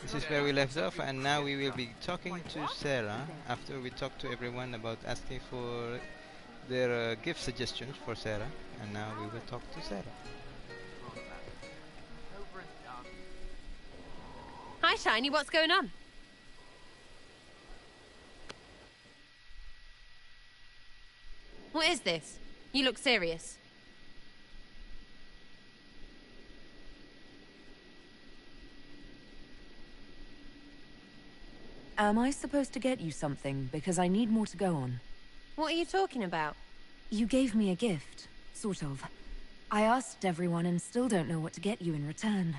This is where we left off, and now we will be talking to Sarah after we talk to everyone about asking for their gift suggestions for Sarah, and now we will talk to Sarah. Hi, Shiny, what's going on? What is this? You look serious. Am I supposed to get you something? Because I need more to go on. What are you talking about? You gave me a gift, sort of. I asked everyone and still don't know what to get you in return.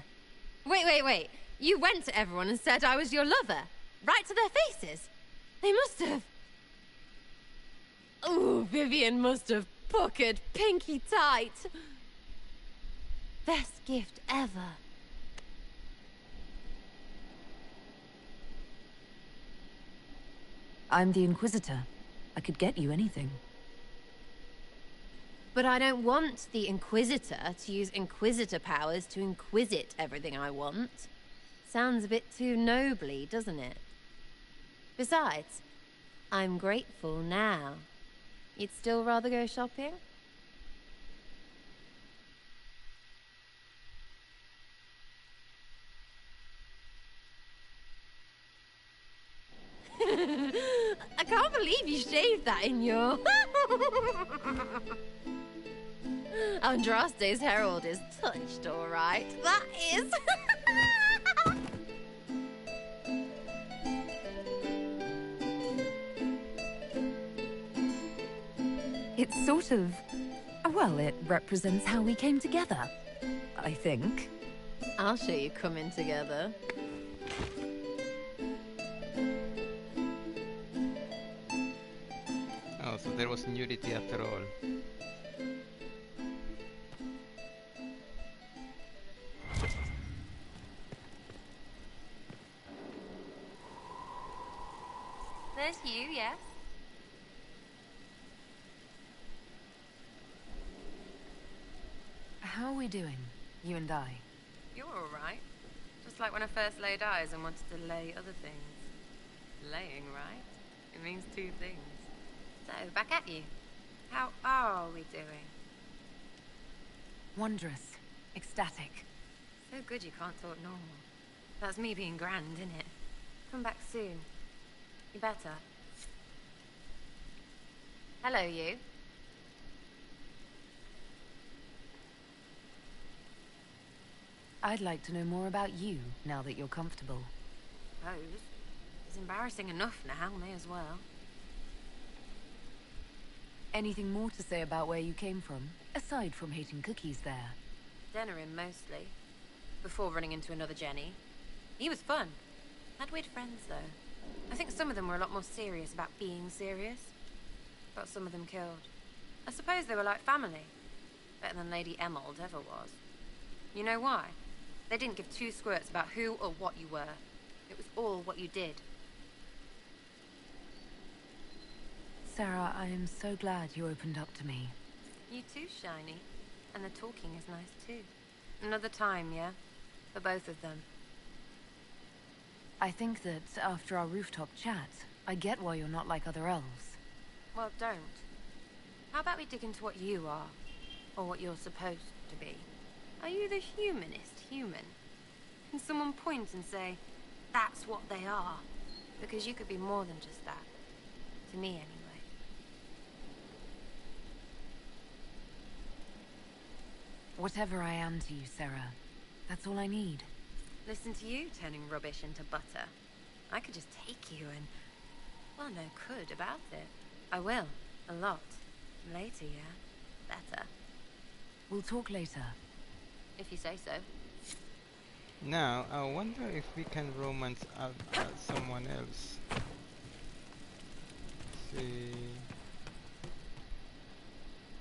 Wait. You went to everyone and said I was your lover. Right to their faces. They must have... Ooh, Vivian must have puckered pinky tight. Best gift ever. I'm the Inquisitor. I could get you anything. But I don't want the Inquisitor to use Inquisitor powers to inquisit everything I want. Sounds a bit too nobly, doesn't it? Besides, I'm grateful now. You'd still rather go shopping? I can't believe you shaved that in your... Andraste's Herald is touched, all right. That is... It's sort of... Well, it represents how we came together. I think. I'll show you coming together. Oh, so there was nudity after all. There's you, yes? How are we doing, you and I? You're all right. Just like when I first laid eyes and wanted to lay other things. Laying, right? It means two things. So, back at you. How are we doing? Wondrous. Ecstatic. So good you can't talk normal. That's me being grand, innit? Come back soon. You better. Hello, you. I'd like to know more about you, now that you're comfortable. Suppose. It's embarrassing enough now, may as well. Anything more to say about where you came from, aside from hating cookies there? Denerim, mostly. Before running into another Jenny. He was fun. Had weird friends, though. I think some of them were a lot more serious about being serious. Got some of them killed. I suppose they were like family. Better than Lady Emerald ever was. You know why? They didn't give two squirts about who or what you were. It was all what you did. Sarah, I am so glad you opened up to me. You too, Shiny. And the talking is nice too. Another time, yeah? For both of them. I think that after our rooftop chat, I get why you're not like other elves. Well, don't. How about we dig into what you are? Or what you're supposed to be? Are you the humanist human? Can someone point and say, that's what they are? Because you could be more than just that. To me, anyway. Whatever I am to you, Sarah, that's all I need. Listen to you turning rubbish into butter. I could just take you and... Well, no could about it. I will. A lot. Later, yeah? Better. We'll talk later. If you say so. Now, I wonder if we can romance out someone else. Let's see.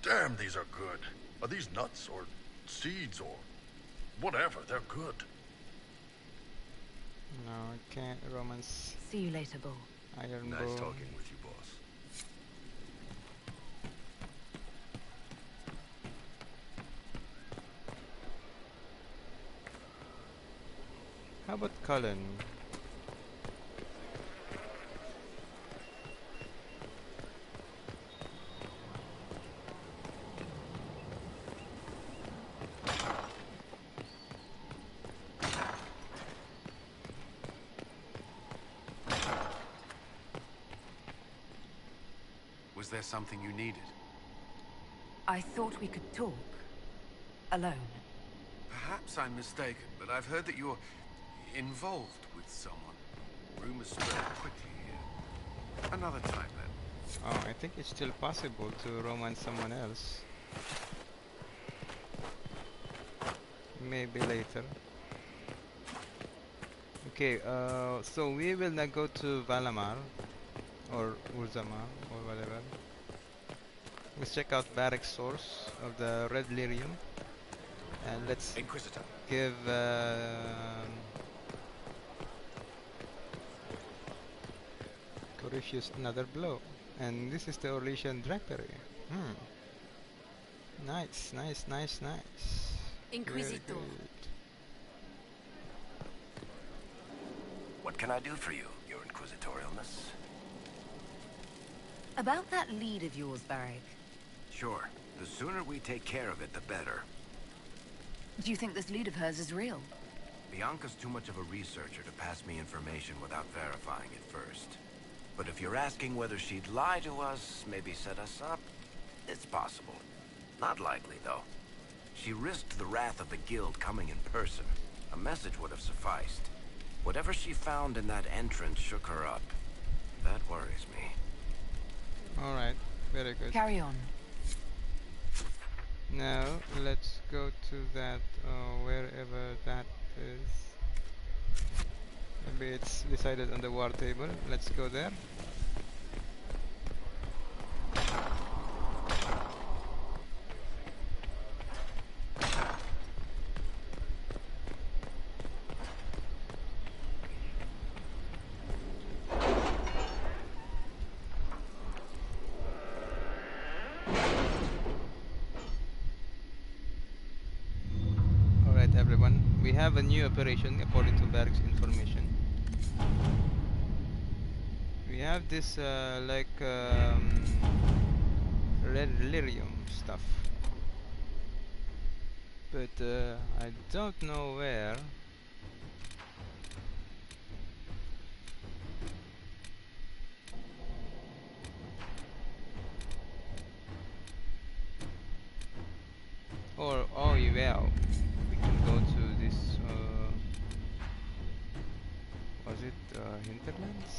Damn, these are good. Are these nuts or seeds or whatever? They're good. No, I can't romance See you later, Bull. Iron Nice Bull. talking with you, boss. How about Cullen? Was there something you needed? I thought we could talk. Alone. Perhaps I'm mistaken, but I've heard that you're involved with someone. Rumors spread quickly here. Another time then. Oh, I think it's still possible to romance someone else. Maybe later. Okay, so we will now go to Valamar or Urzamar or whatever. Let's check out Barrack's source of the red lyrium, and let's Inquisitor. give Corypheus another blow. And this is the Orlesian drapery. Nice, nice, nice, nice. Inquisitor. Very good. What can I do for you, your inquisitorialness? About that lead of yours, Barrack. Sure. The sooner we take care of it, the better. Do you think this lead of hers is real? Bianca's too much of a researcher to pass me information without verifying it first. But if you're asking whether she'd lie to us, maybe set us up, it's possible. Not likely, though. She risked the wrath of the guild coming in person. A message would have sufficed. Whatever she found in that entrance shook her up. That worries me. Alright, very good. Carry on. Now, let's go to that, wherever that is. Maybe it's decided on the war table. Let's go there. Alright everyone, we have a new operation according to Barrack's information. We have this red lyrium stuff, but I don't know where. Or oh yeah, we can go to this. Was it Hinterlands?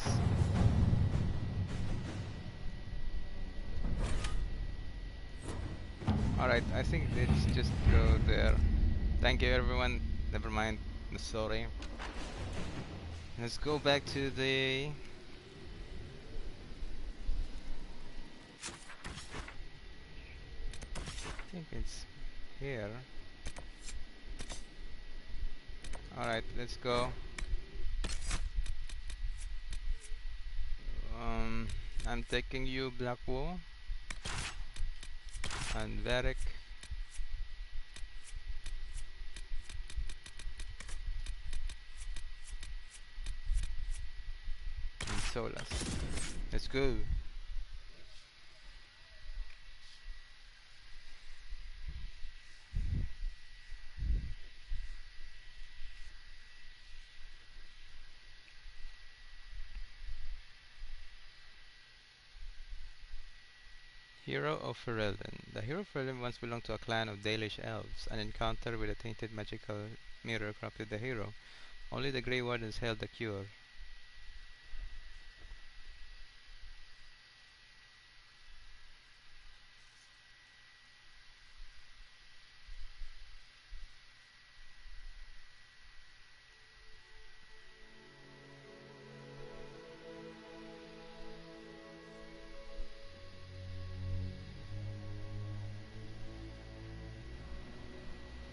Alright, I think let's just go there. Thank you everyone. Never mind. Sorry. Let's go back to the... I think it's here. Alright, let's go. I'm taking you Blackwall and Varric and Solas. Let's go. Hero of Ferelden. The hero of Ferelden once belonged to a clan of Dalish elves. An encounter with a tainted magical mirror corrupted the hero. Only the Grey Wardens held the cure.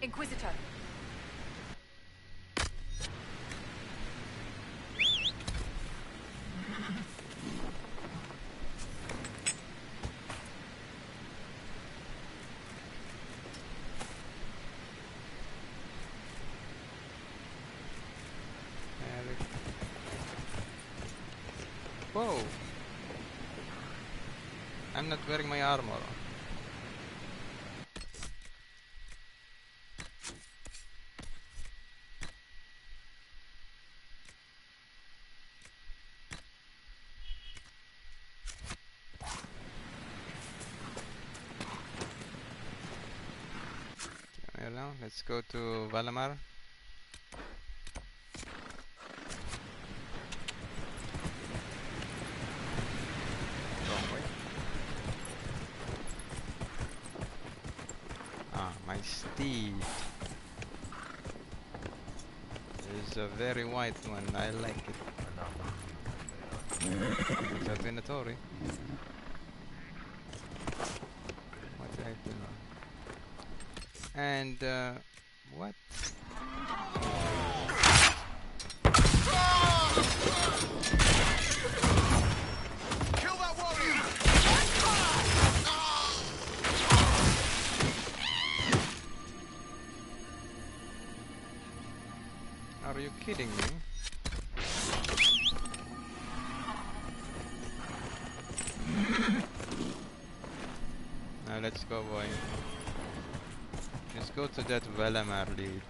Inquisitor. Whoa! I'm not wearing my armor. You know, let's go to Valamar. Wrong way. Ah, my steed is a very white one. I like it. It's a Venatori. What did I do? And what? Kill that warrior! Are you kidding me? Now let's go, boy. Let's go to that Valamar lead.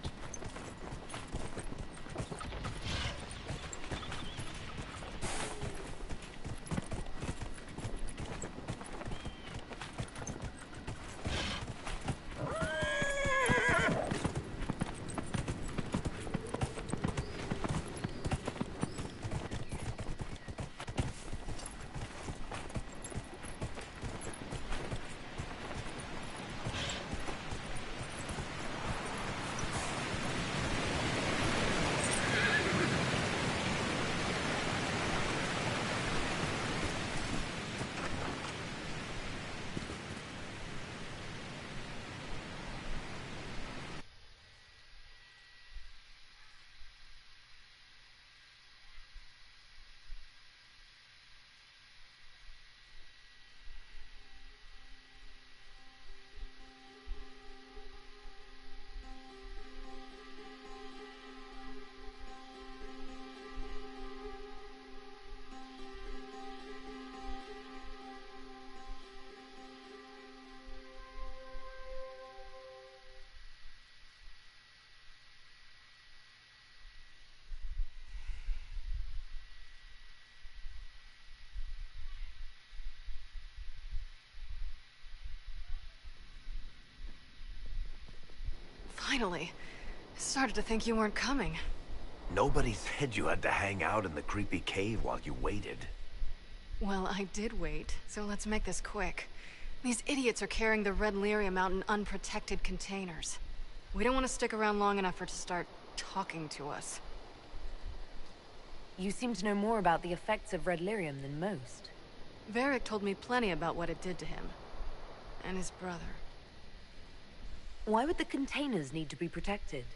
Finally. Started to think you weren't coming. Nobody said you had to hang out in the creepy cave while you waited. Well, I did wait, so let's make this quick. These idiots are carrying the red lyrium out in unprotected containers. We don't want to stick around long enough for it to start talking to us. You seem to know more about the effects of red lyrium than most. Varric told me plenty about what it did to him. And his brother. Why would the containers need to be protected?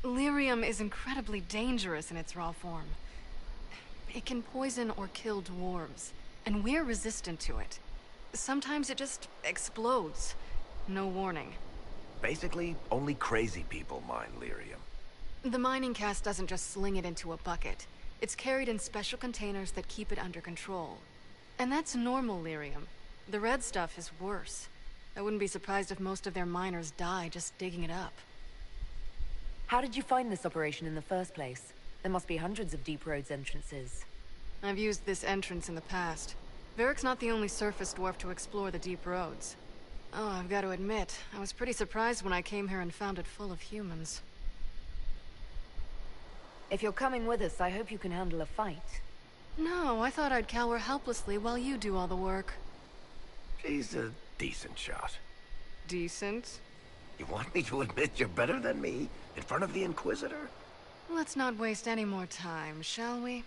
Lyrium is incredibly dangerous in its raw form. It can poison or kill dwarves, and we're resistant to it. Sometimes it just explodes. No warning. Basically, only crazy people mine lyrium. The mining cast doesn't just sling it into a bucket. It's carried in special containers that keep it under control. And that's normal lyrium. The red stuff is worse. I wouldn't be surprised if most of their miners die just digging it up. How did you find this operation in the first place? There must be hundreds of deep roads entrances. I've used this entrance in the past. Varric's not the only surface dwarf to explore the deep roads. Oh, I've got to admit, I was pretty surprised when I came here and found it full of humans. If you're coming with us, I hope you can handle a fight. No, I thought I'd cower helplessly while you do all the work. She's a decent shot. Decent? You want me to admit you're better than me in front of the Inquisitor? Let's not waste any more time, shall we?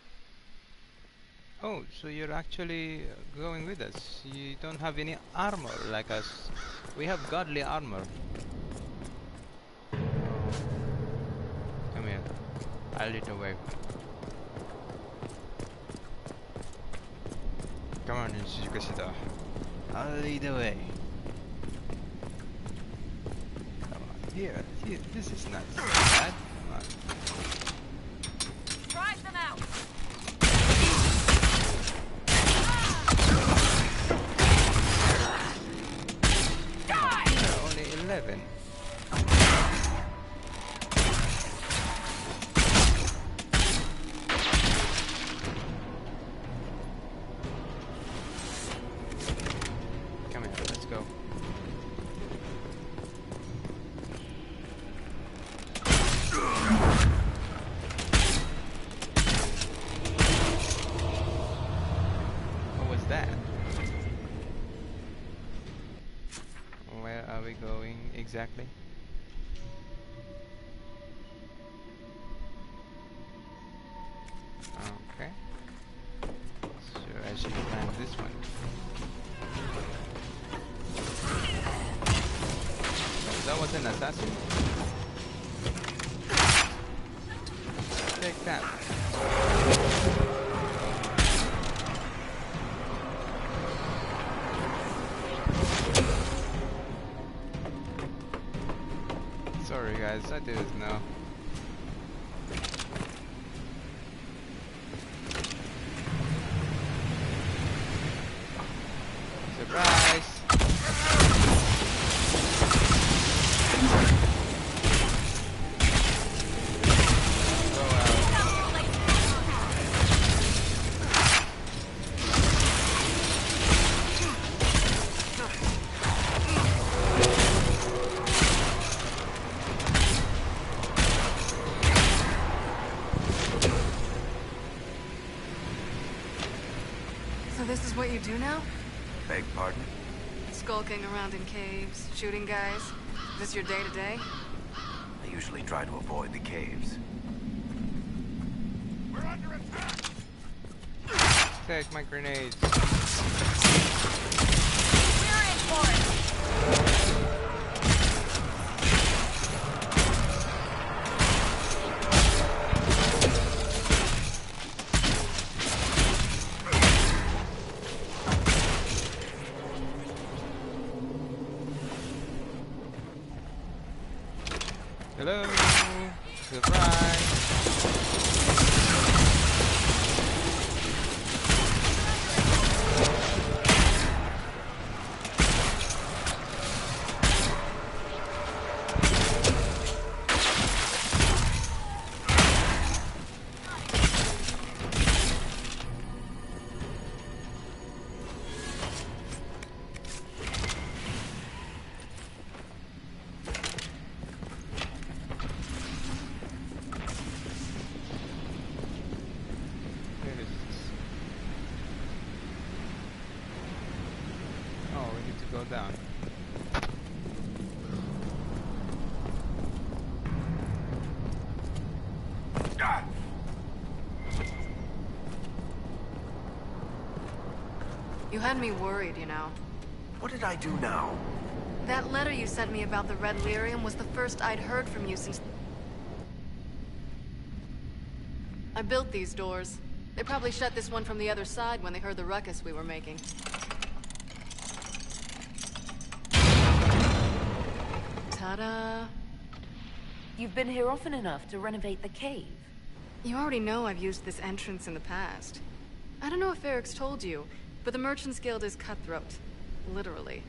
Oh, so you're actually going with us. You don't have any armor like us. We have godly armor. Come here. I'll lead the way. Come on, Yukashita. I'll lead the way. Come on, here. This is not so bad. Come on. Drive them out! that? Where are we going exactly? Okay. So I should find this one. Oh, that was an assassin. Take that. Sorry guys, I didn't know. Surprise! Go out. So this is what you do now? Beg pardon? Skulking around in caves, shooting guys? Is this your day-to-day? I usually try to avoid the caves. We're under attack! Take my grenades. We're in for it! Hello! Surprise! Where is this? Oh, we need to go down. You had me worried, you know. What did I do now? That letter you sent me about the Red Lyrium was the first I'd heard from you since... I built these doors. They probably shut this one from the other side when they heard the ruckus we were making. Ta-da! You've been here often enough to renovate the cave. You already know I've used this entrance in the past. I don't know if Eric's told you, but the Merchants Guild is cutthroat. Literally.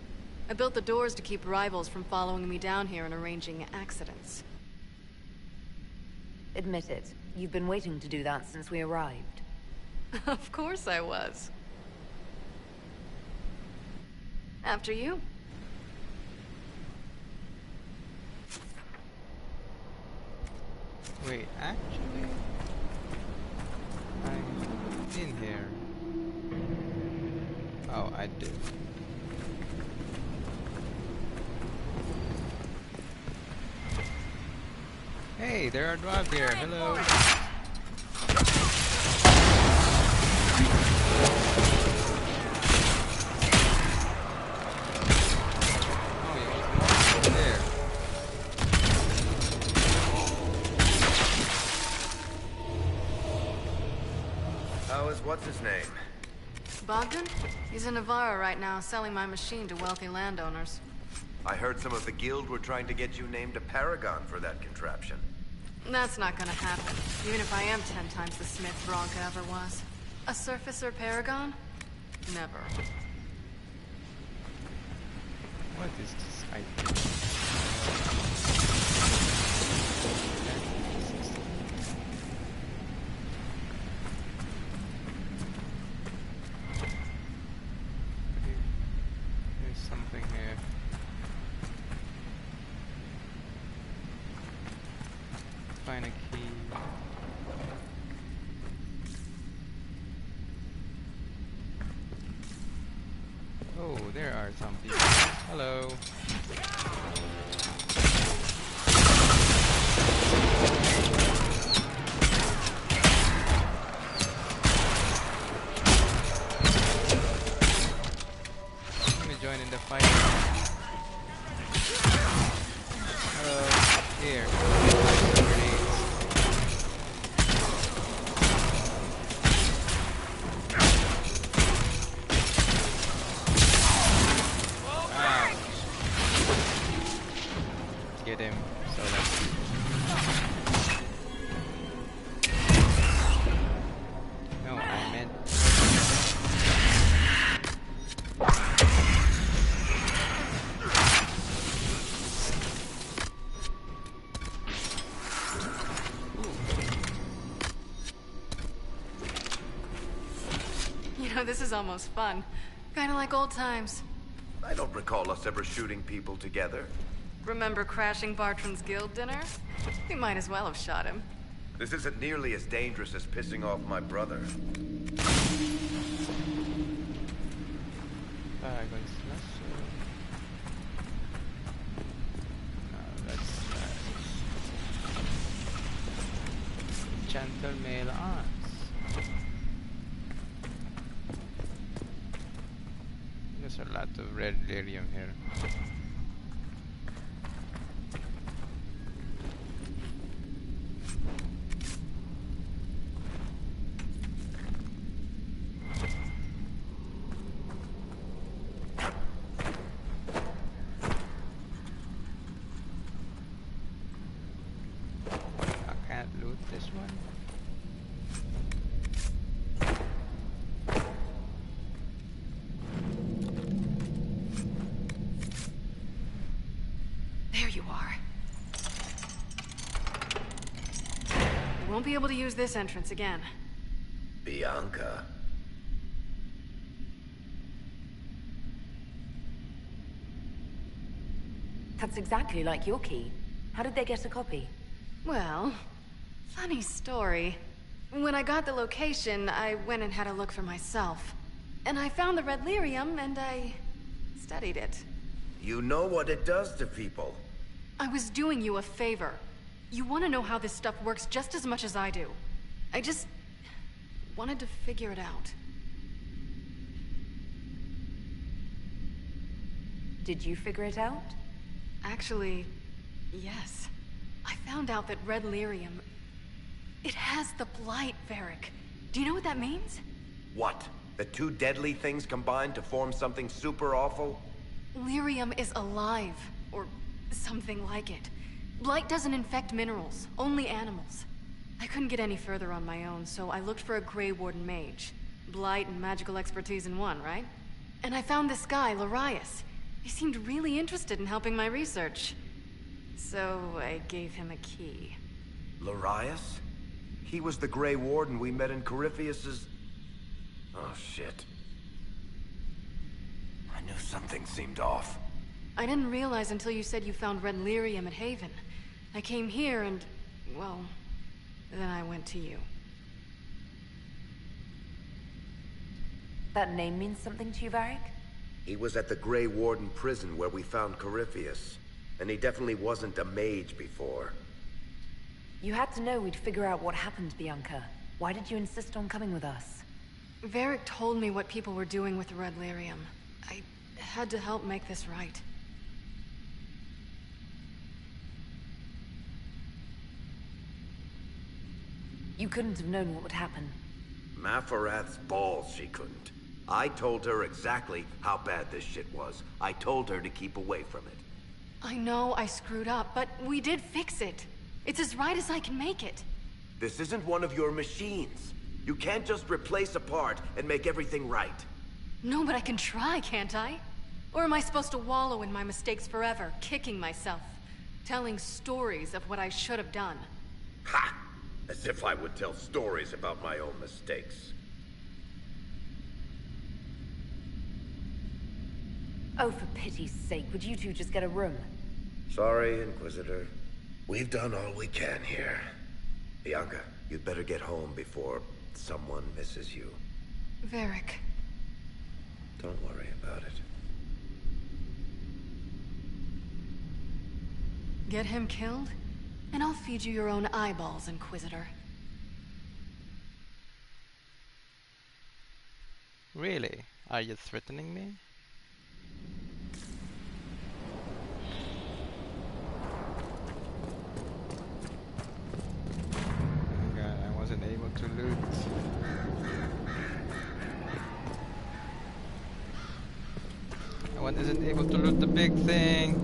I built the doors to keep rivals from following me down here and arranging accidents. Admit it, you've been waiting to do that since we arrived. Of course I was. After you. Wait, actually, I'm in here. Oh, I did. Hey, there are dwarves here. Hello. Oh, you want more over there? How is what's his name? Bogdan? He's in Navarra right now, selling my machine to wealthy landowners. I heard some of the guild were trying to get you named a paragon for that contraption. That's not gonna happen, even if I am 10 times the smith Bronca ever was. A surfacer paragon? Never. What is this item? There's something here. Find a key. Oh, there are some people. Hello. Let me join in the fight. Here. Grenades. Get him, Solo. No, I meant. You know, this is almost fun. Kinda like old times. I don't recall us ever shooting people together. Remember crashing Bartram's guild dinner? We might as well have shot him. This isn't nearly as dangerous as pissing off my brother. Dragon Slasher. No, that's Gentle Male Arms. There's a lot of red lyrium here. This one. There you are. I won't be able to use this entrance again. Bianca. That's exactly like your key. How did they get a copy? Well, funny story. When I got the location, I went and had a look for myself. And I found the red lyrium, and I studied it. You know what it does to people. I was doing you a favor. You want to know how this stuff works just as much as I do. I just wanted to figure it out. Did you figure it out? Actually, yes. I found out that red lyrium... It has the blight, Varric. Do you know what that means? What? The two deadly things combined to form something super awful? Lyrium is alive, or something like it. Blight doesn't infect minerals, only animals. I couldn't get any further on my own, so I looked for a Grey Warden mage. Blight and magical expertise in one, right? And I found this guy, Larius. He seemed really interested in helping my research. So I gave him a key. Larius? He was the Grey Warden we met in Corypheus's... Oh, shit. I knew something seemed off. I didn't realize until you said you found red lyrium at Haven. I came here and, well, then I went to you. That name means something to you, Varric? He was at the Grey Warden prison where we found Corypheus. And he definitely wasn't a mage before. You had to know we'd figure out what happened, Bianca. Why did you insist on coming with us? Varric told me what people were doing with the red lyrium. I had to help make this right. You couldn't have known what would happen. Mafarath's balls, she couldn't. I told her exactly how bad this shit was. I told her to keep away from it. I know I screwed up, but we did fix it. It's as right as I can make it. This isn't one of your machines. You can't just replace a part and make everything right. No, but I can try, can't I? Or am I supposed to wallow in my mistakes forever, kicking myself, telling stories of what I should have done? Ha! As if I would tell stories about my own mistakes. Oh, for pity's sake, would you two just get a room? Sorry, Inquisitor. We've done all we can here. Bianca, you'd better get home before someone misses you. Varric. Don't worry about it. Get him killed, and I'll feed you your own eyeballs, Inquisitor. Really? Are you threatening me? Oh god, I wasn't able to loot. I wasn't able to loot the big thing.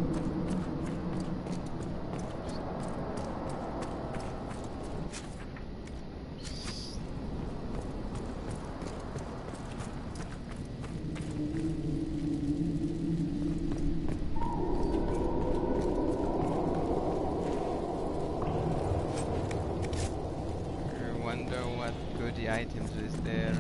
I wonder what goodie items is there.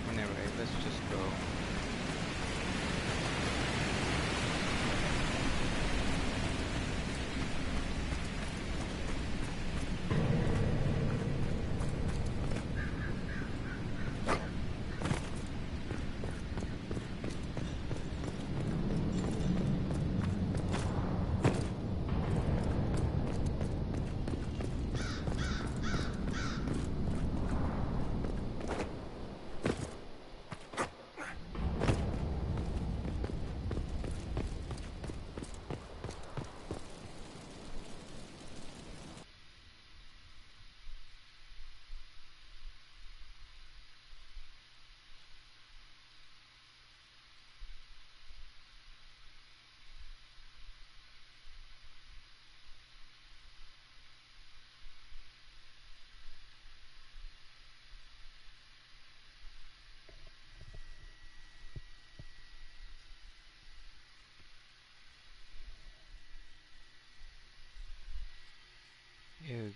Anyway, let's just go.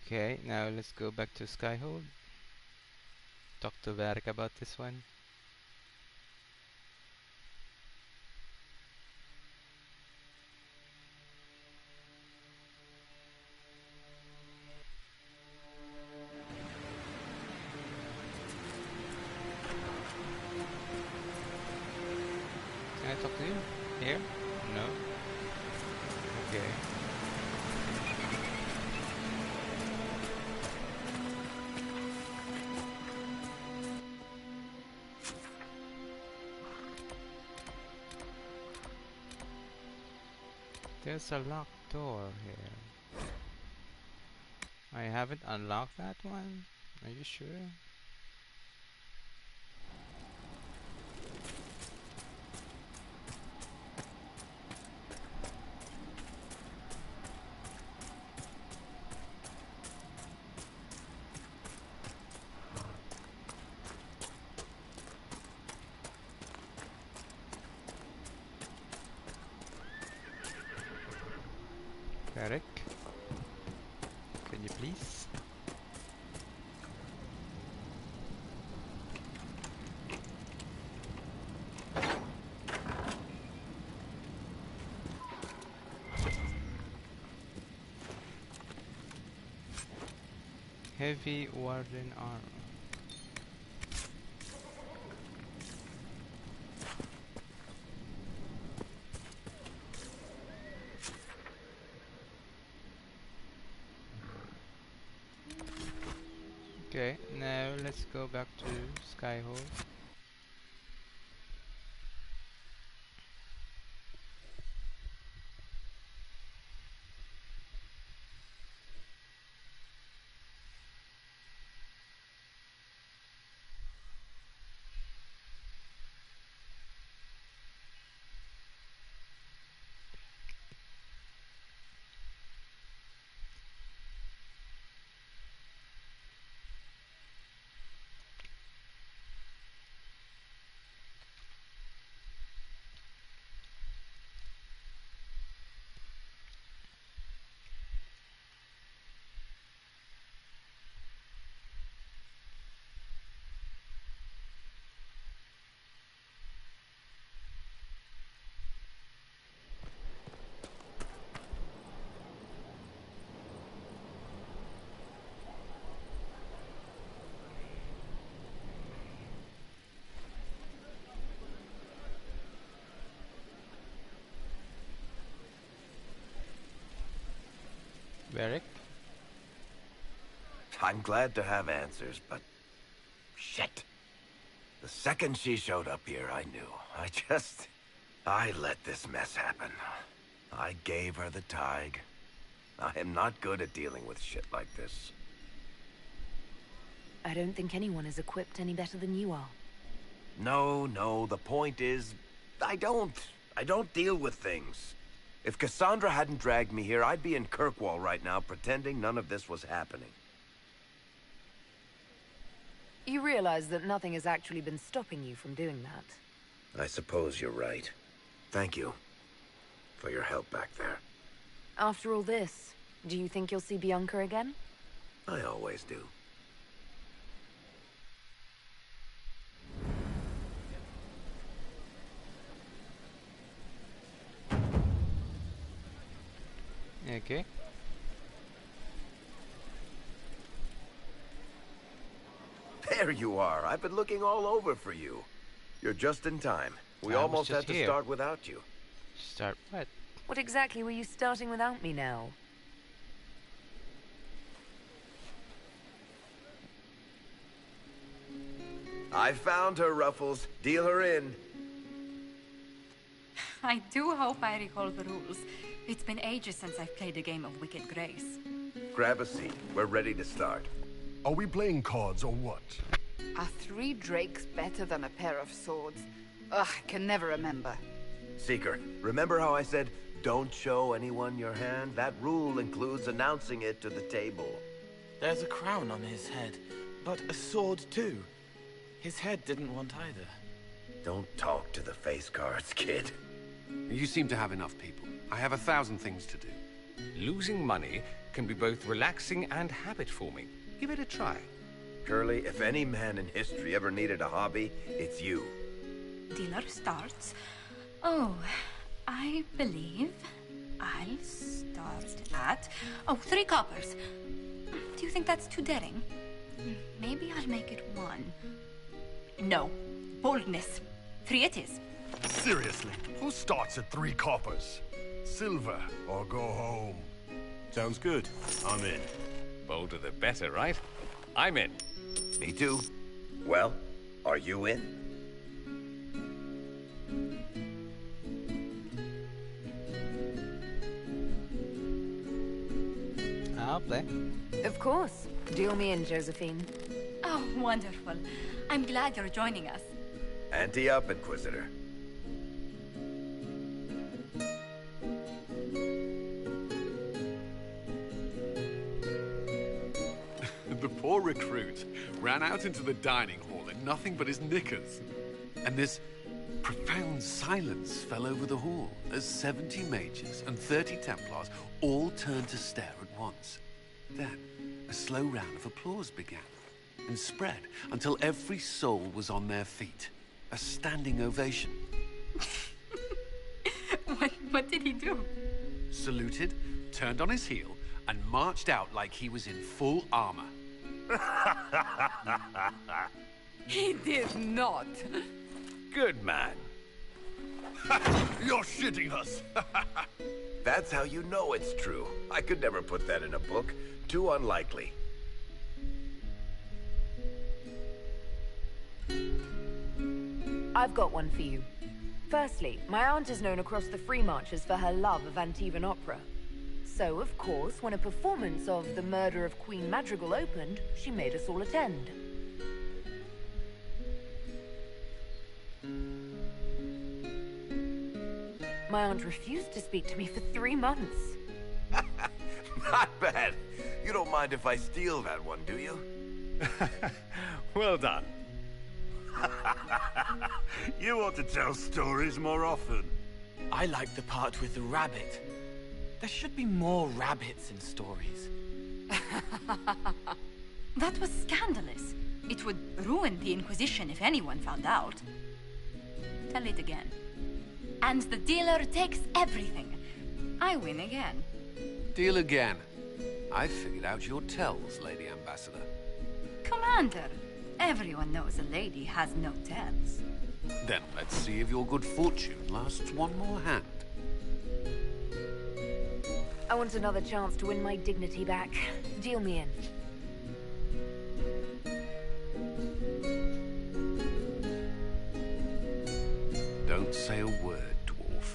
Okay, now let's go back to Skyhold. Talk to Varric about this one. Can I talk to you? Here? No? Okay. There's a locked door here. I haven't unlocked that one? Are you sure? Varric? Can you please? Heavy Warden armor. Okay, now let's go back to Skyhold. Varric? I'm glad to have answers, but... shit. The second she showed up here, I knew. I let this mess happen. I gave her the Tig. I am not good at dealing with shit like this. I don't think anyone is equipped any better than you are. No, the point is... I don't deal with things. If Cassandra hadn't dragged me here, I'd be in Kirkwall right now pretending none of this was happening. You realize that nothing has actually been stopping you from doing that. I suppose you're right. Thank you for your help back there. After all this, do you think you'll see Bianca again? I always do. Okay. There you are. I've been looking all over for you. You're just in time. We I was almost just had to here. start without you. Start what? What exactly were you starting without me now? I found her, Ruffles. Deal her in. I do hope I recall the rules. It's been ages since I've played a game of Wicked Grace. Grab a seat. We're ready to start. Are we playing cards or what? Are 3 drakes better than a pair of swords? Ugh, I can never remember. Seeker, remember how I said, don't show anyone your hand? That rule includes announcing it to the table. There's a crown on his head, but a sword too. His head didn't want either. Don't talk to the face cards, kid. You seem to have enough people. I have 1,000 things to do. Losing money can be both relaxing and habit-forming. Give it a try. Curly, if any man in history ever needed a hobby, it's you. Dealer starts. Oh, I believe I'll start at... Oh, 3 coppers. Do you think that's too daring? Maybe I'll make it 1. No. Boldness. 3 it is. Seriously, who starts at 3 coppers? Silver or go home? Sounds good. I'm in. Bolder the better, right? I'm in. Me too. Well, are you in? I'll play. Of course. Deal me in, Josephine. Oh, wonderful. I'm glad you're joining us. Ante up, Inquisitor. The poor recruit ran out into the dining hall in nothing but his knickers. And this profound silence fell over the hall as 70 mages and 30 Templars all turned to stare at once. Then, a slow round of applause began and spread until every soul was on their feet. A standing ovation. What did he do? Saluted, turned on his heel, and marched out like he was in full armor. He did not. Good man. You're shitting us. That's how you know it's true. I could never put that in a book. Too unlikely. I've got one for you. Firstly, my aunt is known across the Free Marches for her love of Antivan opera. So, of course, when a performance of The Murder of Queen Madrigal opened, she made us all attend. My aunt refused to speak to me for 3 months. Not bad. You don't mind if I steal that one, do you? Well done. You ought to tell stories more often. I like the part with the rabbit. There should be more rabbits in stories. That was scandalous. It would ruin the Inquisition if anyone found out. Tell it again. And the dealer takes everything. I win again. Deal again. I figured out your tells, Lady Ambassador. Commander, everyone knows a lady has no tells. Then let's see if your good fortune lasts one more hand. I want another chance to win my dignity back. Deal me in. Don't say a word, dwarf.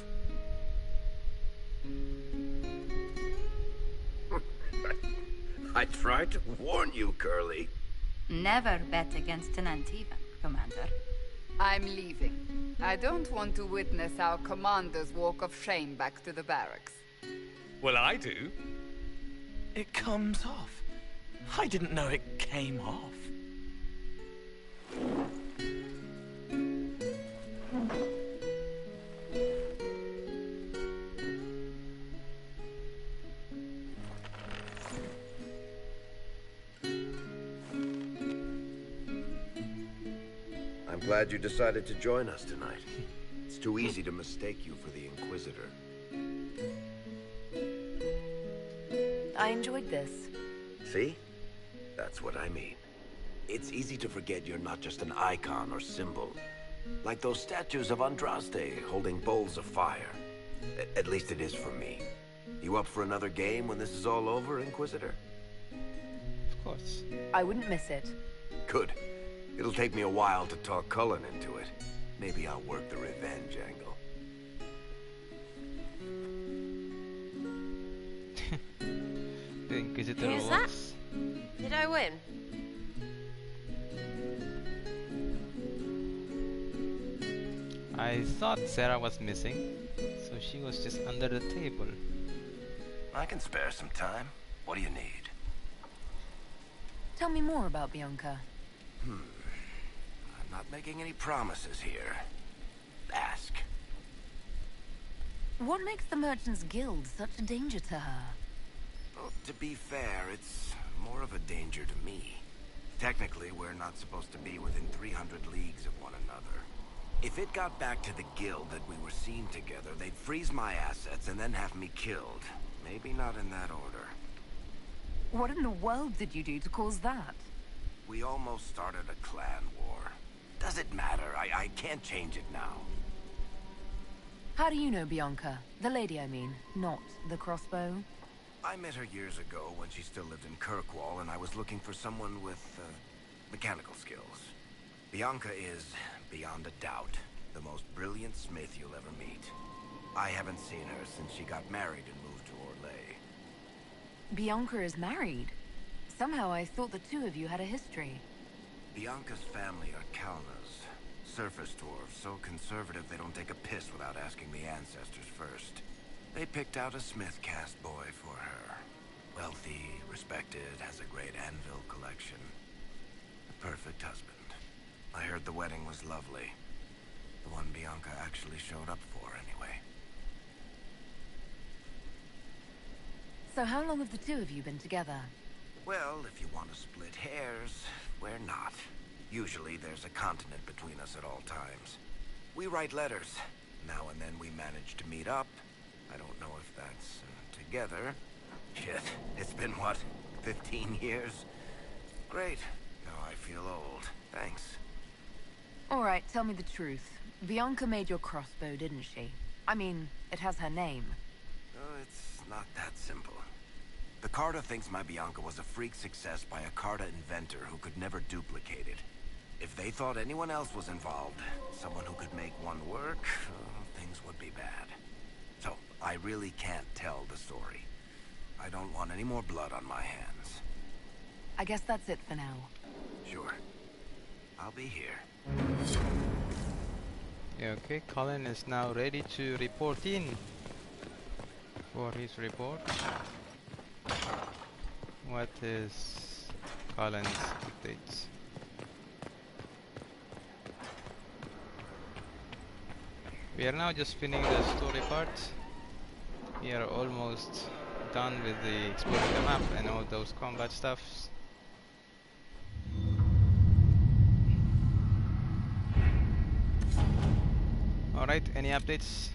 I tried to warn you, Curly. Never bet against an Antivan, Commander. I'm leaving. I don't want to witness our commander's walk of shame back to the barracks. Well, I do. It comes off. I didn't know it came off. I'm glad you decided to join us tonight. It's too easy to mistake you for the Inquisitor. I enjoyed this. See? That's what I mean. It's easy to forget you're not just an icon or symbol. Like those statues of Andraste holding bowls of fire. At least it is for me. You up for another game when this is all over, Inquisitor? Of course. I wouldn't miss it. Good. It'll take me a while to talk Cullen into it. Maybe I'll work the revenge angle. The Inquisitor Who's that? walks. Did I win? I thought Sarah was missing, so she was just under the table. I can spare some time. What do you need? Tell me more about Bianca. I'm not making any promises here. Ask. What makes the Merchants Guild such a danger to her? Well, to be fair, it's more of a danger to me. Technically, we're not supposed to be within 300 leagues of one another. If it got back to the guild that we were seen together, they'd freeze my assets and then have me killed. Maybe not in that order. What in the world did you do to cause that? We almost started a clan war. Does it matter? I can't change it now. How do you know Bianca? The lady, I mean, not the crossbow. I met her years ago when she still lived in Kirkwall, and I was looking for someone with, mechanical skills. Bianca is, beyond a doubt, the most brilliant smith you'll ever meet. I haven't seen her since she got married and moved to Orlais. Bianca is married. Somehow I thought the two of you had a history. Bianca's family are Kalnas, surface dwarves, so conservative they don't take a piss without asking the ancestors first. They picked out a smith caste boy for her. Wealthy, respected, has a great anvil collection. The perfect husband. I heard the wedding was lovely. The one Bianca actually showed up for, anyway. So how long have the two of you been together? Well, if you want to split hairs, we're not. Usually there's a continent between us at all times. We write letters. Now and then we manage to meet up. I don't know if that's together. Shit, it's been what, 15 years? Great. Now I feel old. Thanks. Alright, tell me the truth. Bianca made your crossbow, didn't she? I mean, it has her name. Oh, it's not that simple. The Carta thinks my Bianca was a freak success by a Carta inventor who could never duplicate it. If they thought anyone else was involved, someone who could make one work, things would be bad. So, I really can't tell the story. I don't want any more blood on my hands. I guess that's it for now. Sure. I'll be here. Okay, Colin is now ready to report in for his report. What is Colin's updates? We are now just finishing the story part. We are almost done with the exploring the map and all those combat stuffs. Alright, any updates?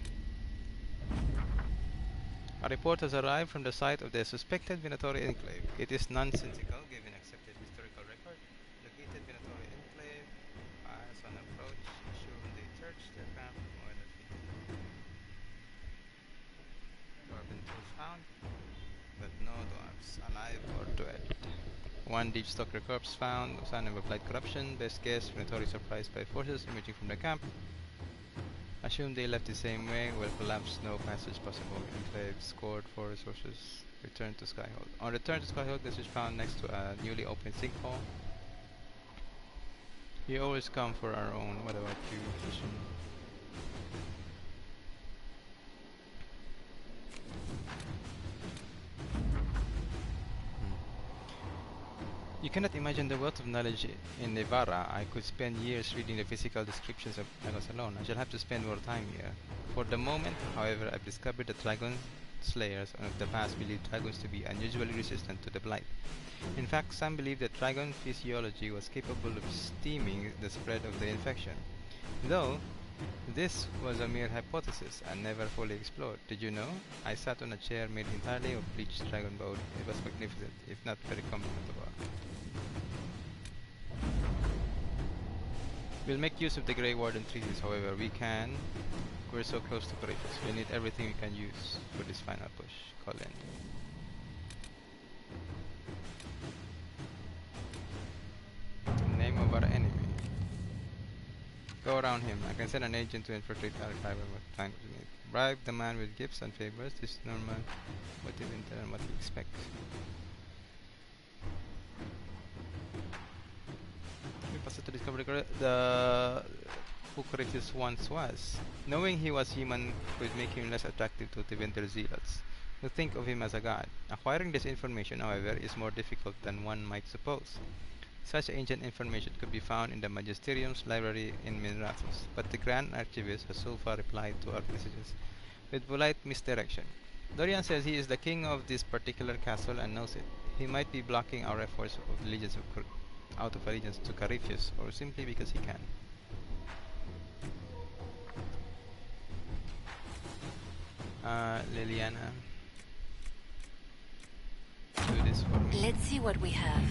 A report has arrived from the site of the suspected Venatori enclave. It is nonsensical given accepted historical record. Located Venatori enclave, as on approach, assume they searched their camp for more than 50. Dwarven tools found. corpse, alive or dead. One deep stalker corpse found, sign of applied corruption. Best guess, notorious surprised by forces emerging from the camp. Assume they left the same way. Will collapse, no passage possible. Enclave scored for resources. Return to Skyhold. On return to Skyhold, this is found next to a newly opened sinkhole. We always come for our own. What about you, Vision? You cannot imagine the wealth of knowledge in Nevada. I could spend years reading the physical descriptions of dragons alone. I shall have to spend more time here. For the moment, however, I've discovered that dragon slayers of the past believe dragons to be unusually resistant to the blight. In fact, some believe that dragon physiology was capable of stemming the spread of the infection. Though, this was a mere hypothesis and never fully explored. Did you know? I sat on a chair made entirely of bleached dragon bone. It was magnificent, if not very comfortable. We'll make use of the Grey Warden treaties, however we can. We're so close to Courageous. We'll need everything we can use for this final push. Colin. Name of our enemy. Go around him. I can send an agent to infiltrate our rival with time we need. Bribe the man with gifts and favors. This is normal. What you enter and what you expect. We pass it to discover who Courageous once was. Knowing he was human could make him less attractive to the Winter Zealots, who think of him as a god. Acquiring this information, however, is more difficult than one might suppose. Such ancient information could be found in the Magisterium's library in Minrathos, but the Grand Archivist has so far replied to our messages with polite misdirection. Dorian says he is the king of this particular castle and knows it. He might be blocking our efforts of allegiance out of allegiance to Courageous, or simply because he can. Liliana, do this for me. Let's see what we have.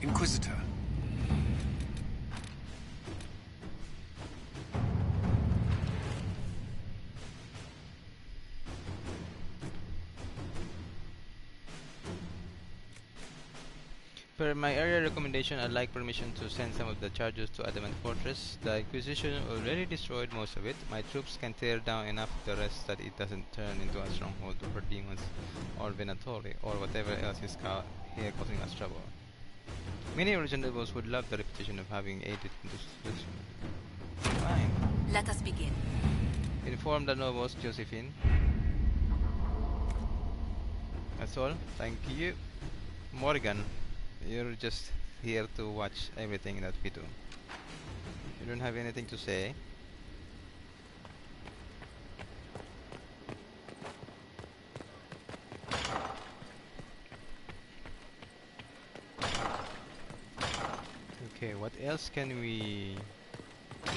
Inquisitor. Per my earlier recommendation, I'd like permission to send some of the charges to Adamant Fortress. The Inquisition already destroyed most of it. My troops can tear down enough of the rest that it doesn't turn into a stronghold for demons or Venatori or whatever else is here causing us trouble. Many original nobles would love the reputation of having aided in this solution. Fine. Let us begin. Inform the nobles, Josephine. That's all. Thank you. Morgan, you're just here to watch everything that we do. You don't have anything to say. Okay, what else can we do?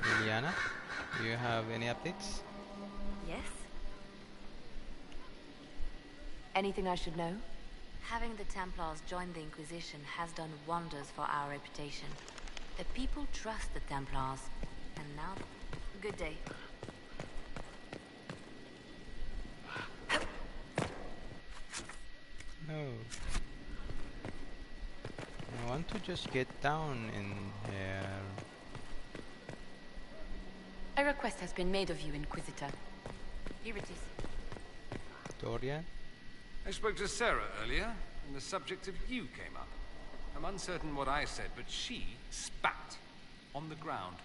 Liliana, do you have any updates? Yes? Anything I should know? Having the Templars join the Inquisition has done wonders for our reputation. The people trust the Templars. And now... Good day. No. I want to just get down in here. A request has been made of you, Inquisitor. Here it is. Dorian? I spoke to Sarah earlier, and the subject of you came up. I'm uncertain what I said, but she spat on the ground,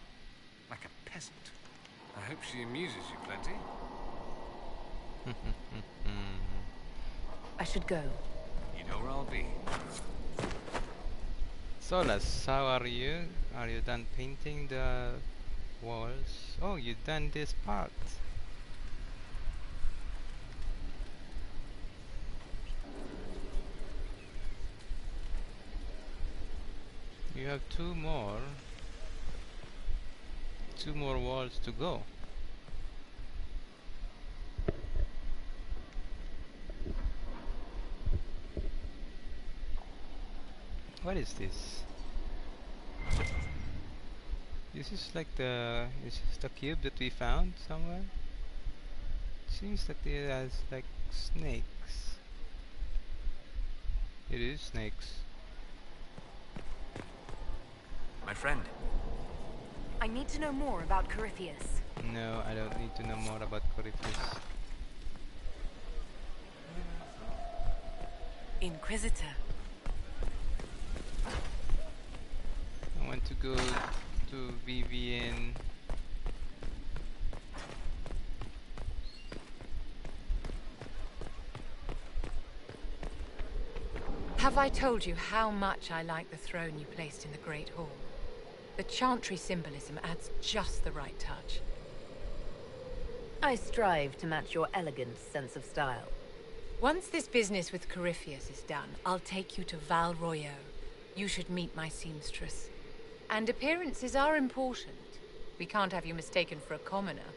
like a peasant. I hope she amuses you plenty. I should go. You know where I'll be. Solas, how are you? Are you done painting the walls? Oh, you done this part. you have two more walls to go. What is this? This is the cube that we found somewhere. Seems like it has like snakes. It is snakes. My friend. I need to know more about Corypheus. No, I don't need to know more about Corypheus. Inquisitor. I want to go to Vivian. Have I told you how much I like the throne you placed in the Great Hall? The chantry symbolism adds just the right touch. I strive to match your elegant sense of style. Once this business with Corypheus is done, I'll take you to Val Royeaux. You should meet my seamstress. And appearances are important. We can't have you mistaken for a commoner.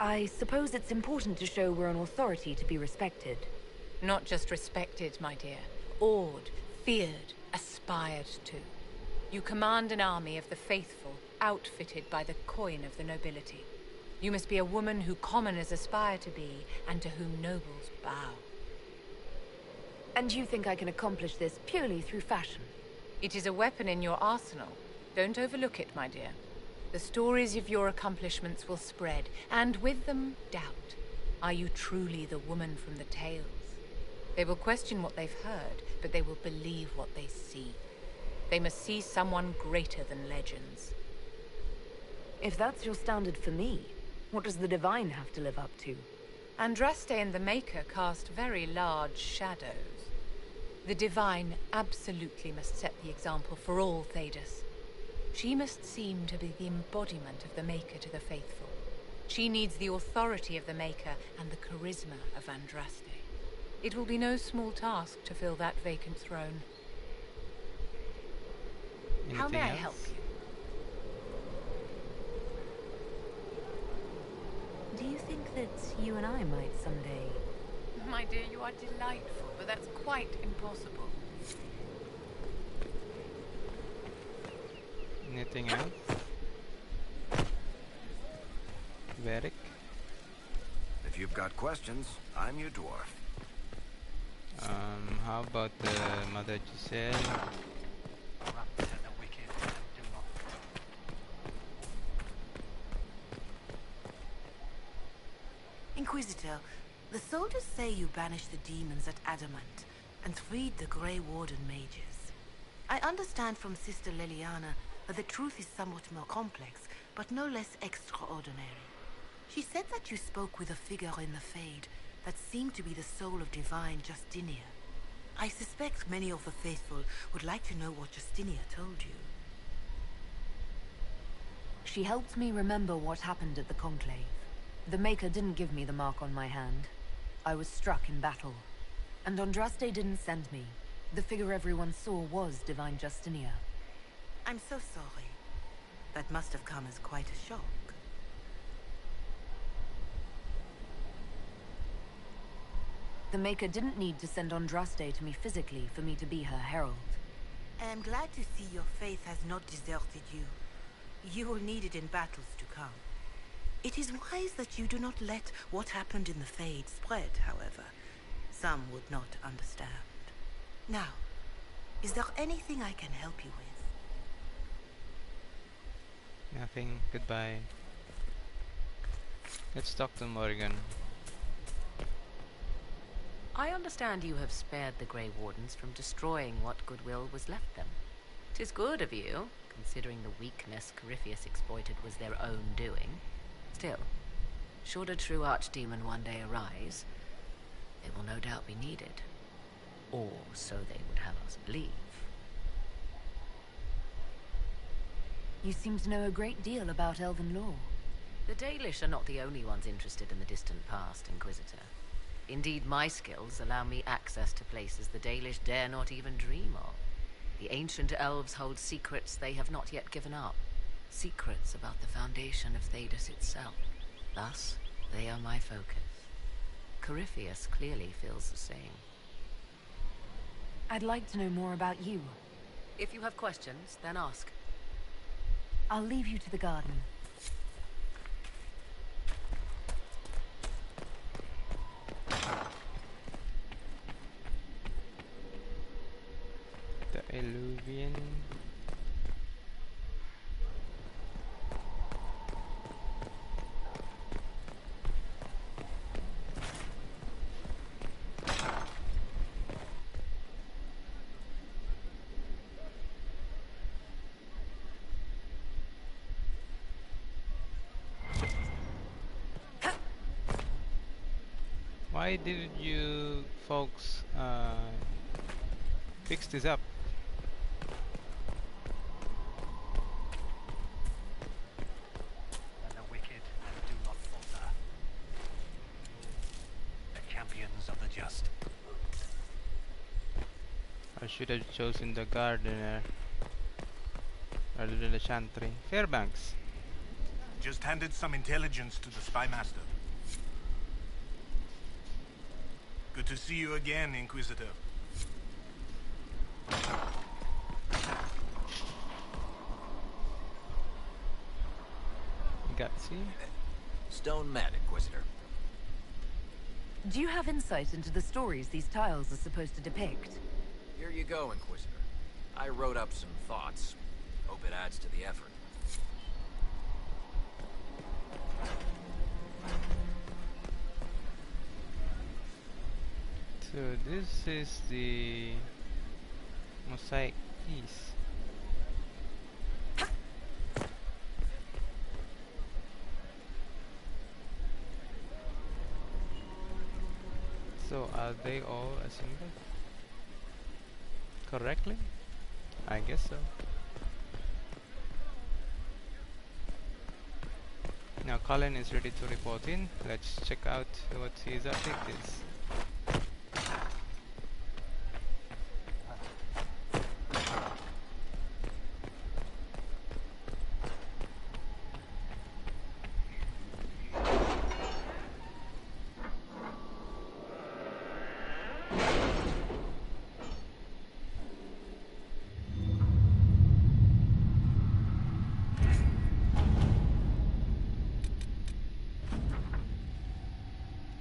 I suppose it's important to show we're an authority to be respected. Not just respected, my dear. Awed, feared, aspired to. You command an army of the faithful, outfitted by the coin of the nobility. You must be a woman who commoners aspire to be, and to whom nobles bow. And you think I can accomplish this purely through fashion? It is a weapon in your arsenal. Don't overlook it, my dear. The stories of your accomplishments will spread, and with them, doubt. Are you truly the woman from the tales? They will question what they've heard, but they will believe what they see. They must see someone greater than legends. If that's your standard for me, what does the Divine have to live up to? Andraste and the Maker cast very large shadows. The Divine absolutely must set the example for all Thedas. She must seem to be the embodiment of the Maker to the faithful. She needs the authority of the Maker and the charisma of Andraste. It will be no small task to fill that vacant throne. How may I help you? Do you think that you and I might someday... My dear, you are delightful, but that's quite impossible. Anything else? Varric? If you've got questions, I'm your dwarf. How about the Mother Giselle? Inquisitor, the soldiers say you banished the demons at Adamant and freed the Grey Warden mages. I understand from Sister Leliana that the truth is somewhat more complex, but no less extraordinary. She said that you spoke with a figure in the Fade that seemed to be the soul of divine Justinia. I suspect many of the faithful would like to know what Justinia told you. She helped me remember what happened at the Conclave. The Maker didn't give me the mark on my hand. I was struck in battle. And Andraste didn't send me. The figure everyone saw was Divine Justinia. I'm so sorry. That must have come as quite a shock. The Maker didn't need to send Andraste to me physically for me to be her herald. I am glad to see your faith has not deserted you. You will need it in battles to come. It is wise that you do not let what happened in the Fade spread, however. Some would not understand. Now, is there anything I can help you with? Nothing. Goodbye. Let's talk to Morgan. I understand you have spared the Grey Wardens from destroying what goodwill was left them. 'Tis good of you, considering the weakness Corypheus exploited was their own doing. Still, should a true archdemon one day arise, they will no doubt be needed. Or so they would have us believe. You seem to know a great deal about elven law. The Dalish are not the only ones interested in the distant past, Inquisitor. Indeed, my skills allow me access to places the Dalish dare not even dream of. The ancient elves hold secrets they have not yet given up. Secrets about the foundation of Thedas itself. Thus, they are my focus. Corypheus clearly feels the same. I'd like to know more about you. If you have questions, then ask. I'll leave you to the garden. The Illuvian. Why did you folks fix this up? And the wicked and do not falter. The champions of the just. I should have chosen the gardener rather than the chantry. Fairbanks. Just handed some intelligence to the spy master. Good to see you again, Inquisitor. Gutsy. Stone mad, Inquisitor. Do you have insight into the stories these tiles are supposed to depict? Here you go, Inquisitor. I wrote up some thoughts. Hope it adds to the effort. So this is the mosaic piece. So are they all assembled correctly? I guess so. Now Colin is ready to report in. Let's check out what his update is.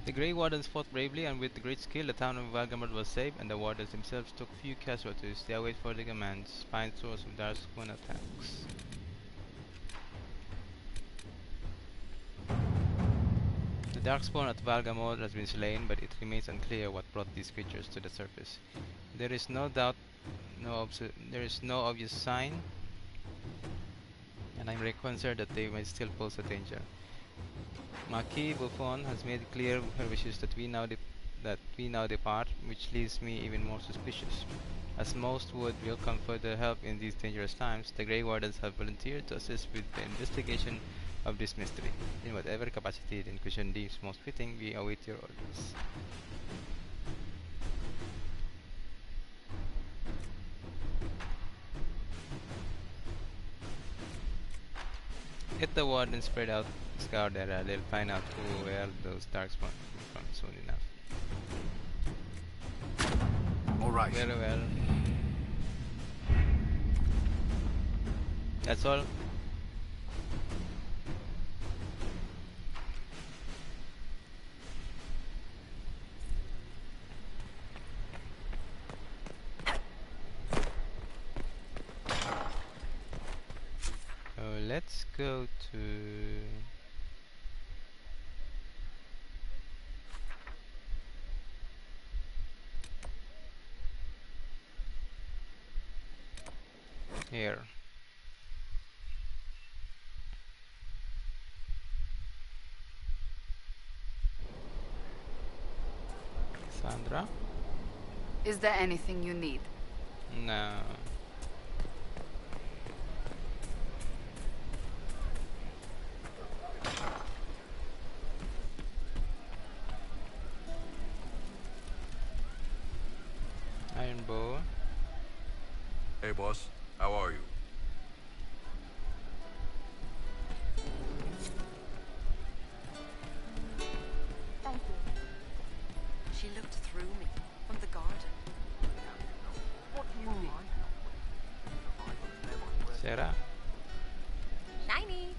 The Grey Wardens fought bravely, and with great skill the town of Valgamot was saved, and the Wardens themselves took few casualties. They await further commands. Spine source of Darkspawn attacks. The Darkspawn at Valgamot has been slain, but it remains unclear what brought these creatures to the surface. There is no doubt, there is no obvious sign, and I'm very concerned that they might still pose a danger. Marquis Buffon has made clear her wishes that we now depart, which leaves me even more suspicious. As most would welcome further help in these dangerous times, the Grey Wardens have volunteered to assist with the investigation of this mystery. In whatever capacity the Inquisition deems most fitting, we await your orders. If the Wardens spread out scour the area, they'll find out where those darkspawn come from soon enough. Alright. Very well. That's all. Let's go to here. Sandra? Is there anything you need? No. Iron bow. A boss. How are you? Thank you. She looked through me from the garden. What do you need? Sarah. Shiny.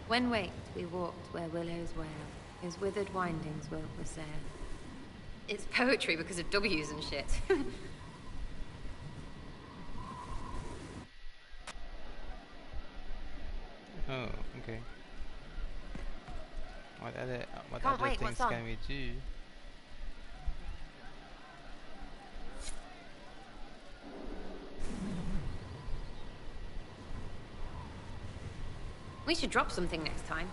When waked, we walked where willows wail, his withered windings wilt wassail. It's poetry because of W's and shit. Oh, okay. What Can't other wait, things what's on? can we do? We should drop something next time.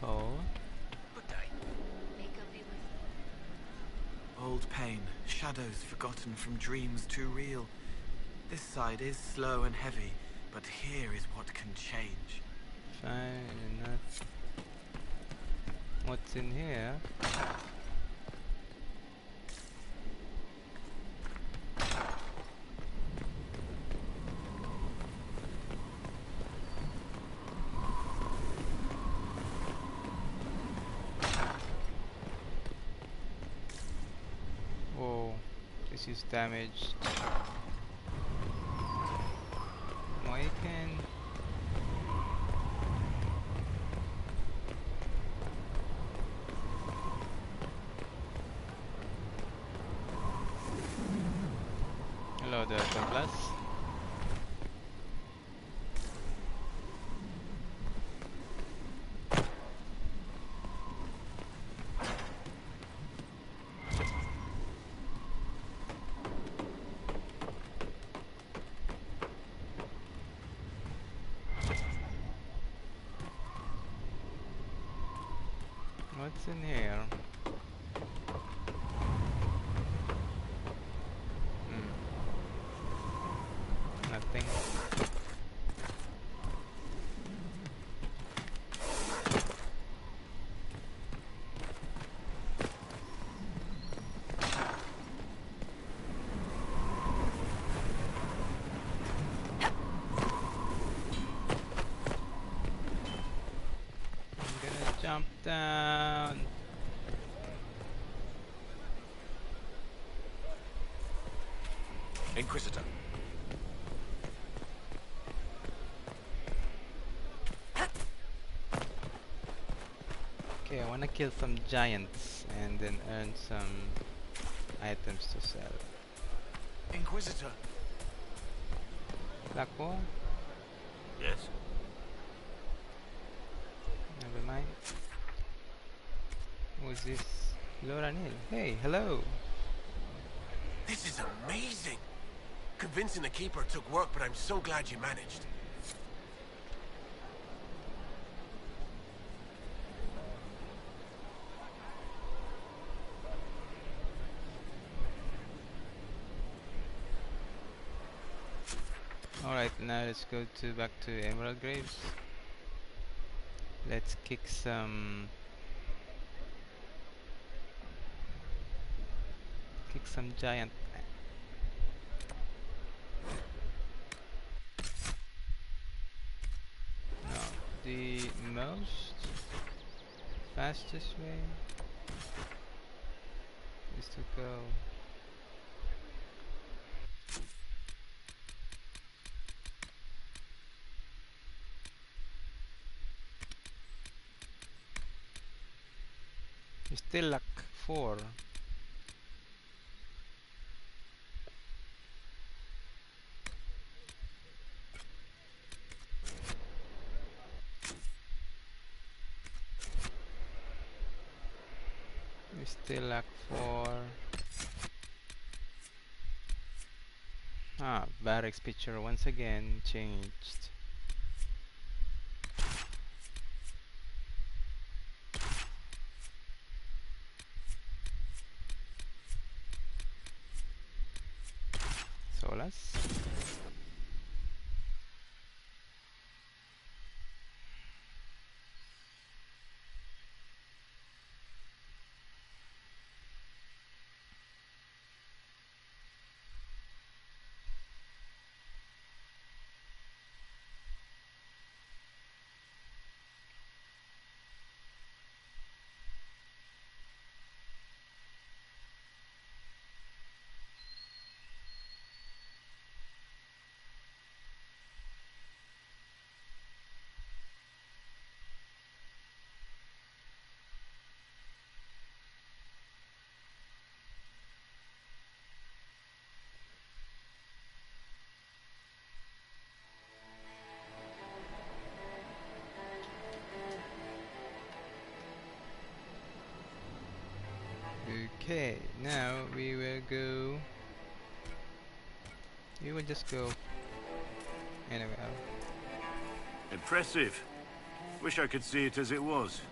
Cool. Old pain, shadows forgotten from dreams too real. This side is slow and heavy, but here is what can change. Fine enough. What's in here? Whoa, this is damaged. Awaken. Hello there, Douglas. What's in here? Nothing. I'm gonna jump down. Inquisitor. Okay, I wanna kill some giants and then earn some items to sell. Inquisitor. Lako? Yes? Never mind. Who's this? Laura Neal. Hey, hello. This is amazing. Convincing the keeper took work, but I'm so glad you managed. Alright, now let's go back to Emerald Graves. Let's kick some giant. No, the most fastest way is to go you still lack 4. We still lack 4. Ah, barracks picture once again changed. Solas. Okay, now we will go. We will just go anywhere. Impressive. Wish I could see it as it was.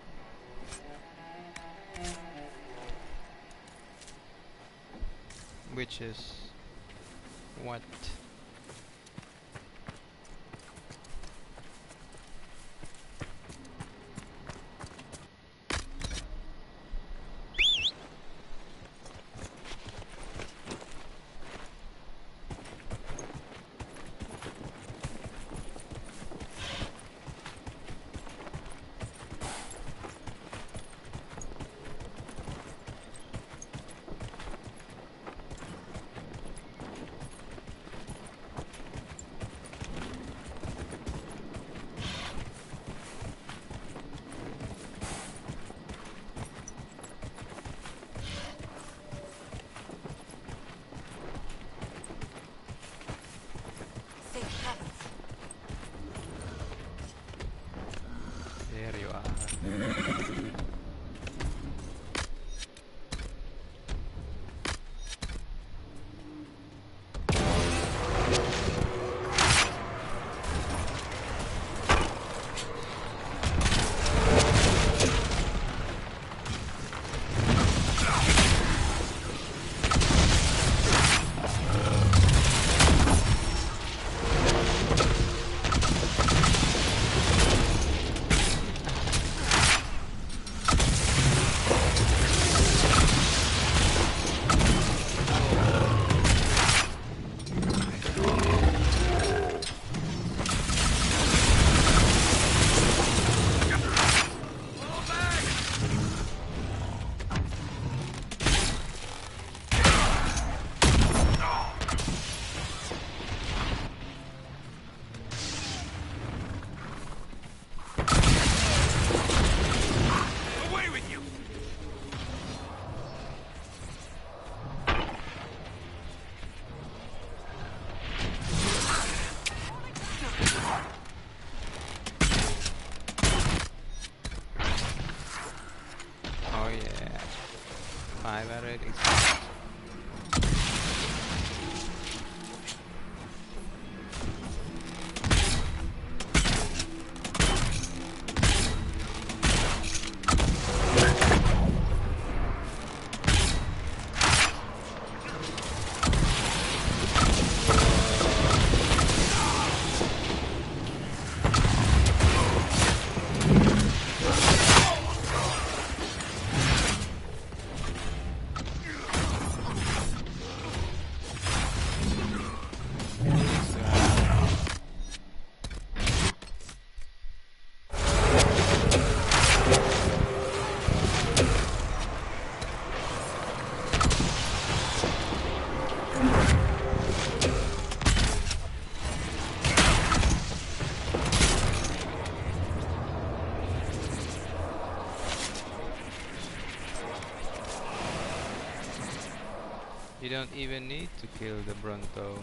Which is what? There you are. Oh yeah, 5 already. You don't even need to kill the Bronto.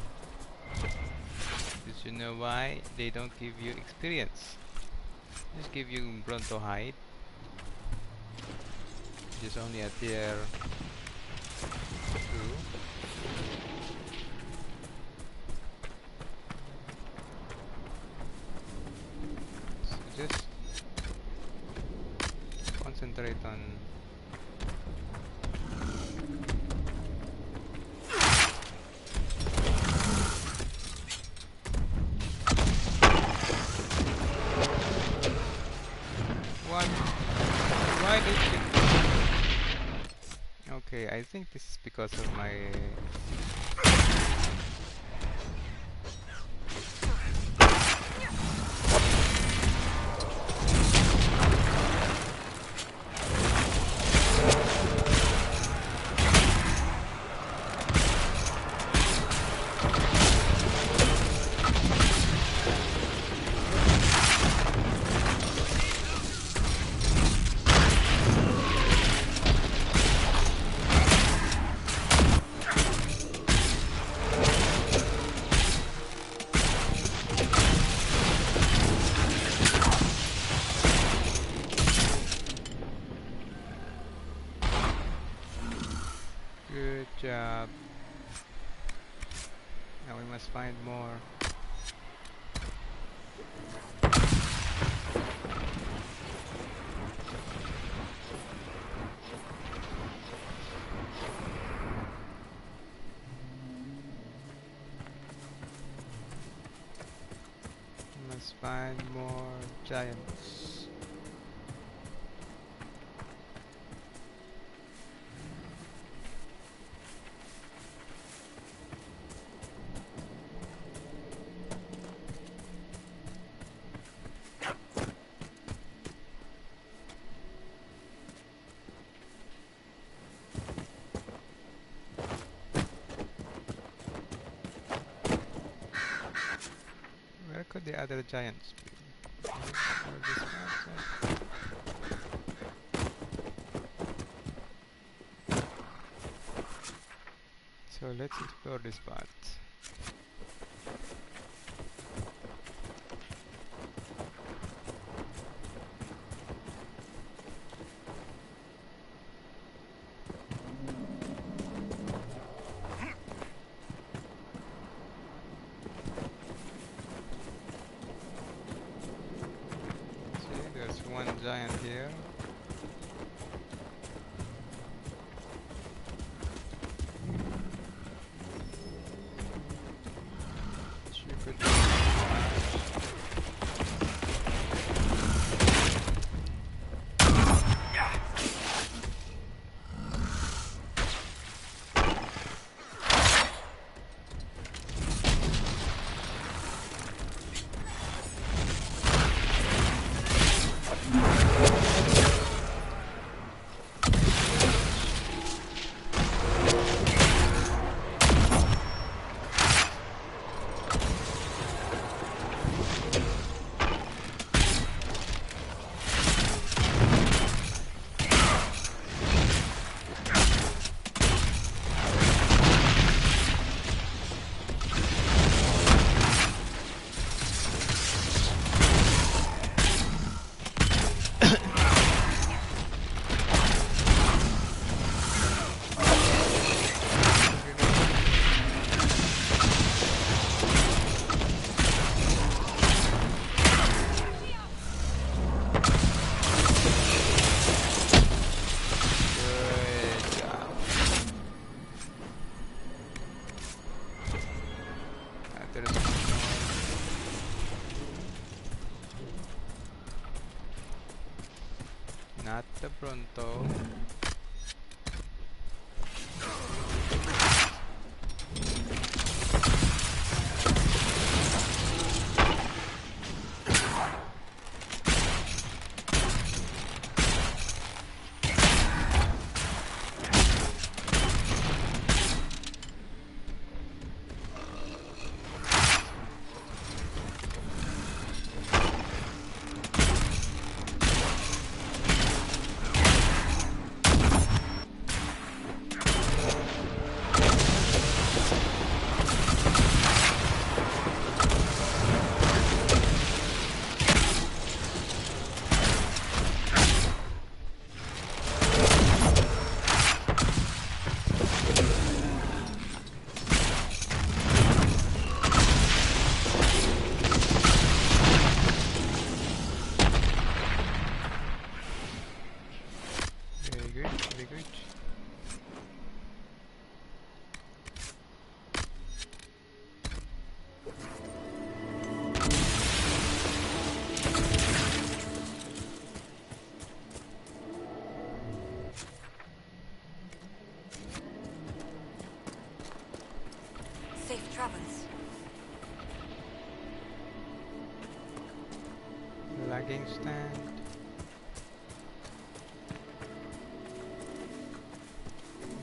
Did you know why? They don't give you experience. Just give you Bronto hide. Which is only a tier 2. on. What? Why did you? Okay, I think this is because of my. Good job. Now we must find more. We must find more giants. Where could the other giants be? Or this mountain? So let's explore this part. See, there's one giant here. She could be not the Bronto. Good. Safe travels. Lagging stand.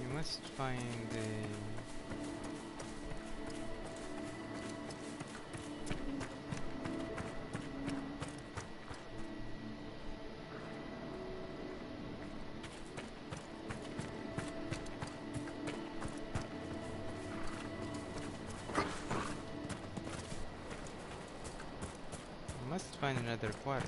You must find the another quarry.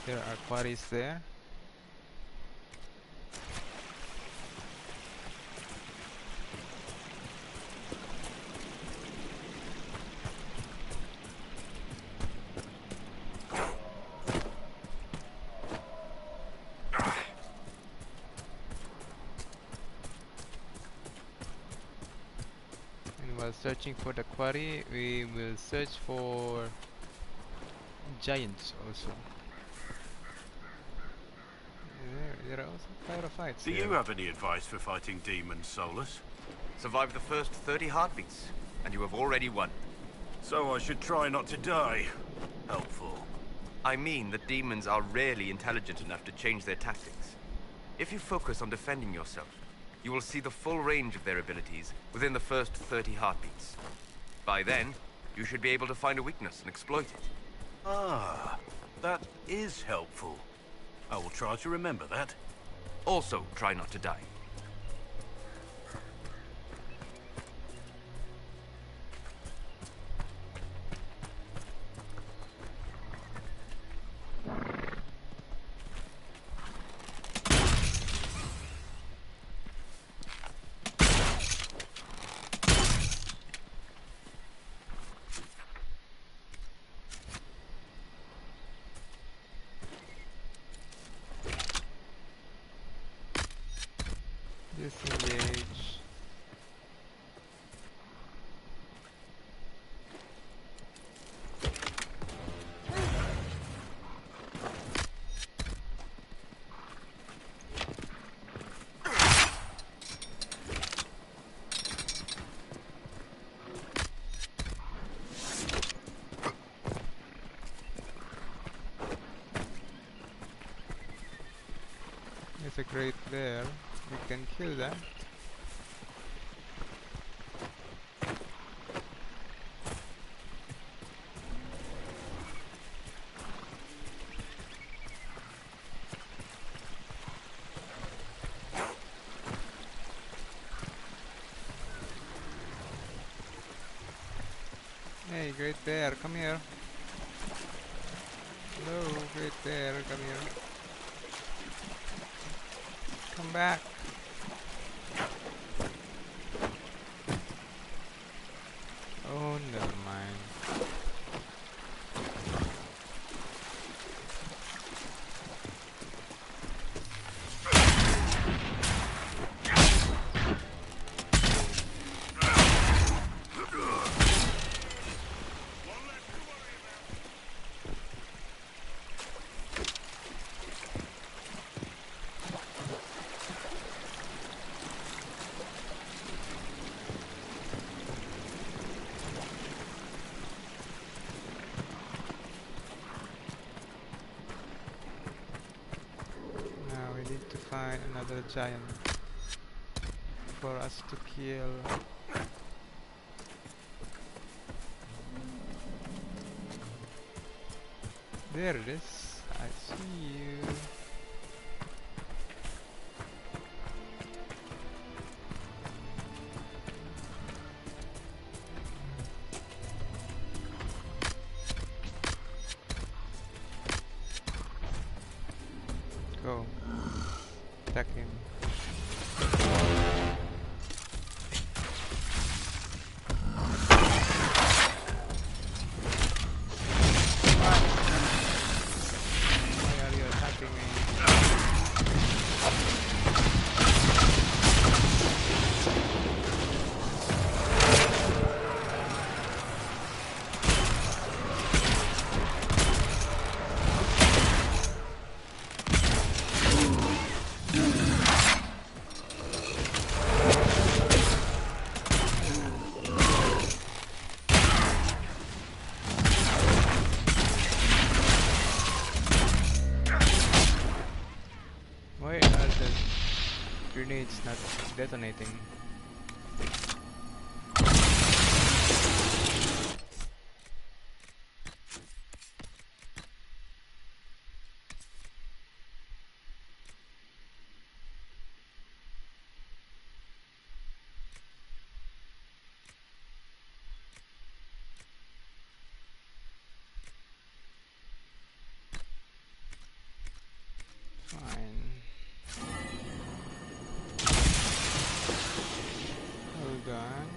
There are quarries there. And while searching for the quarry, we will search for giants also. There are also pyrophytes. Do you have any advice for fighting demons, Solus? Survive the first 30 heartbeats, and you have already won. So I should try not to die. Helpful. I mean that demons are rarely intelligent enough to change their tactics. If you focus on defending yourself, you will see the full range of their abilities within the first 30 heartbeats. By then, you should be able to find a weakness and exploit it. Ah, that is helpful. I will try to remember that. Also, try not to die. Disengage. There's a crate there. We can kill that. Hey, Great Bear, come here. Hello, Great Bear, come here. Come back. Oh, never mind. Find another giant. for us to kill. There it is. I see you. Go. Attack him. Why are you attacking me? Why are the grenades not detonating? Fine. Hold on.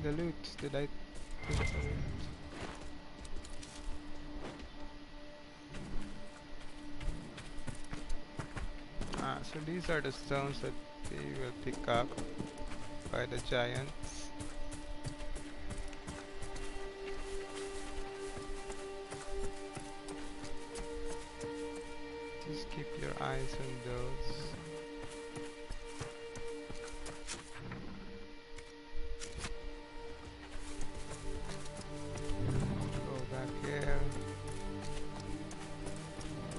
The loot, did I take the loot? Ah, so these are the stones that they will pick up by the giants. Just keep your eyes on those. Go back here.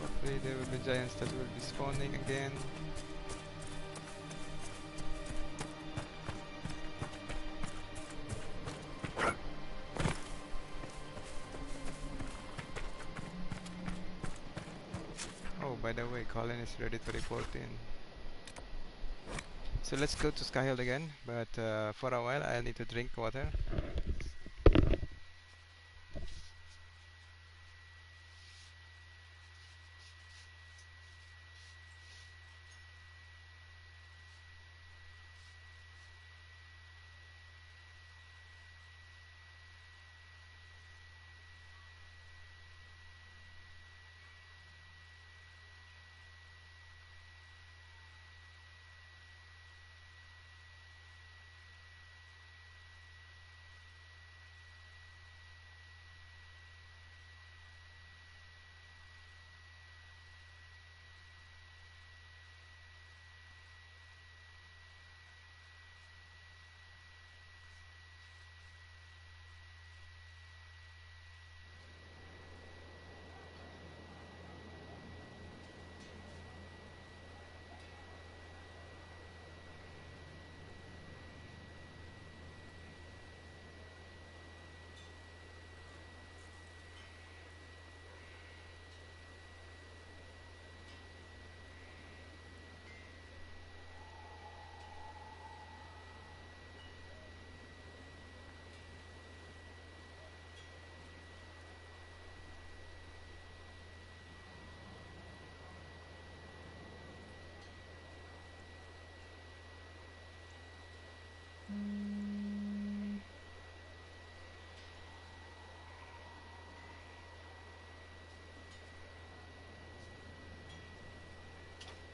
Hopefully there will be giants that will be spawning again. Oh, by the way, Colin is ready to report in. So let's go to Skyhill again, but for a while I'll need to drink water.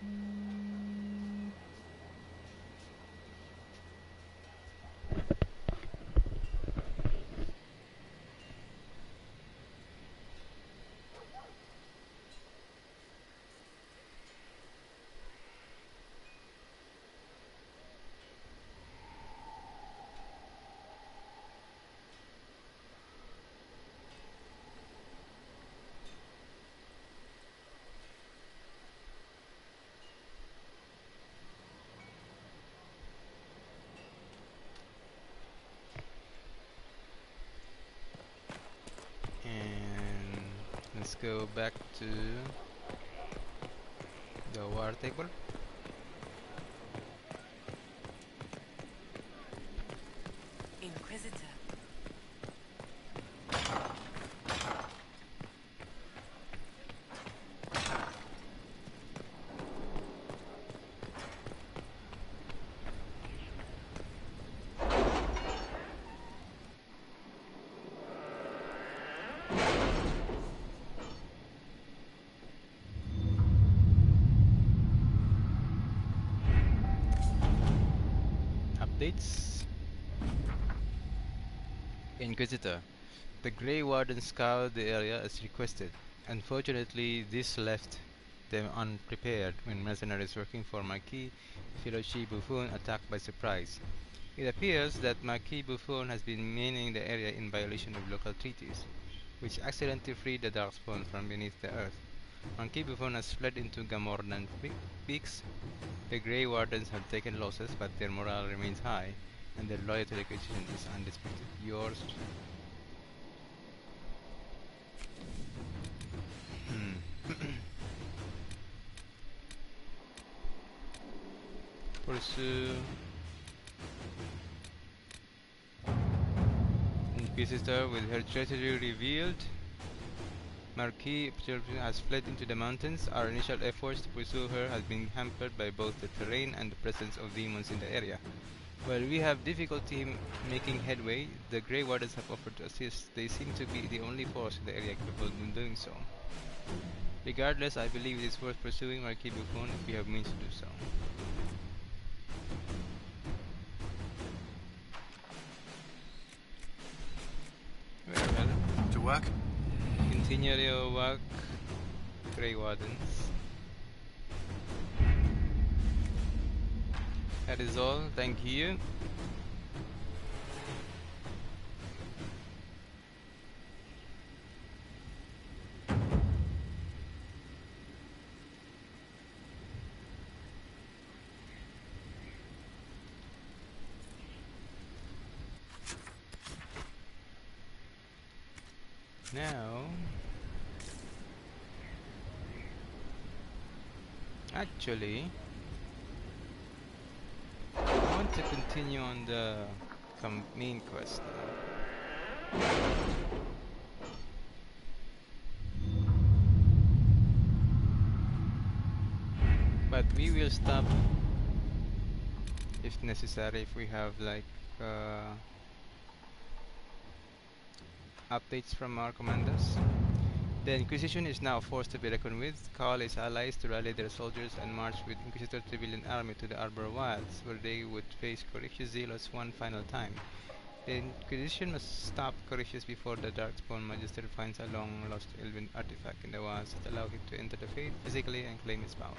And let's go back to the war table. Inquisitor. Updates. Inquisitor. The Grey Warden scoured the area as requested. Unfortunately, this left them unprepared when mercenaries working for Marquis Philoche Buffon attacked by surprise. It appears that Marquis Buffon has been mining the area in violation of local treaties, which accidentally freed the Darkspawn from beneath the earth. Marquis Buffon has fled into Gamornan Peaks. The Grey Wardens have taken losses, but their morale remains high, and their loyalty to the Inquisition is undisputed. Yours. Pursue Inquisitor with her treachery revealed. Marquis has fled into the mountains. Our initial efforts to pursue her has been hampered by both the terrain and the presence of demons in the area. While we have difficulty making headway, the Grey Wardens have offered to assist. They seem to be the only force in the area capable of doing so. Regardless, I believe it is worth pursuing Marquis Buffon if we have means to do so. Very well. To work? Continue your work, Grey Wardens. That is all, thank you. Now, actually, I want to continue on the main quest now. But we will stop if necessary if we have like updates from our commanders. The Inquisition is now forced to be reckoned with. Call its allies to rally their soldiers and march with Inquisitor civilian army to the Arbor Wilds, where they would face Corypheus Zealous one final time. The Inquisition must stop Corypheus before the Darkspawn Magister finds a long-lost Elven artifact in the wilds that allow him to enter the Faith physically and claim its power.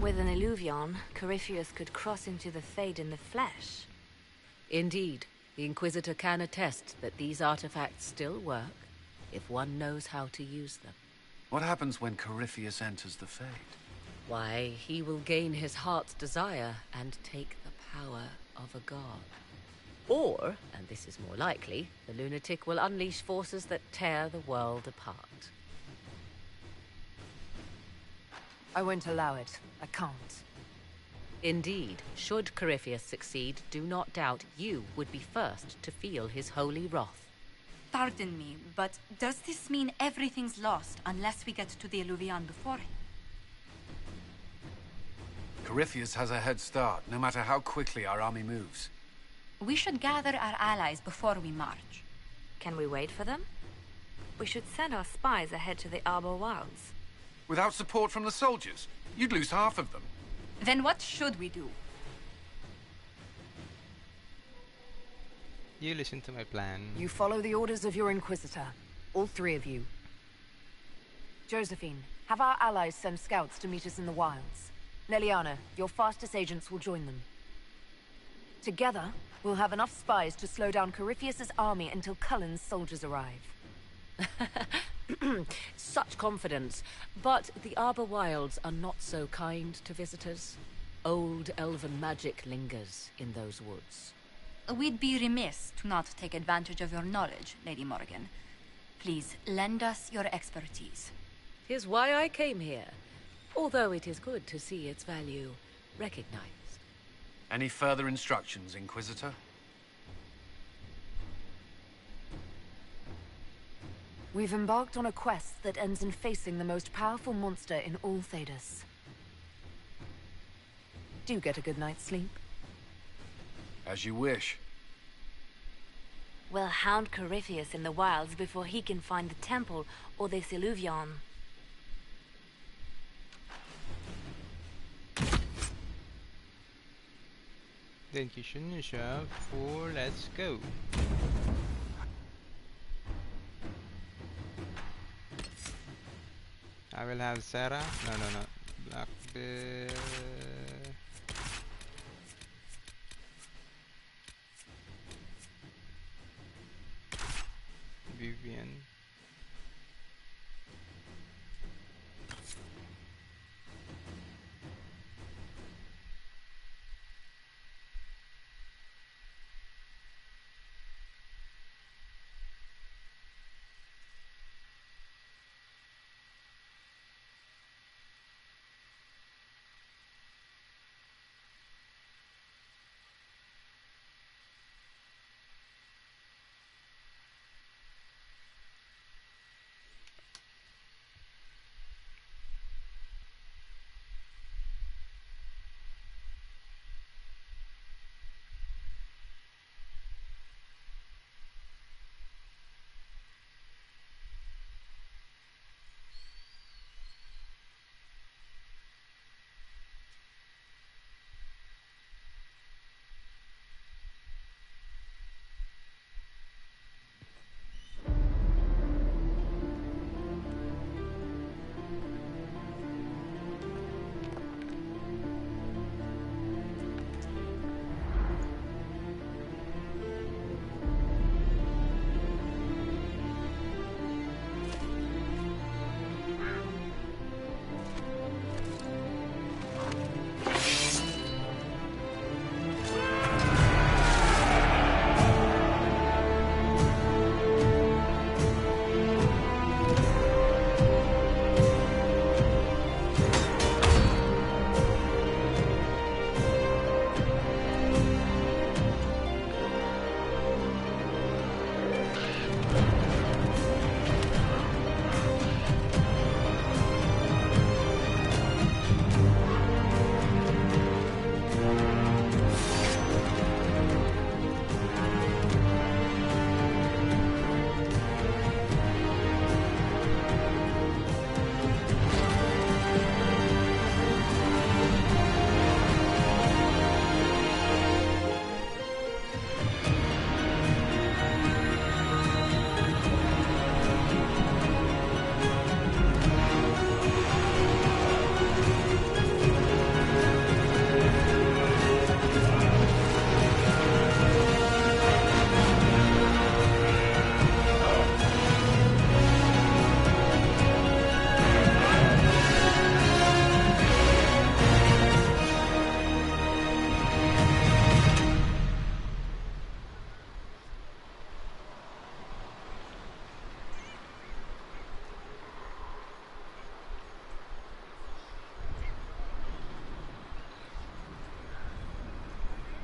With an Illuvion, Corypheus could cross into the Fade in the flesh. Indeed, the Inquisitor can attest that these artifacts still work if one knows how to use them. What happens when Corypheus enters the Fade? Why, he will gain his heart's desire and take the power of a god. Or, and this is more likely, the lunatic will unleash forces that tear the world apart. I won't allow it. I can't. Indeed, should Corypheus succeed, do not doubt you would be first to feel his holy wrath. Pardon me, but does this mean everything's lost unless we get to the Illuvion before him? Corypheus has a head start, no matter how quickly our army moves. We should gather our allies before we march. Can we wait for them? We should send our spies ahead to the Arbor Wilds. Without support from the soldiers? You'd lose half of them. Then what should we do? You listen to my plan. You follow the orders of your Inquisitor. All three of you. Josephine, have our allies send scouts to meet us in the wilds. Leliana, your fastest agents will join them. Together, we'll have enough spies to slow down Corypheus's army until Cullen's soldiers arrive. Such confidence. But the Arbor Wilds are not so kind to visitors. Old elven magic lingers in those woods. We'd be remiss to not take advantage of your knowledge, Lady Morrigan. Please, lend us your expertise. 'Tis why I came here, although it is good to see its value recognized. Any further instructions, Inquisitor? We've embarked on a quest that ends in facing the most powerful monster in all Thedas. Do get a good night's sleep. As you wish. We'll hound Corypheus in the wilds before he can find the temple or the Siluvion. The Inquisition is 4, let's go. I will have Sarah. No. Blackbeard. Vivian.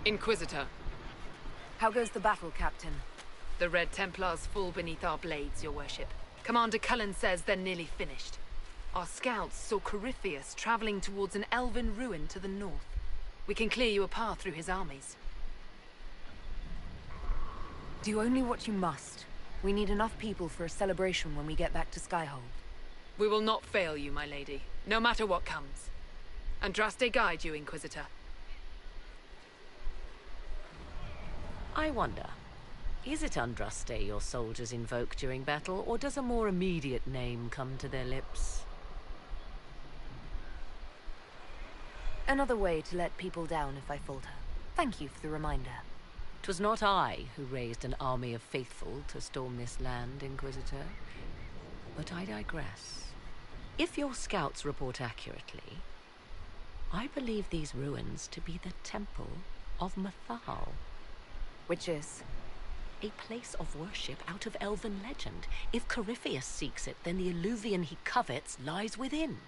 Inquisitor. How goes the battle, Captain? The Red Templars fall beneath our blades, your worship. Commander Cullen says they're nearly finished. Our scouts saw Corypheus traveling towards an elven ruin to the north. We can clear you a path through his armies. Do only what you must. We need enough people for a celebration when we get back to Skyhold. We will not fail you, my lady, no matter what comes. Andraste guide you, Inquisitor. I wonder, is it Andraste your soldiers invoke during battle, or does a more immediate name come to their lips? Another way to let people down if I falter. Thank you for the reminder. 'Twas not I who raised an army of faithful to storm this land, Inquisitor. But I digress. If your scouts report accurately, I believe these ruins to be the Temple of Mathal. Which is? A place of worship out of elven legend. If Corypheus seeks it, then the alluvion he covets lies within.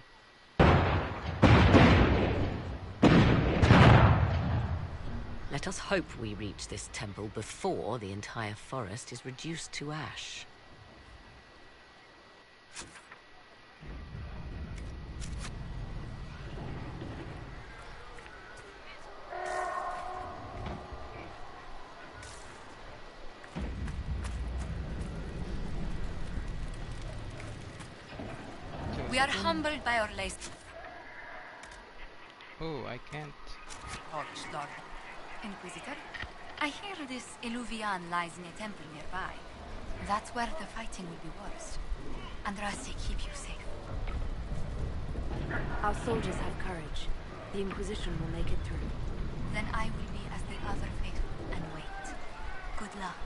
Let us hope we reach this temple before the entire forest is reduced to ash. We are humbled by our lace. Oh, I can't. Lord. Inquisitor, I hear this Illuvian lies in a temple nearby. That's where the fighting will be worst. Andraste, keep you safe. Our soldiers have courage. The Inquisition will make it through. Then I will be as the other faithful and wait. Good luck.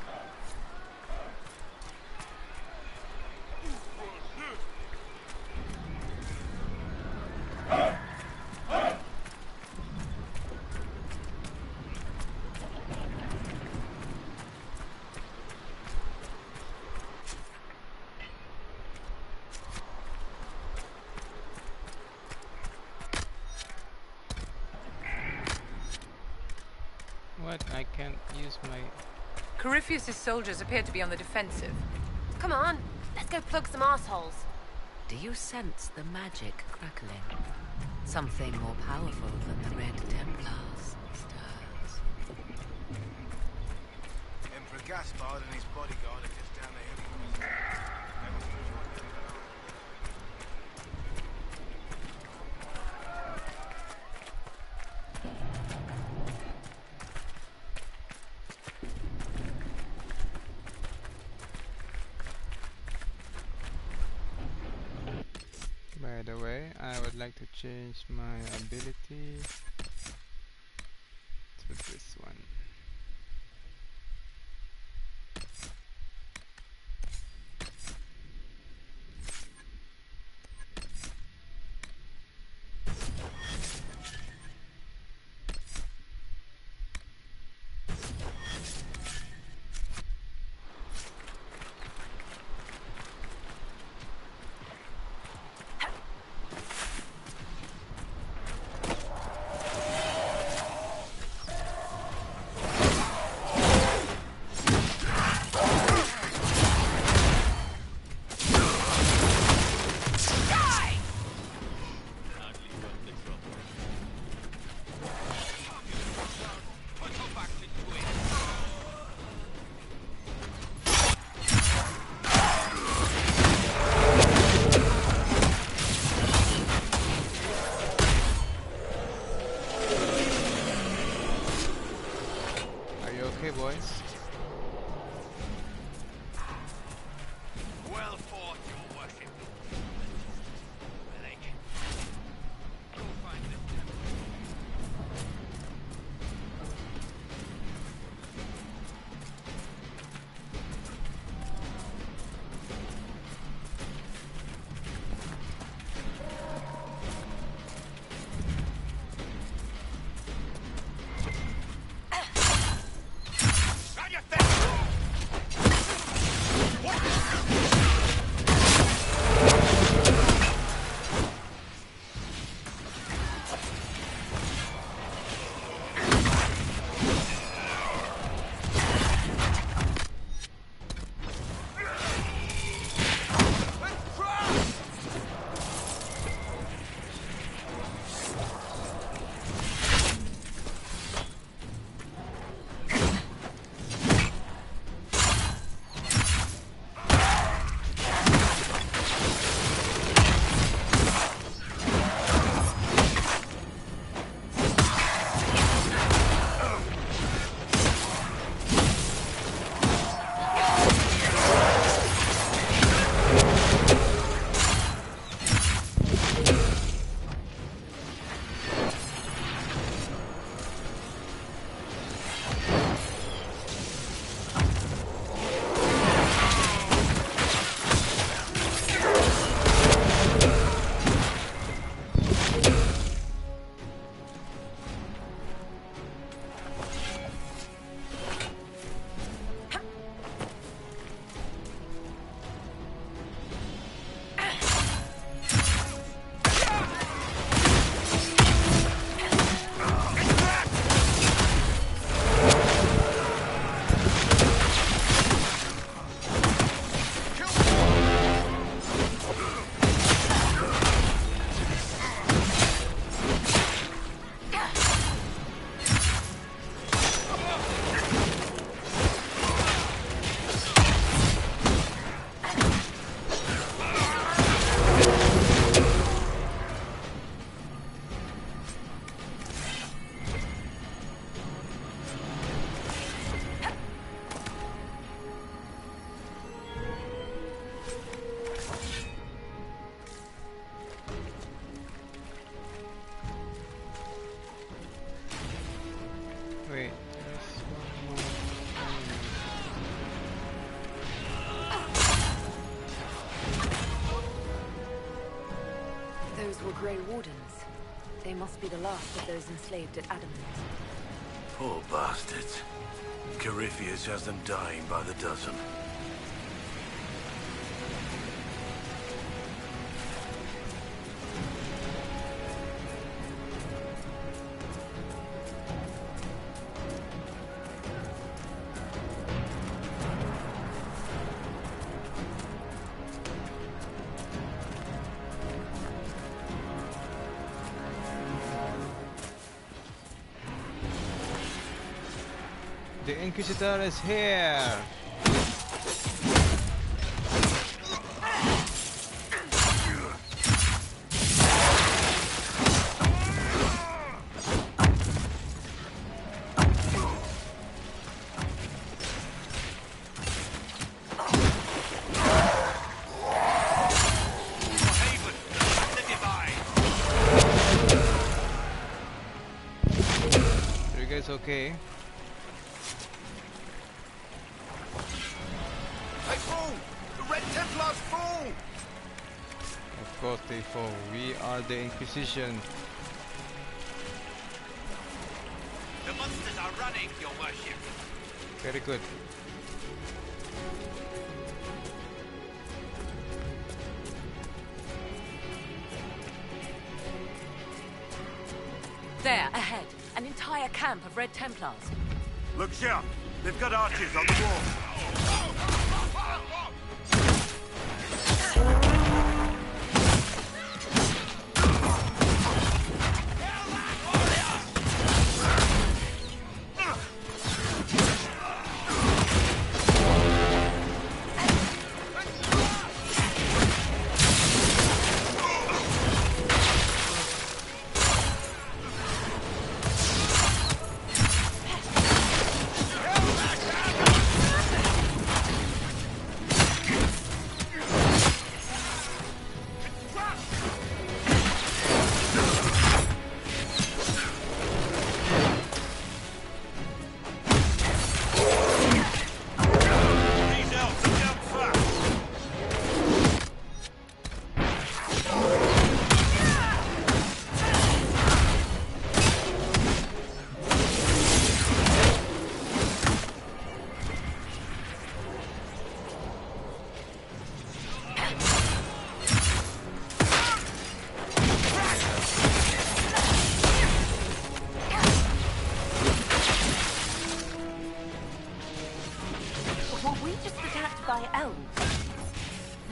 What? I can't use my... Corypheus' soldiers appear to be on the defensive. Come on, let's go plug some assholes. Do you sense the magic crackling? Something more powerful than the Red Templars stirs. Emperor Gaspard and his bodyguard are just down the hill from us. By the way, I would like to change my ability to this one. Okay, boys. Well fought, your worship. Blake. Go find this temple. They must be the last of those enslaved at Adamant. Poor bastards. Corypheus has them dying by the dozen. The Inquisitor is here! Are you guys okay? Of course they fall. We are the Inquisition. The monsters are running, your worship. Very good. There, ahead. An entire camp of Red Templars. Look sharp. They've got archers on the wall.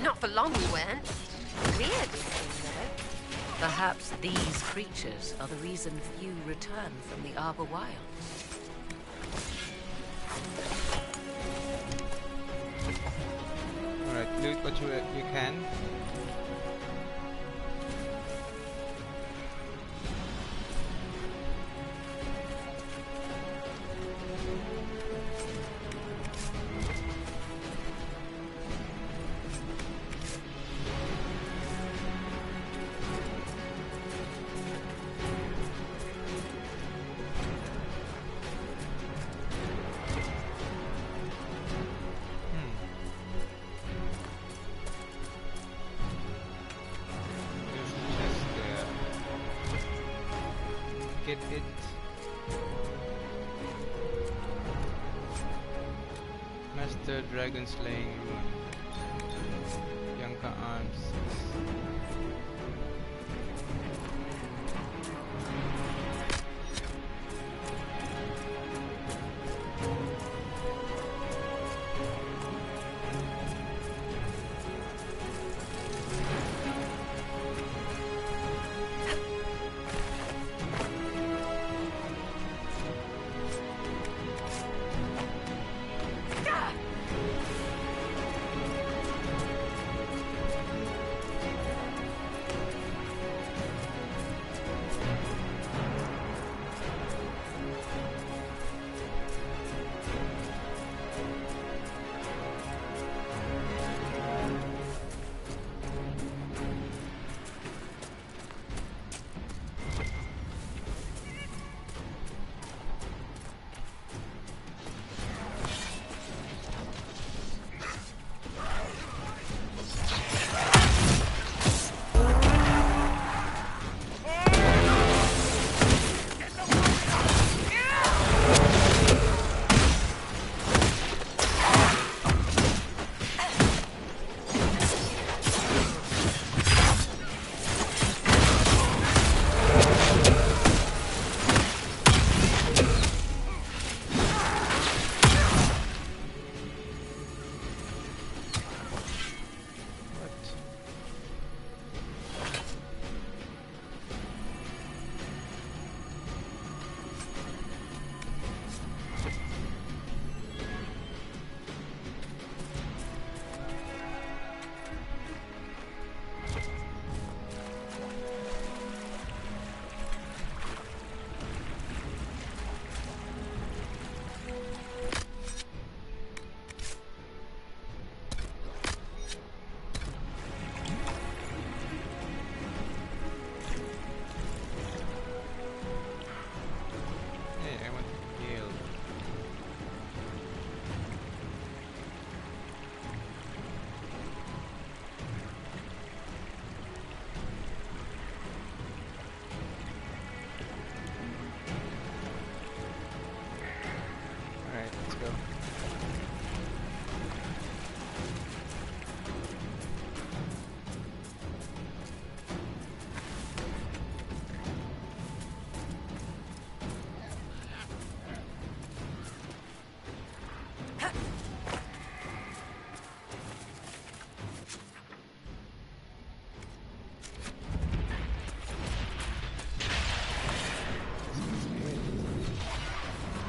Not for long we weren't. Weird looking, though. Perhaps these creatures are the reason few return from the Arbor Wilds. Alright, loot what you can. Get it. Master Dragon Slaying Rune. Yanka Arms.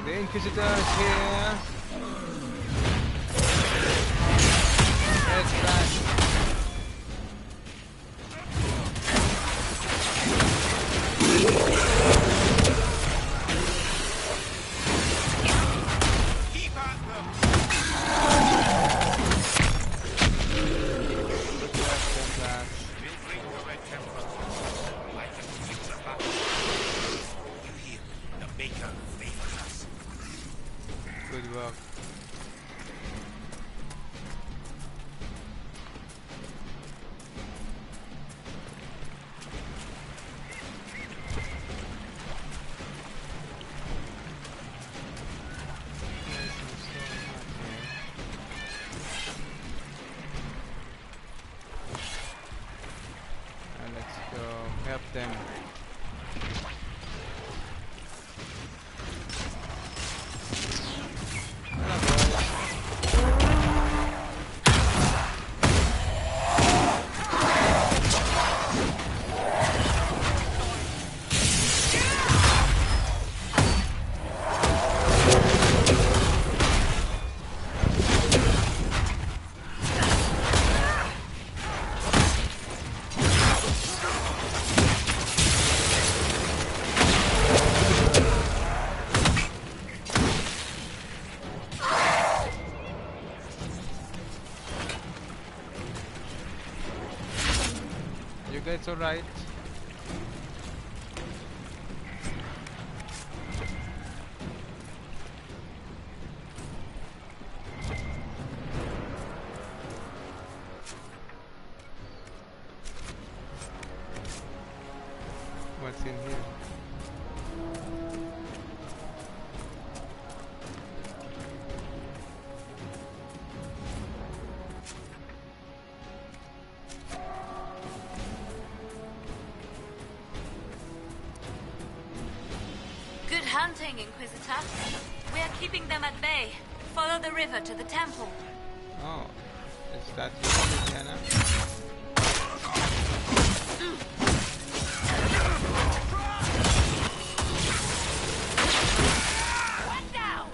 The Inquisitor is here. Let's run. Good work. And let's go help them. You guys alright? What's in here? Good hunting, Inquisitor. We are keeping them at bay. Follow the river to the temple. Oh, is that you, Diana? One down!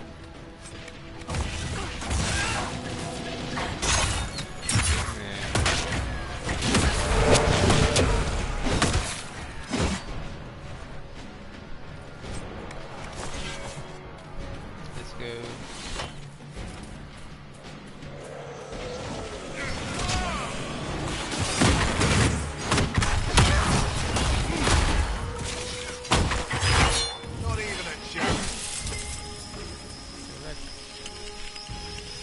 Let's go. Not even a chance. Correct.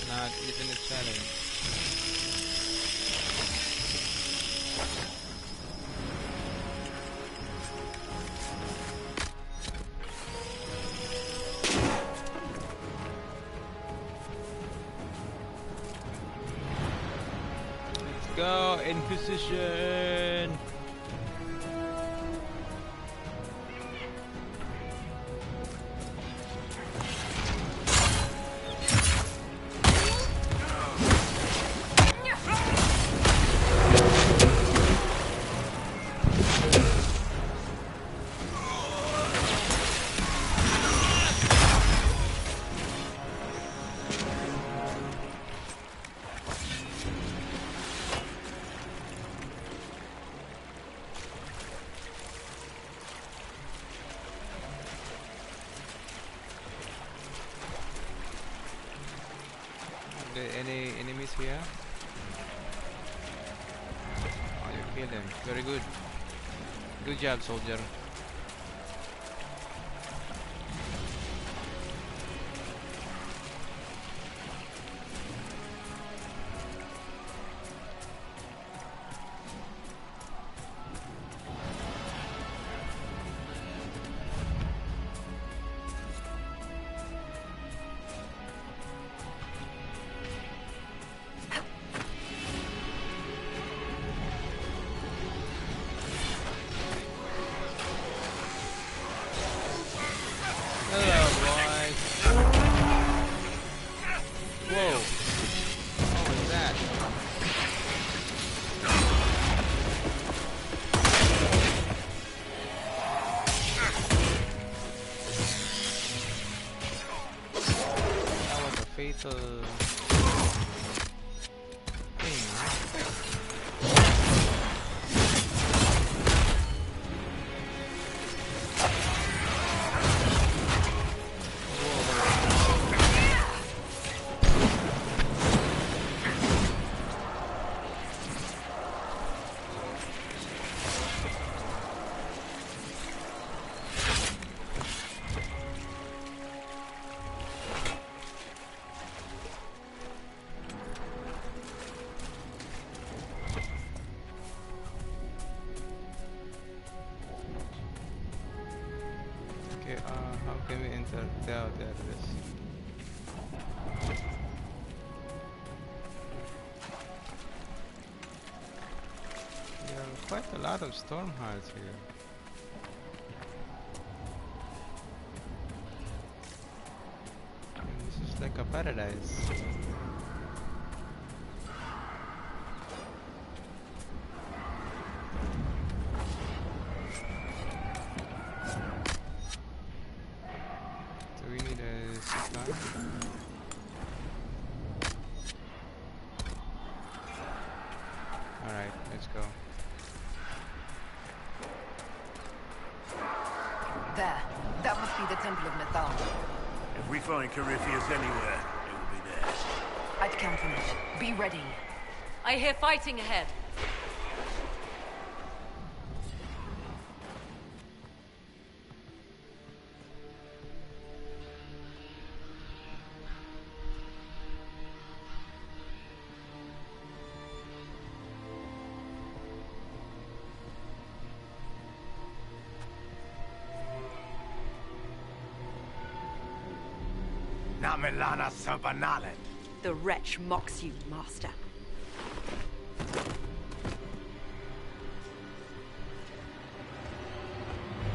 Not even a challenge. Let's go, Inquisition! Any enemies here? Oh, you killed them. Very good. Good job, soldier. fatal thing, right? How can we enter? There it is. There are quite a lot of storm hearts here. And this is like a paradise. Alright, let's go. There. That must be the Temple of Mythal. If we find Corypheus anywhere, it will be there. I'd count on it. Be ready. I hear fighting ahead. Namilana Sabanalet. The wretch mocks you, master.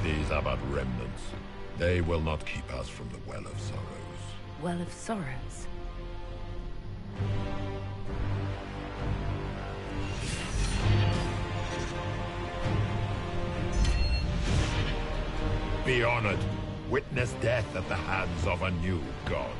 These are but remnants. They will not keep us from the Well of Sorrows. Well of Sorrows. Be honored. Witness death at the hands of a new god.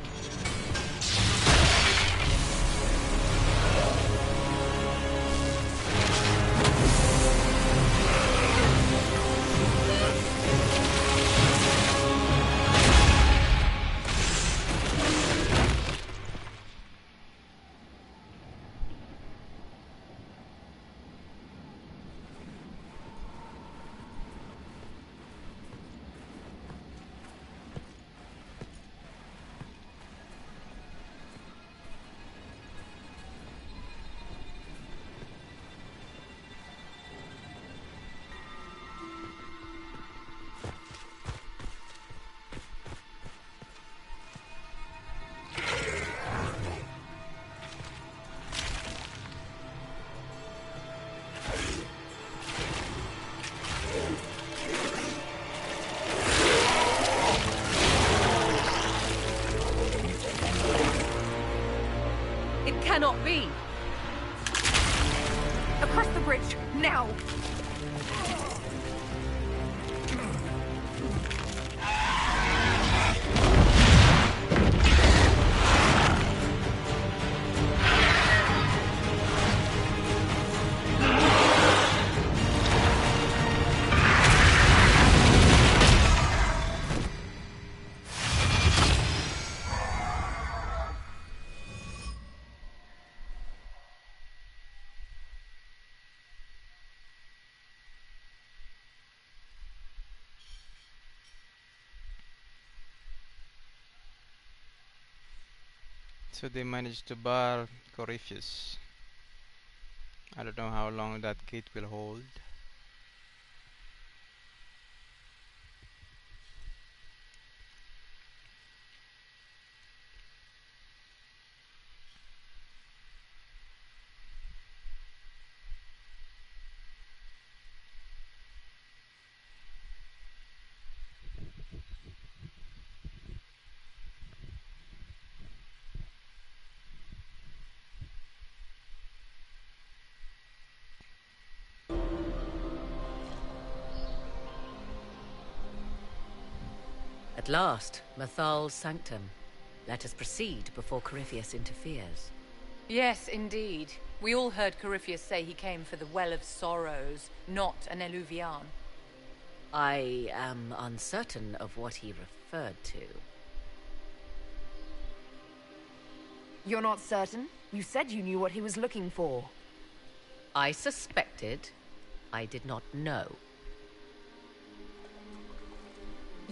Cannot be! Across the bridge, now! So they managed to bar Corypheus. I don't know how long that gate will hold. At last, Mythal's sanctum. Let us proceed before Corypheus interferes. Yes, indeed. We all heard Corypheus say he came for the Well of Sorrows, not an Eluvian. I am uncertain of what he referred to. You're not certain? You said you knew what he was looking for. I suspected. I did not know.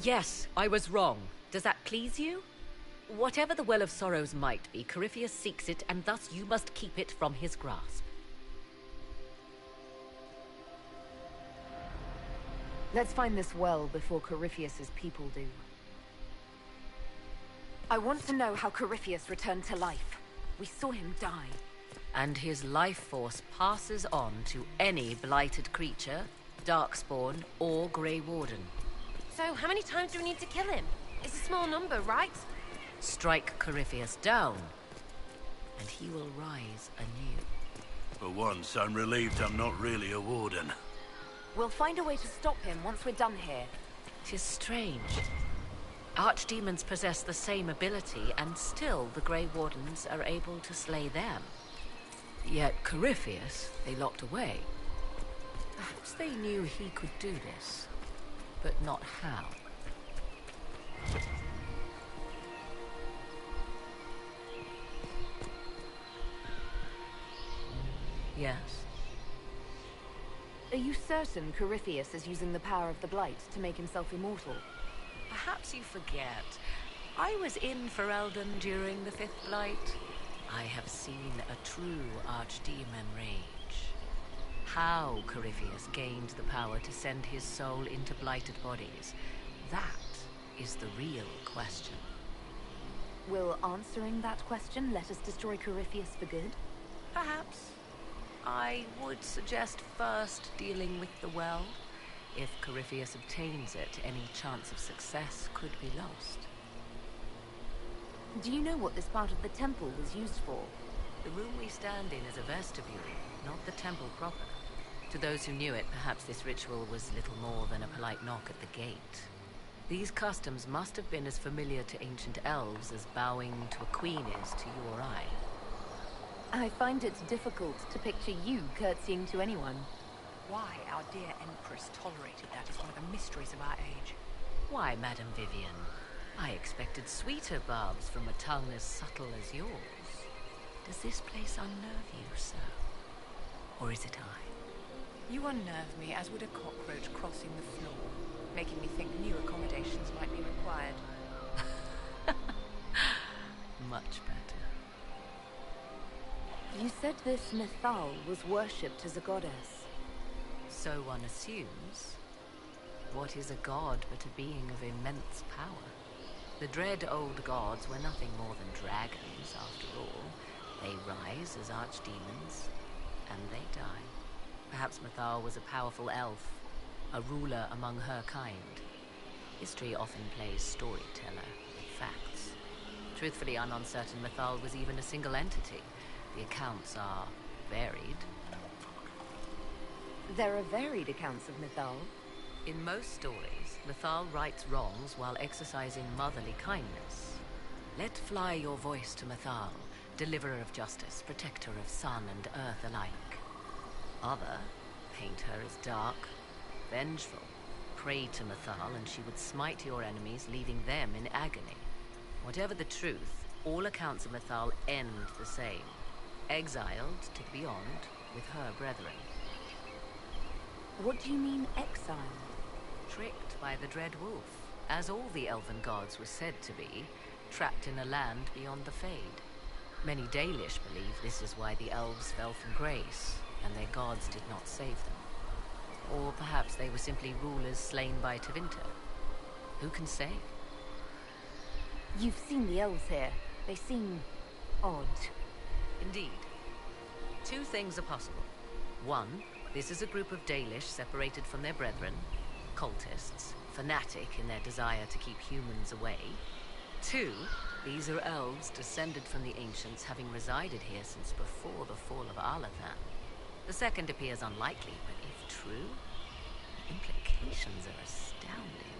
Yes, I was wrong. Does that please you? Whatever the Well of Sorrows might be, Corypheus seeks it, and thus you must keep it from his grasp. Let's find this well before Corypheus's people do. I want to know how Corypheus returned to life. We saw him die. And his life force passes on to any blighted creature, darkspawn, or Grey Warden. So, how many times do we need to kill him? It's a small number, right? Strike Corypheus down, and he will rise anew. For once, I'm relieved I'm not really a warden. We'll find a way to stop him once we're done here. 'Tis strange. Archdemons possess the same ability, and still the Grey Wardens are able to slay them. Yet Corypheus, they locked away. Perhaps they knew he could do this, but not how. Yes. Are you certain Corypheus is using the power of the Blight to make himself immortal? Perhaps you forget. I was in Ferelden during the Fifth Blight. I have seen a true archdemon rage. How Corypheus gained the power to send his soul into blighted bodies, that is the real question. Will answering that question let us destroy Corypheus for good? Perhaps. I would suggest first dealing with the well. If Corypheus obtains it, any chance of success could be lost. Do you know what this part of the temple was used for? The room we stand in is a vestibule, not the temple proper. To those who knew it, perhaps this ritual was little more than a polite knock at the gate. These customs must have been as familiar to ancient elves as bowing to a queen is to you or I. I find it difficult to picture you curtsying to anyone. Why our dear Empress tolerated that is one of the mysteries of our age. Why, Madam Vivian, I expected sweeter barbs from a tongue as subtle as yours. Does this place unnerve you, sir? Or is it I? You unnerve me as would a cockroach crossing the floor, making me think new accommodations might be required. Much better. You said this Mythal was worshipped as a goddess. So one assumes. What is a god but a being of immense power? The dread old gods were nothing more than dragons, after all. They rise as archdemons, and they die. Perhaps Mythal was a powerful elf, a ruler among her kind. History often plays storyteller with facts. Truthfully, I'm uncertain Mythal was even a single entity. The accounts are varied. There are varied accounts of Mythal. In most stories, Mythal rights wrongs while exercising motherly kindness. Let fly your voice to Mythal, deliverer of justice, protector of sun and earth alike. Other paint her as dark, vengeful. Pray to Mythal and she would smite your enemies, leaving them in agony. Whatever the truth, all accounts of Mythal end the same. Exiled to beyond with her brethren. What do you mean, exiled? Tricked by the Dread Wolf, as all the elven gods were said to be, trapped in a land beyond the Fade. Many Dalish believe this is why the elves fell from grace, and their gods did not save them. Or perhaps they were simply rulers slain by Tevinter. Who can say? You've seen the elves here. They seem odd. Indeed. Two things are possible. One, this is a group of Dalish separated from their brethren, cultists, fanatic in their desire to keep humans away. Two, these are elves descended from the ancients, having resided here since before the fall of Alathan. The second appears unlikely, but if true, the implications are astounding.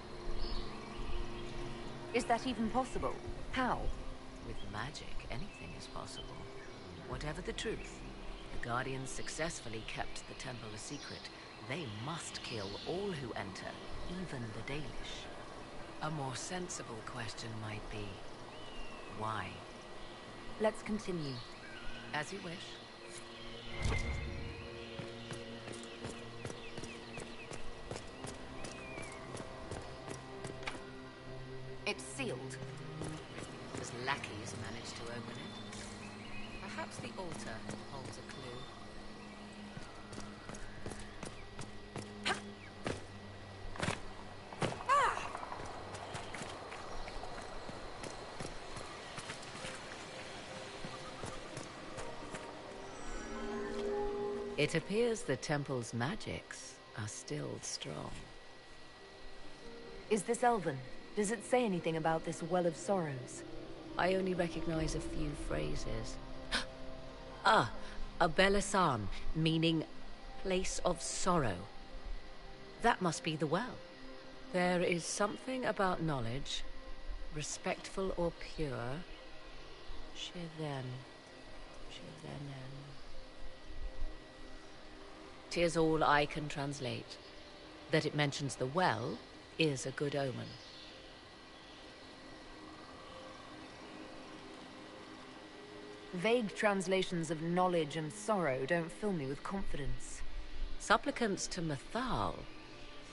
Is that even possible? How? With magic, anything is possible. Whatever the truth, the Guardians successfully kept the temple a secret. They must kill all who enter, even the Dalish. A more sensible question might be, why? Let's continue. As you wish. It's sealed. His lackeys managed to open it. Perhaps the altar holds a clue. It appears the temple's magics are still strong. Is this Elven? Does it say anything about this Well of Sorrows? I only recognize a few phrases. Ah, a Belisan, meaning place of sorrow. That must be the well. There is something about knowledge, respectful or pure. Shiven. Shivenen. 'Tis all I can translate. That it mentions the well is a good omen. Vague translations of knowledge and sorrow don't fill me with confidence. Supplicants to Mathal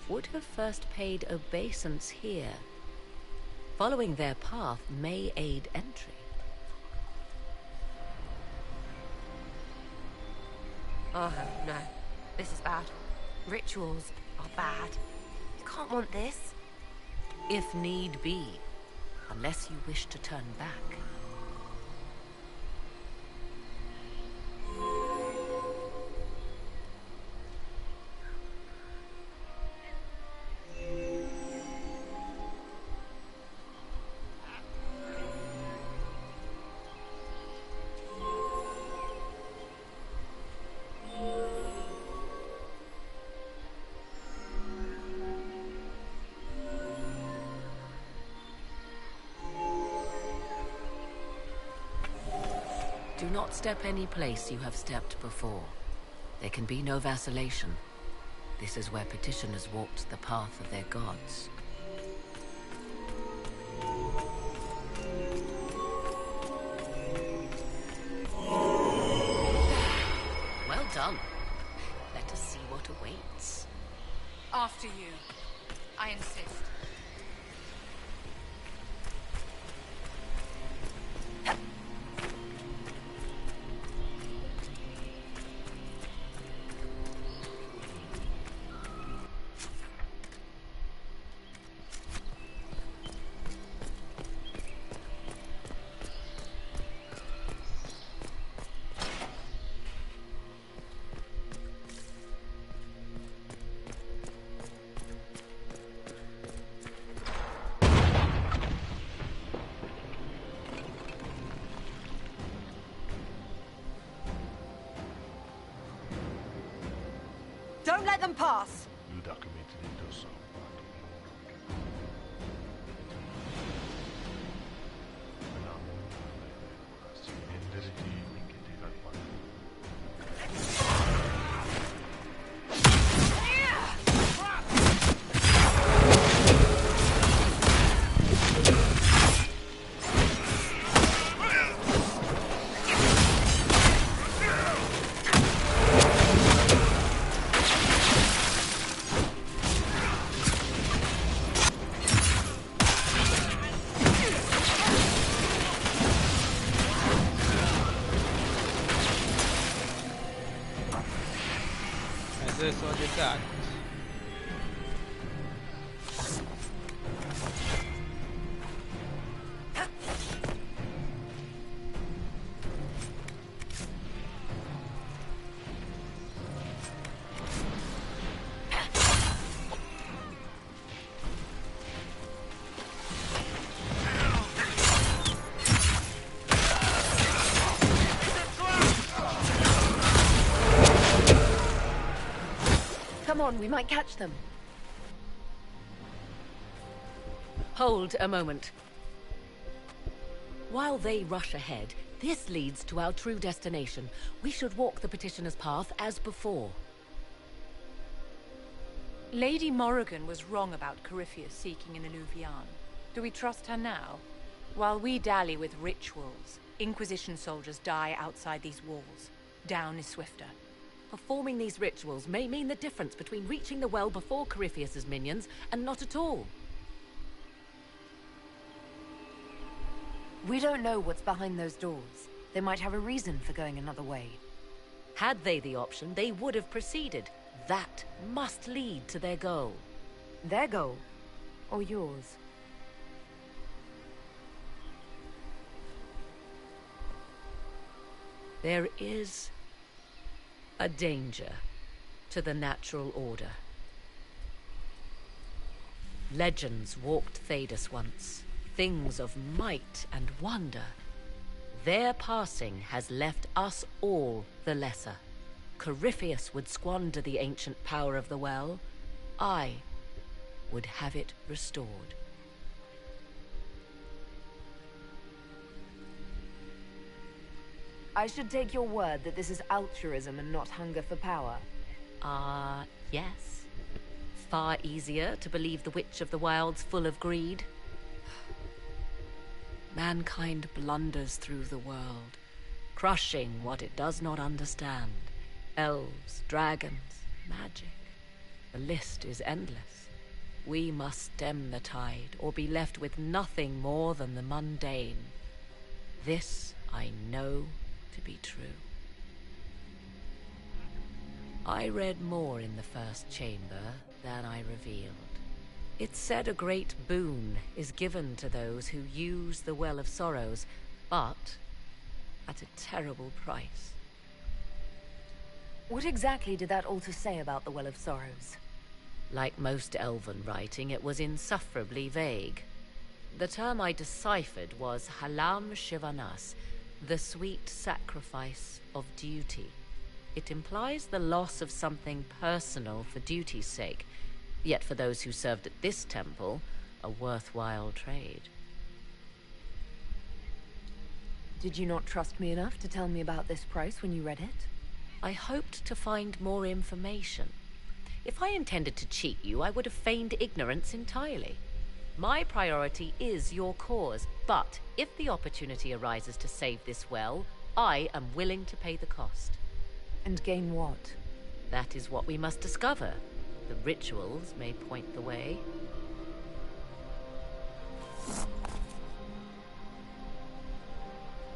would have first paid obeisance here. Following their path may aid entry. Oh, no. This is bad. Rituals are bad. You can't want this. If need be, unless you wish to turn back. Do not step any place you have stepped before. There can be no vacillation. This is where petitioners walked the path of their gods. Well done. Let us see what awaits. After you. I insist. Don't let them pass! This or did that. Come on, we might catch them. Hold a moment. While they rush ahead, this leads to our true destination. We should walk the petitioner's path as before. Lady Morrigan was wrong about Corypheus seeking an Illuvian. Do we trust her now? While we dally with rituals, Inquisition soldiers die outside these walls. Down is swifter. Performing these rituals may mean the difference between reaching the well before Corypheus's minions and not at all. We don't know what's behind those doors. They might have a reason for going another way. Had they the option, they would have proceeded. That must lead to their goal. Their goal? Or yours? There is a danger to the natural order. Legends walked Thedas once, things of might and wonder. Their passing has left us all the lesser. Corypheus would squander the ancient power of the well. I would have it restored. I should take your word that this is altruism and not hunger for power. Yes. Far easier to believe the Witch of the Wild's full of greed. Mankind blunders through the world, crushing what it does not understand. Elves, dragons, magic. The list is endless. We must stem the tide, or be left with nothing more than the mundane. This I know to be true. I read more in the first chamber than I revealed. It said a great boon is given to those who use the Well of Sorrows, but at a terrible price. What exactly did that altar say about the Well of Sorrows? Like most elven writing, it was insufferably vague. The term I deciphered was Halam Shivanas, the sweet sacrifice of duty. It implies the loss of something personal for duty's sake, yet for those who served at this temple, a worthwhile trade. Did you not trust me enough to tell me about this price when you read it? I hoped to find more information. If I intended to cheat you, I would have feigned ignorance entirely. My priority is your cause, but if the opportunity arises to save this well, I am willing to pay the cost. And gain what? That is what we must discover. The rituals may point the way.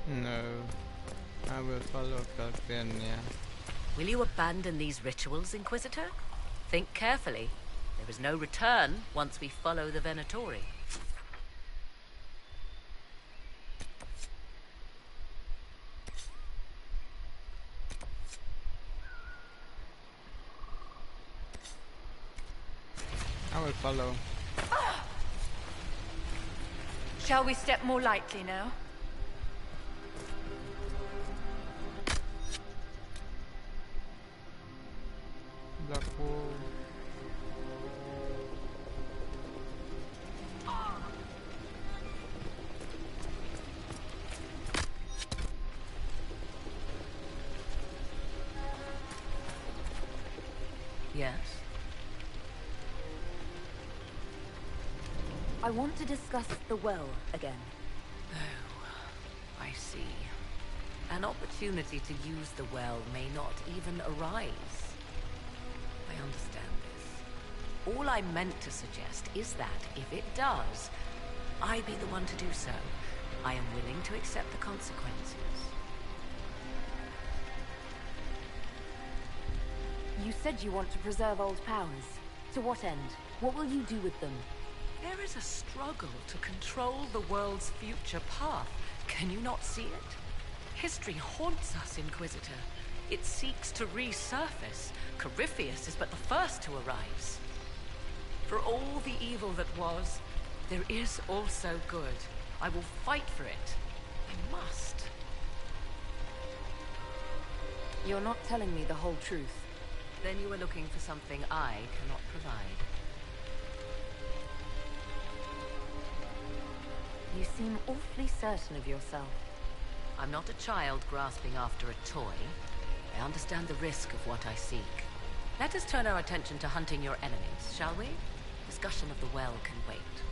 No. I will follow Calpurnia. Will you abandon these rituals, Inquisitor? Think carefully. There is no return once we follow the Venatori. I will follow. Shall we step more lightly now? Black hole. Yes? I want to discuss the well again. Oh, I see. An opportunity to use the well may not even arise. I understand this. All I meant to suggest is that, if it does, I be the one to do so. I am willing to accept the consequences. You said you want to preserve old powers. To what end? What will you do with them? There is a struggle to control the world's future path. Can you not see it? History haunts us, Inquisitor. It seeks to resurface. Corypheus is but the first to arise. For all the evil that was, there is also good. I will fight for it. I must. You're not telling me the whole truth. Then you are looking for something I cannot provide. You seem awfully certain of yourself. I'm not a child grasping after a toy. I understand the risk of what I seek. Let us turn our attention to hunting your enemies, shall we? Discussion of the well can wait.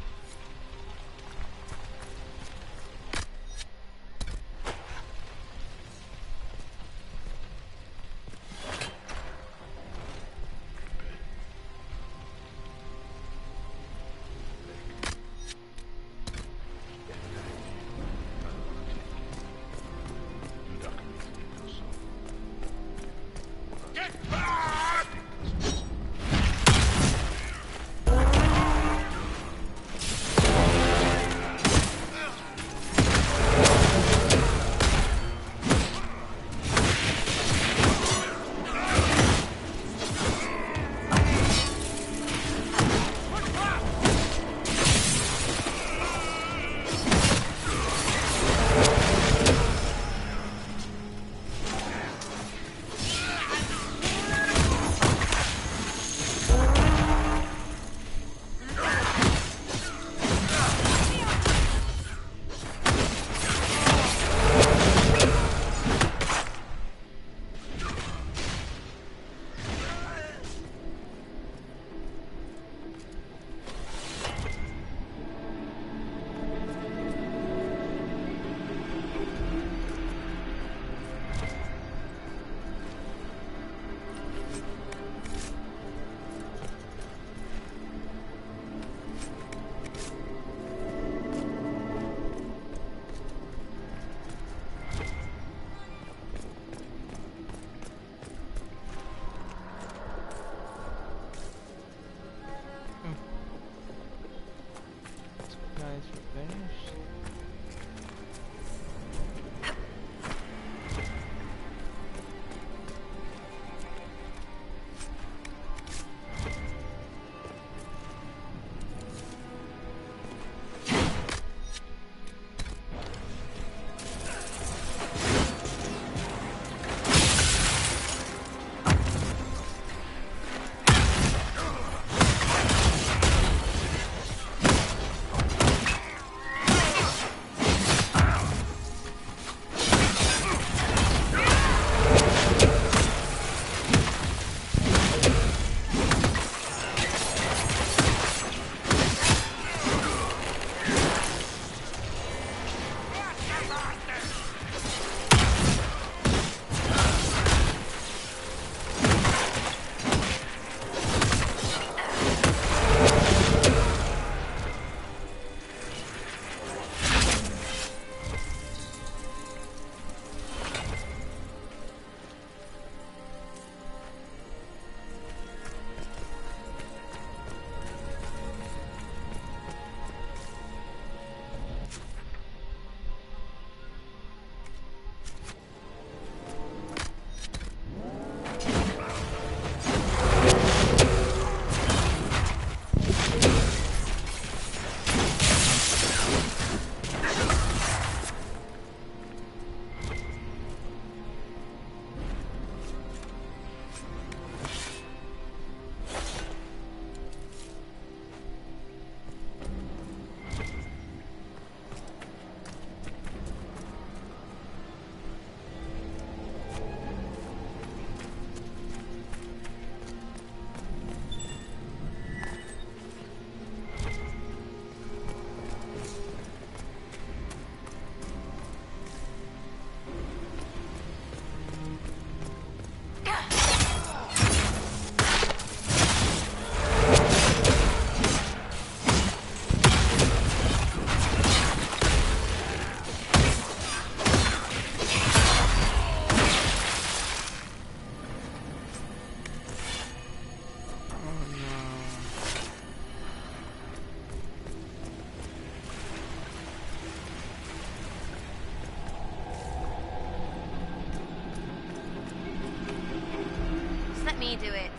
me do it.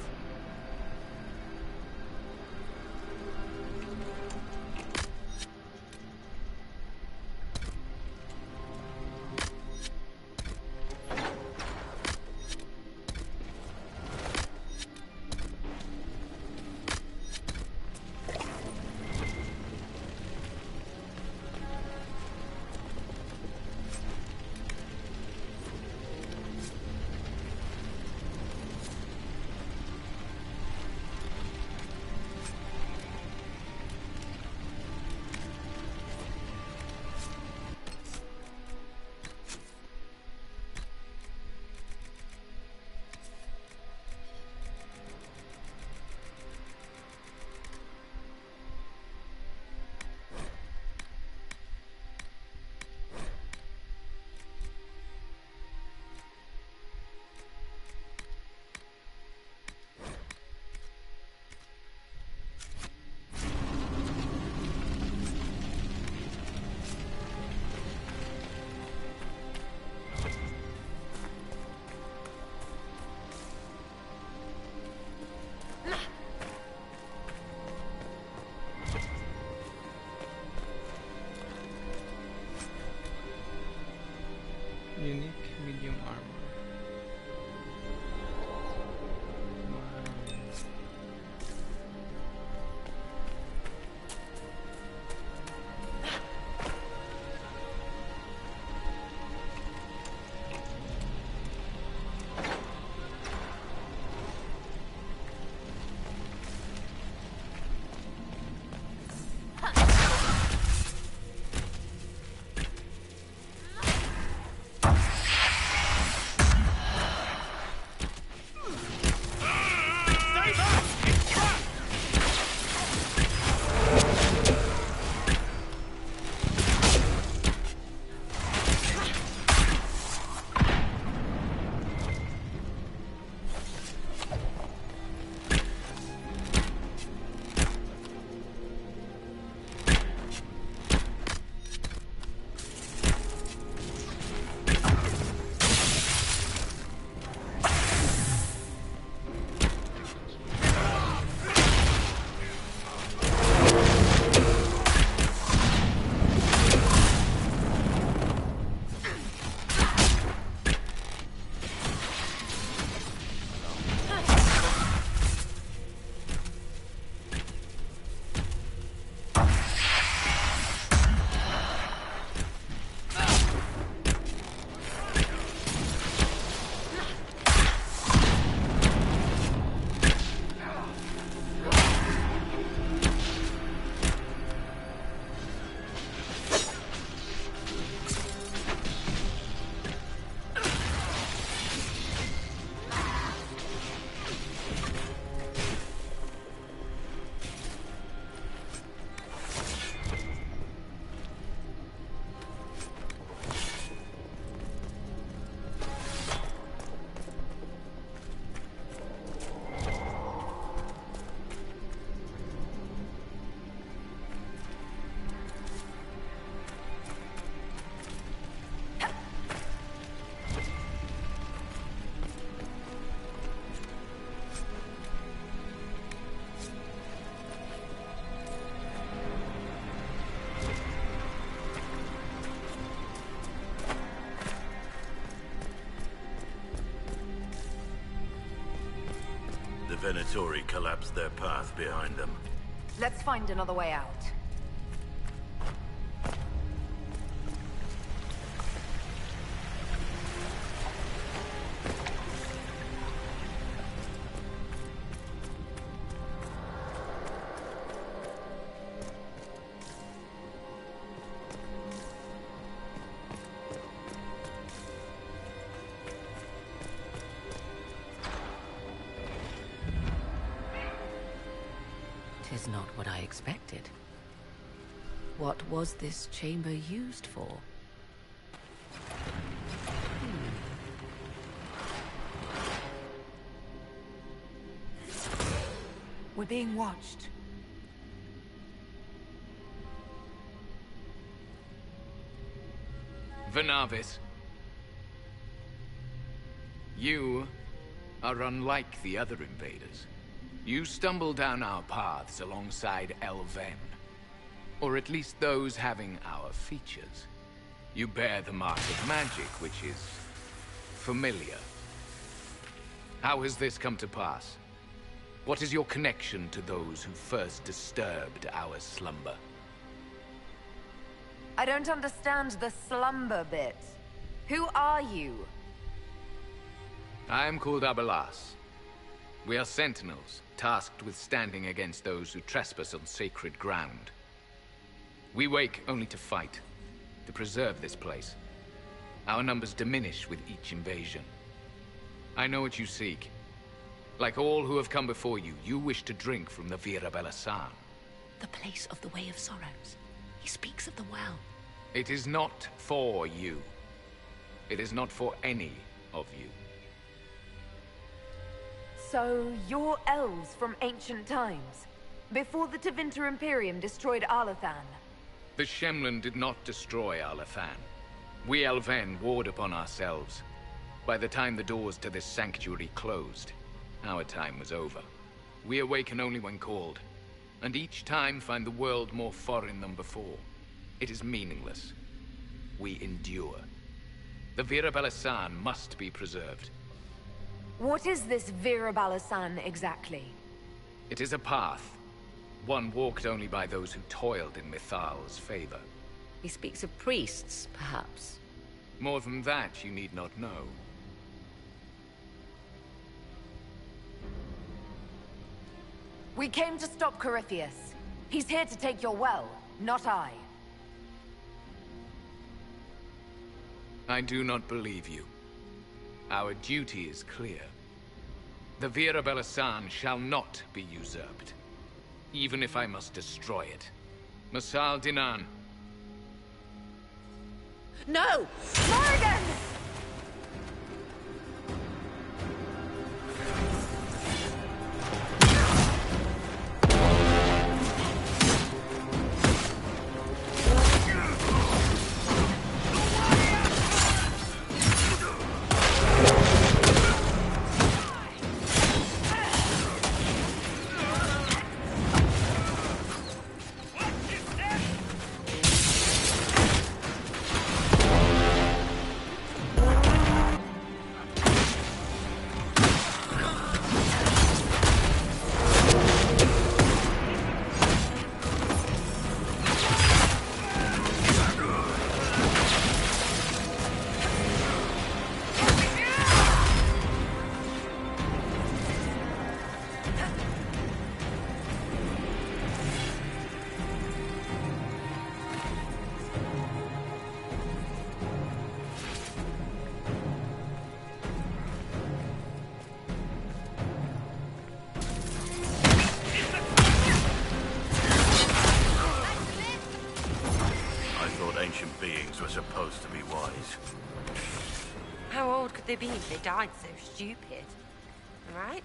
Unique medium armor. The Venatori collapsed their path behind them. Let's find another way out. Tis not what I expected. What was this chamber used for? We're being watched. Venavis, you are unlike the other invaders. You stumble down our paths alongside Elven, or at least those having our features. You bear the mark of magic, which is familiar. How has this come to pass? What is your connection to those who first disturbed our slumber? I don't understand the slumber bit. Who are you? I am called Abelas. We are sentinels, tasked with standing against those who trespass on sacred ground. We wake only to fight, to preserve this place. Our numbers diminish with each invasion. I know what you seek. Like all who have come before you, you wish to drink from the Vira Belasan. The place of the Way of Sorrows. He speaks of the well. It is not for you. It is not for any of you. So, you're elves from ancient times, before the Tevinter Imperium destroyed Arlathan. The Shemlin did not destroy Arlathan. We Elven warred upon ourselves. By the time the doors to this sanctuary closed, our time was over. We awaken only when called, and each time find the world more foreign than before. It is meaningless. We endure. The Vera Balasan must be preserved. What is this Vera Balasan exactly? It is a path. One walked only by those who toiled in Mithal's favor. He speaks of priests, perhaps. More than that, you need not know. We came to stop Corypheus. He's here to take your well, not I. I do not believe you. Our duty is clear. The Vera Balasan shall not be usurped, even if I must destroy it. Masal Dinan. No! Morrigan! Supposed to be wise. How old could they be if they died so stupid? Right?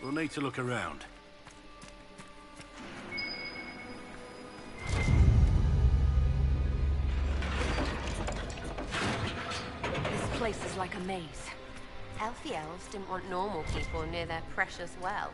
We'll need to look around. This place is like a maze. Healthy elves didn't want normal people near their precious well.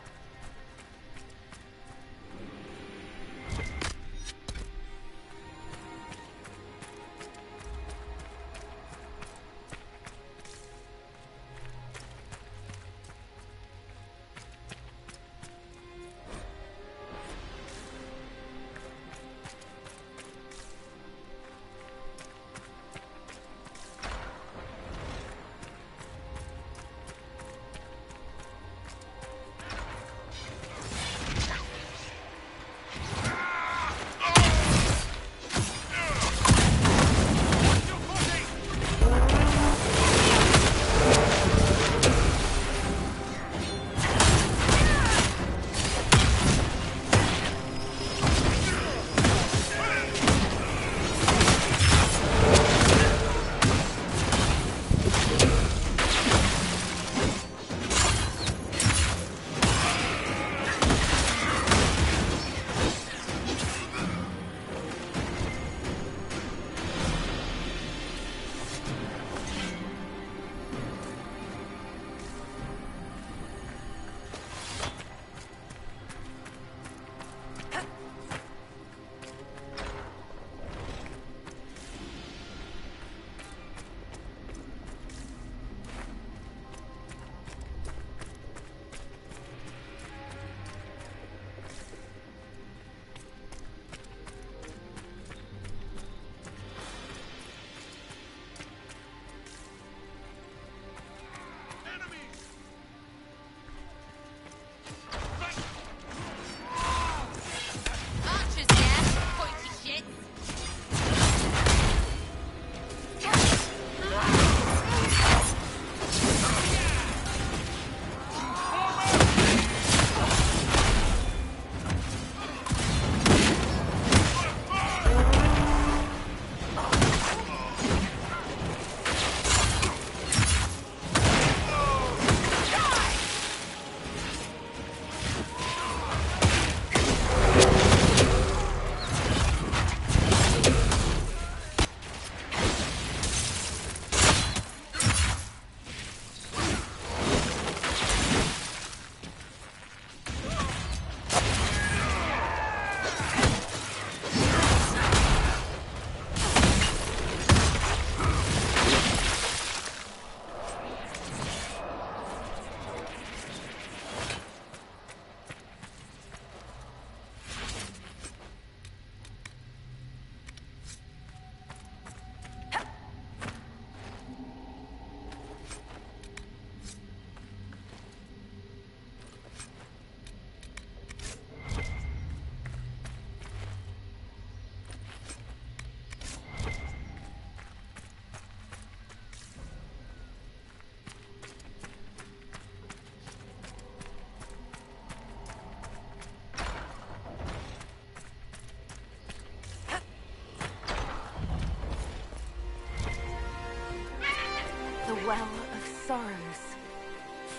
Well of Sorrows.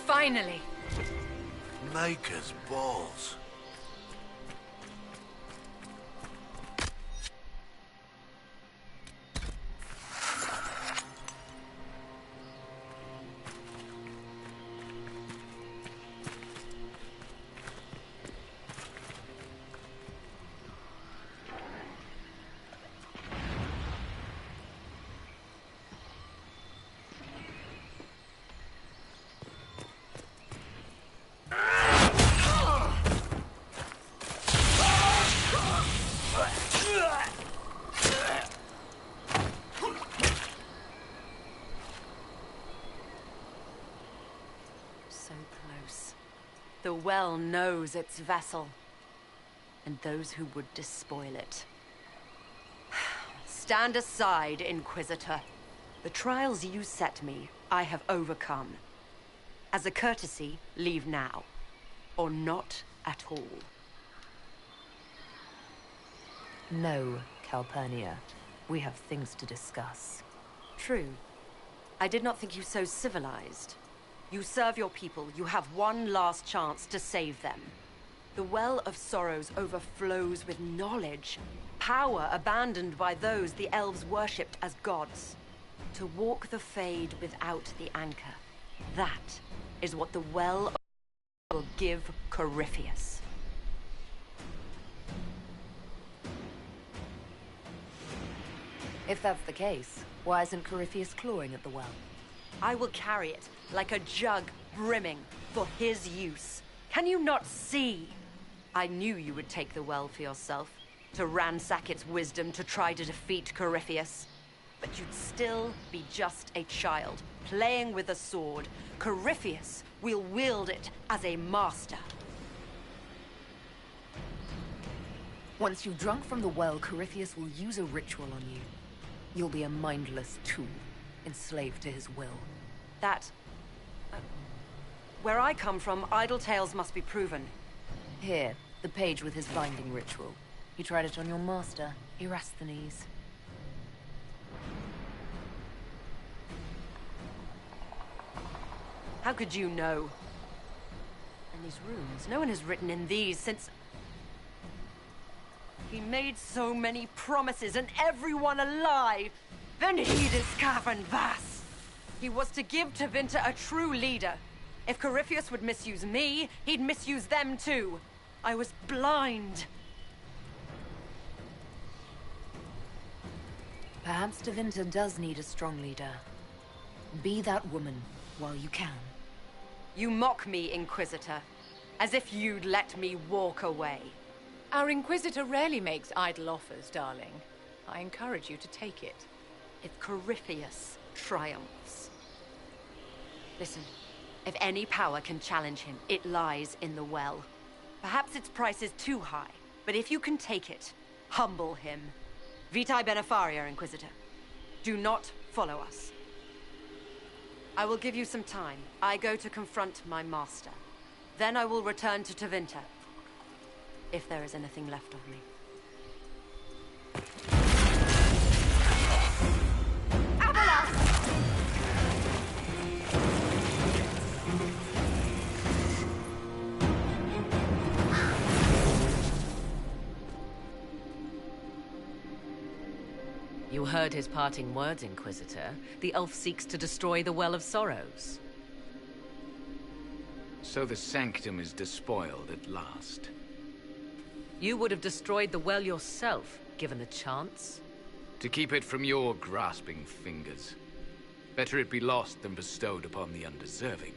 Finally! Maker's balls. So close. The well knows its vessel, and those who would despoil it. Stand aside, Inquisitor. The trials you set me, I have overcome. As a courtesy, leave now. Or not at all. No, Calpurnia. We have things to discuss. True. I did not think you so civilized. You serve your people. You have one last chance to save them. The Well of Sorrows overflows with knowledge. Power abandoned by those the elves worshipped as gods. To walk the Fade without the anchor. That is what the Well of will give Corypheus. If that's the case, why isn't Corypheus clawing at the well? I will carry it like a jug brimming for his use. Can you not see? I knew you would take the well for yourself, to ransack its wisdom to try to defeat Corypheus. But you'd still be just a child, playing with a sword. Corypheus will wield it as a master. Once you've drunk from the well, Corypheus will use a ritual on you. You'll be a mindless tool, enslaved to his will. That... where I come from, idle tales must be proven. Here, the page with his binding ritual. He tried it on your master, Erasthenes. How could you know? And these runes, no one has written in these since... He made so many promises, and everyone alive! Then he discovered Vas! He was to give Tevinter a true leader. If Corypheus would misuse me, he'd misuse them too. I was blind. Perhaps Tevinter does need a strong leader. Be that woman while you can. You mock me, Inquisitor, as if you'd let me walk away. Our Inquisitor rarely makes idle offers, darling. I encourage you to take it. If Corypheus triumphs. Listen, if any power can challenge him, it lies in the well. Perhaps its price is too high, but if you can take it, humble him. Vitae Benefaria, Inquisitor. Do not follow us. I will give you some time. I go to confront my master. Then I will return to Tevinter. If there is anything left of me. You heard his parting words, Inquisitor. The elf seeks to destroy the Well of Sorrows. So the Sanctum is despoiled at last. You would have destroyed the well yourself, given the chance. To keep it from your grasping fingers. Better it be lost than bestowed upon the undeserving.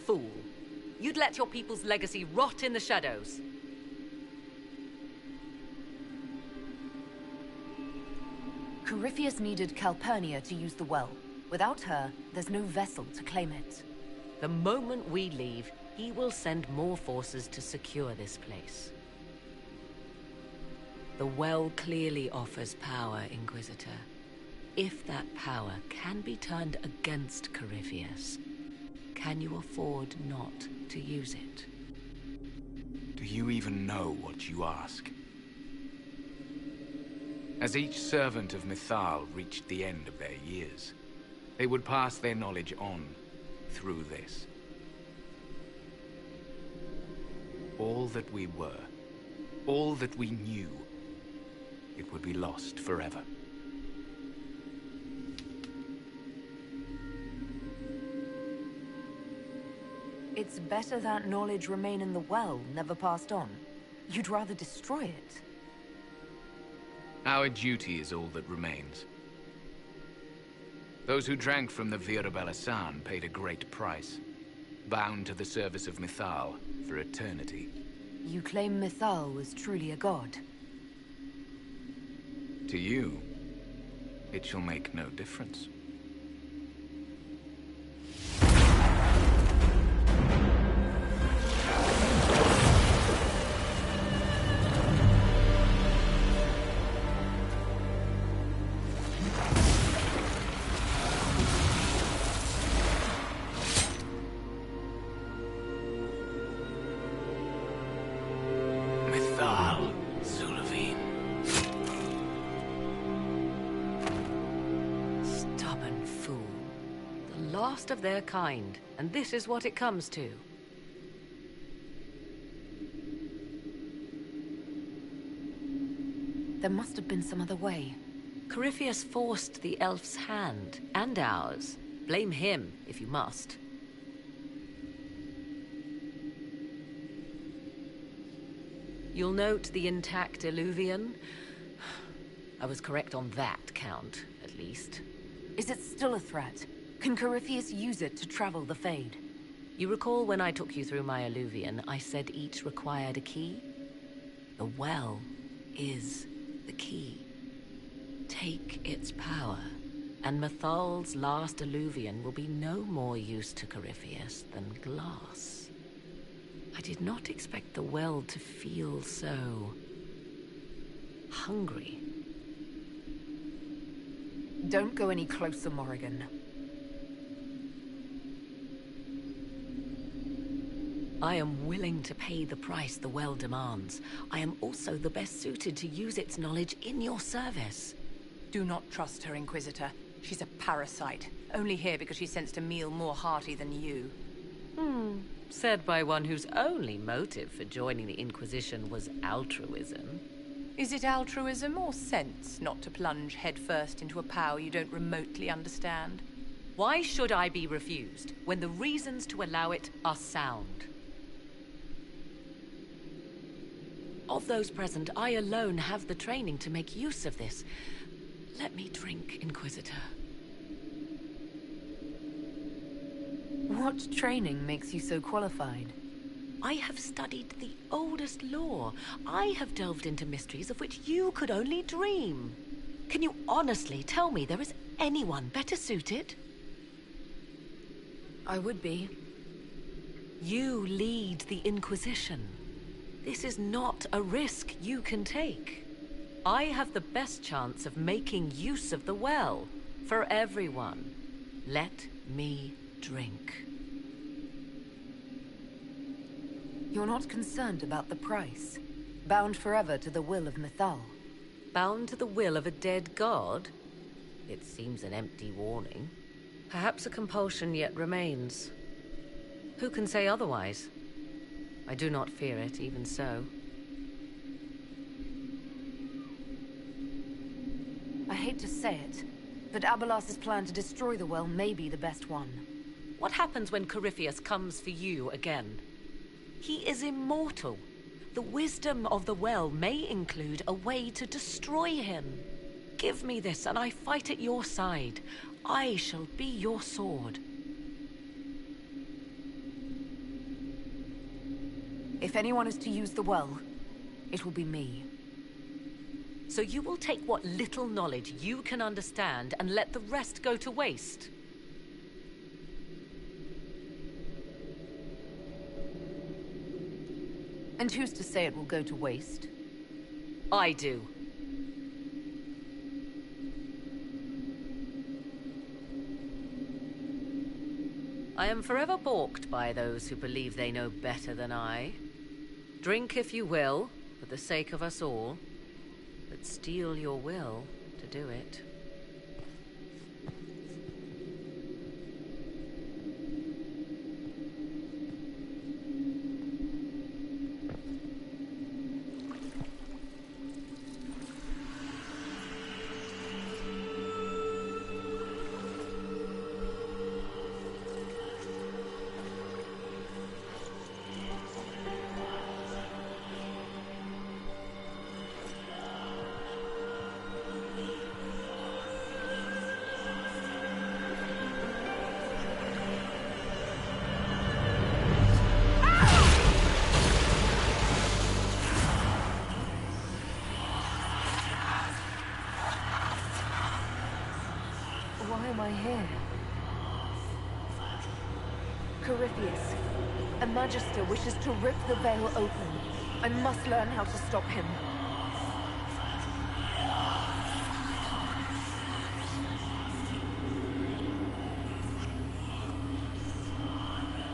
Fool. You'd let your people's legacy rot in the shadows. Corypheus needed Calpurnia to use the well. Without her, there's no vessel to claim it. The moment we leave, he will send more forces to secure this place. The well clearly offers power, Inquisitor. If that power can be turned against Corypheus, can you afford not to use it? Do you even know what you ask? As each servant of Mythal reached the end of their years, They would pass their knowledge on through this. All that we were, all that we knew, it would be lost forever. It's better that knowledge remain in the well, never passed on. You'd rather destroy it. Our duty is all that remains. Those who drank from the Vera Belasan paid a great price, bound to the service of Mythal for eternity. You claim Mythal was truly a god. To you, it shall make no difference. Of their kind, and this is what it comes to. There must have been some other way. Corypheus forced the elf's hand, and ours. Blame him, if you must. You'll note the intact Illuvian. I was correct on that count, at least. Is it still a threat? Can Corypheus use it to travel the Fade? You recall when I took you through my Illuvian, I said each required a key? The well is the key. Take its power, and Mythal's last Illuvian will be no more use to Corypheus than glass. I did not expect the well to feel so hungry. Don't go any closer, Morrigan. I am willing to pay the price the well demands. I am also the best suited to use its knowledge in your service. Do not trust her, Inquisitor. She's a parasite, only here because she sensed a meal more hearty than you. Said by one whose only motive for joining the Inquisition was altruism. Is it altruism or sense not to plunge headfirst into a power you don't remotely understand? Why should I be refused when the reasons to allow it are sound? Of those present, I alone have the training to make use of this. Let me drink, Inquisitor. What training makes you so qualified? I have studied the oldest lore. I have delved into mysteries of which you could only dream. Can you honestly tell me there is anyone better suited? I would be. You lead the Inquisition. This is not a risk you can take. I have the best chance of making use of the well for everyone. Let me drink. You're not concerned about the price? Bound forever to the will of Mythal? Bound to the will of a dead god? It seems an empty warning. Perhaps a compulsion yet remains. Who can say otherwise? I do not fear it, even so. I hate to say it, but Abelas's plan to destroy the well may be the best one. What happens when Corypheus comes for you again? He is immortal. The wisdom of the well may include a way to destroy him. Give me this, and I fight at your side. I shall be your sword. If anyone is to use the well, it will be me. So you will take what little knowledge you can understand and let the rest go to waste? And who's to say it will go to waste? I do. I am forever balked by those who believe they know better than I. Drink if you will, for the sake of us all, but steel your will to do it. I hear? Corypheus, a Magister wishes to rip the veil open. I must learn how to stop him.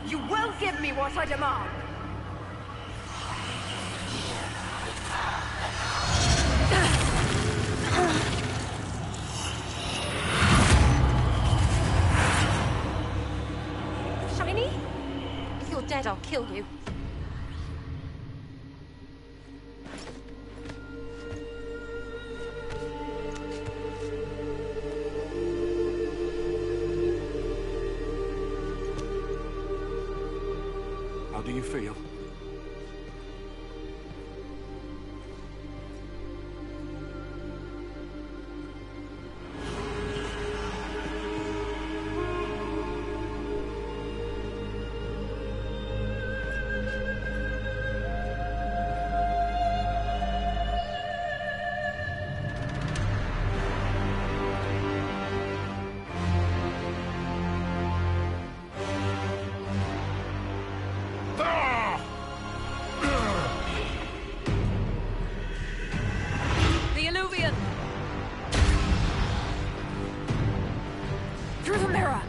You will give me what I demand! Shiny? If you're dead, I'll kill you. How do you feel? The Illuvian! Through the mirror!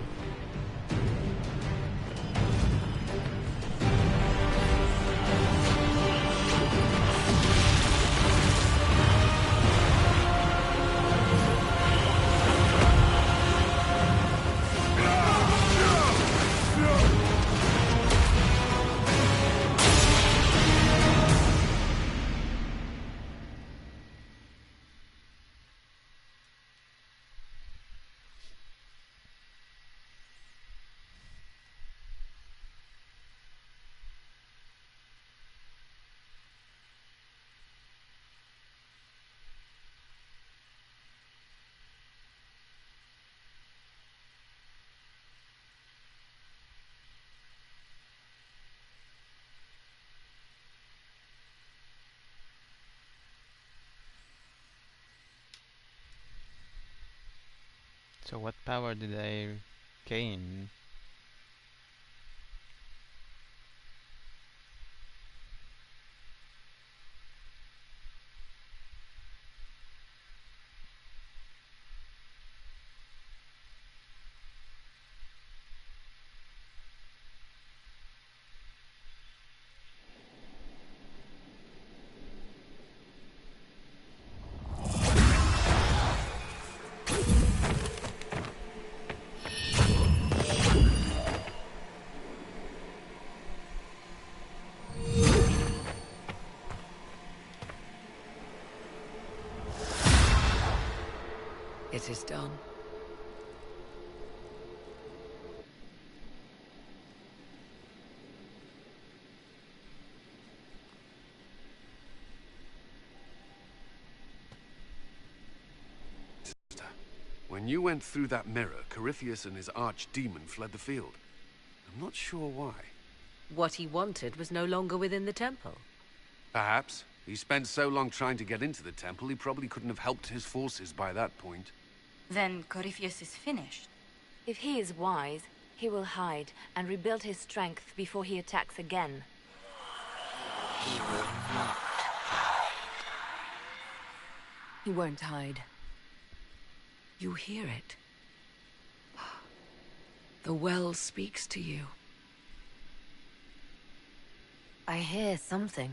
So what power did I gain? It is done. When you went through that mirror, Corypheus and his archdemon fled the field. I'm not sure why. What he wanted was no longer within the temple. Perhaps. He spent so long trying to get into the temple, he probably couldn't have helped his forces by that point. Then Corypheus is finished. If he is wise, he will hide and rebuild his strength before he attacks again. He will not. He won't hide. You hear it. The well speaks to you. I hear something.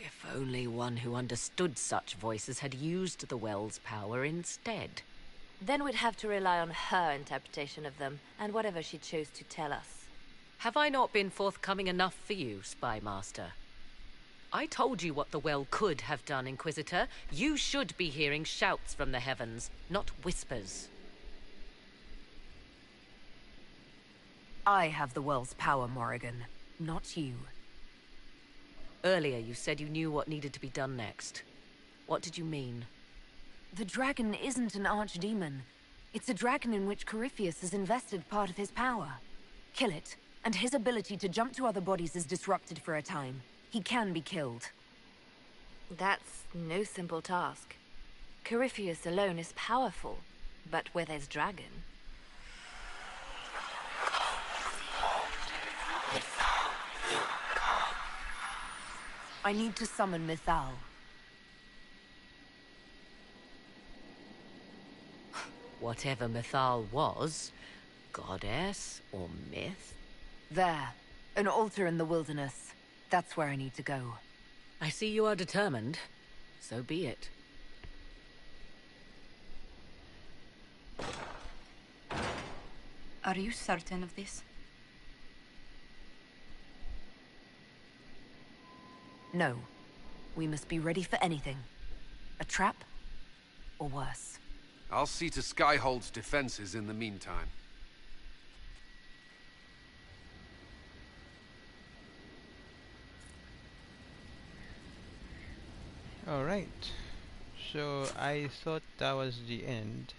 If only one who understood such voices had used the well's power instead. Then we'd have to rely on her interpretation of them, and whatever she chose to tell us. Have I not been forthcoming enough for you, Spy Master? I told you what the well could have done, Inquisitor. You should be hearing shouts from the heavens, not whispers. I have the well's power, Morrigan, not you. Earlier you said you knew what needed to be done next. What did you mean? The dragon isn't an archdemon. It's a dragon in which Corypheus has invested part of his power. Kill it, and his ability to jump to other bodies is disrupted for a time. He can be killed. That's no simple task. Corypheus alone is powerful, But where there's dragon... I need to summon Mythal. Whatever Mythal was, goddess or myth? There. An altar in the wilderness. That's where I need to go. I see you are determined. So be it. Are you certain of this? No. We must be ready for anything. A trap, or worse. I'll see to Skyhold's defenses in the meantime. Alright. So I thought that was the end.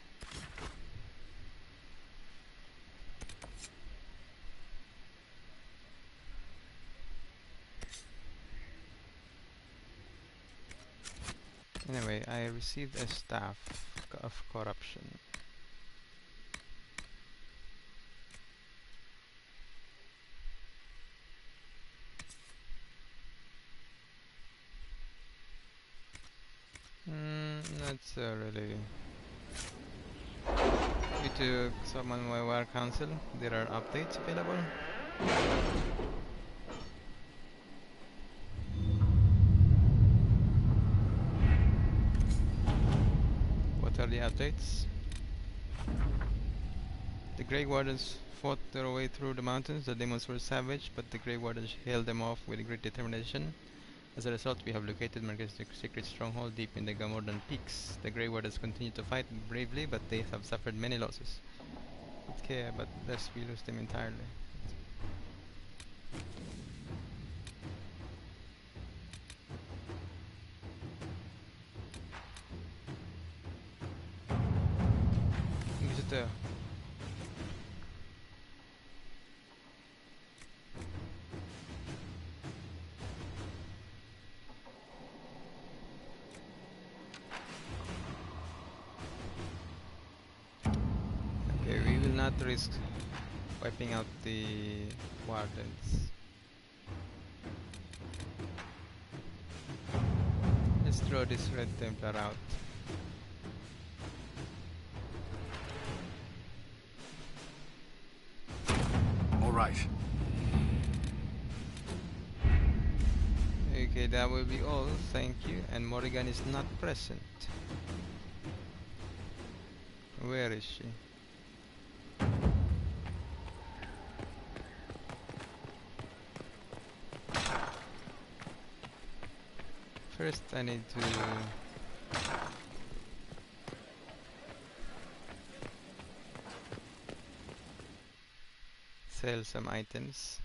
Anyway, I received a staff of corruption. Not really. Due to summon my War Council, there are updates available. What are the updates? The Grey Wardens fought their way through the mountains. The demons were savage, but the Grey Wardens held them off with great determination. As a result, we have located Margaret's secret stronghold deep in the Gamordan peaks. The Grey Wardens continue to fight bravely, but they have suffered many losses. Okay, but lest we lose them entirely. Inquisitor. We will not risk wiping out the wardens. Let's throw this Red Templar out. All right. Okay, that will be all. Thank you. And Morrigan is not present. Where is she? First, I need to sell some items.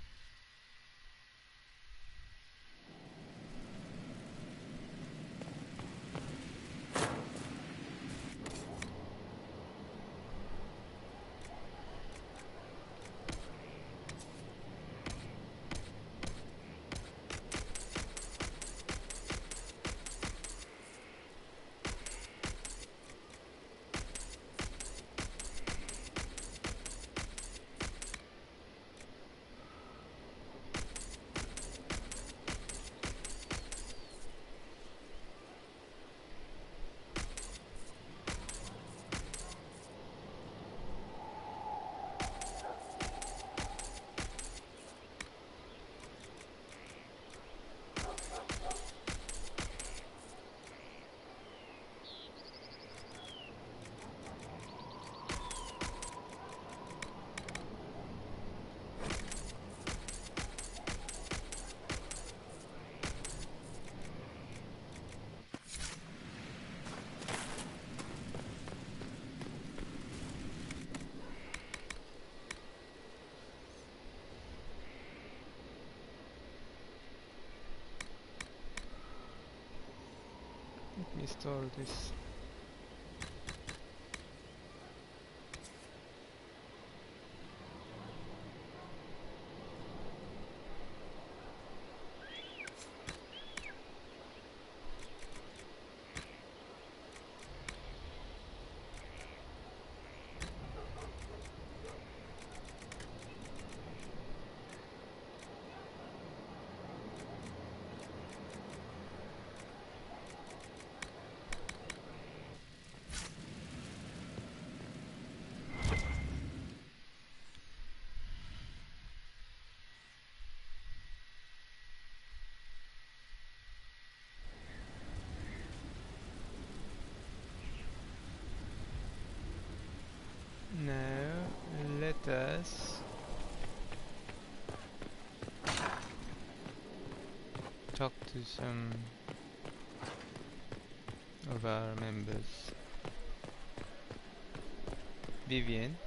Let me store this. talk to some of our members. Vivian?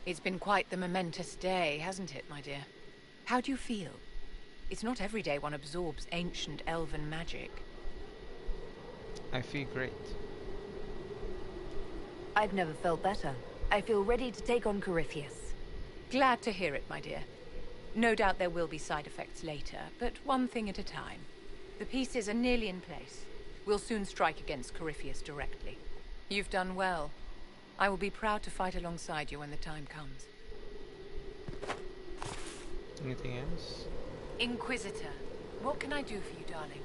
It's been quite the momentous day, hasn't it, my dear? How do you feel? It's not every day one absorbs ancient elven magic. I feel great. I've never felt better. I feel ready to take on Corypheus. Glad to hear it, my dear. No doubt there will be side effects later, but one thing at a time. The pieces are nearly in place. We'll soon strike against Corypheus directly. You've done well. I will be proud to fight alongside you when the time comes. Anything else? Inquisitor, what can I do for you, darling?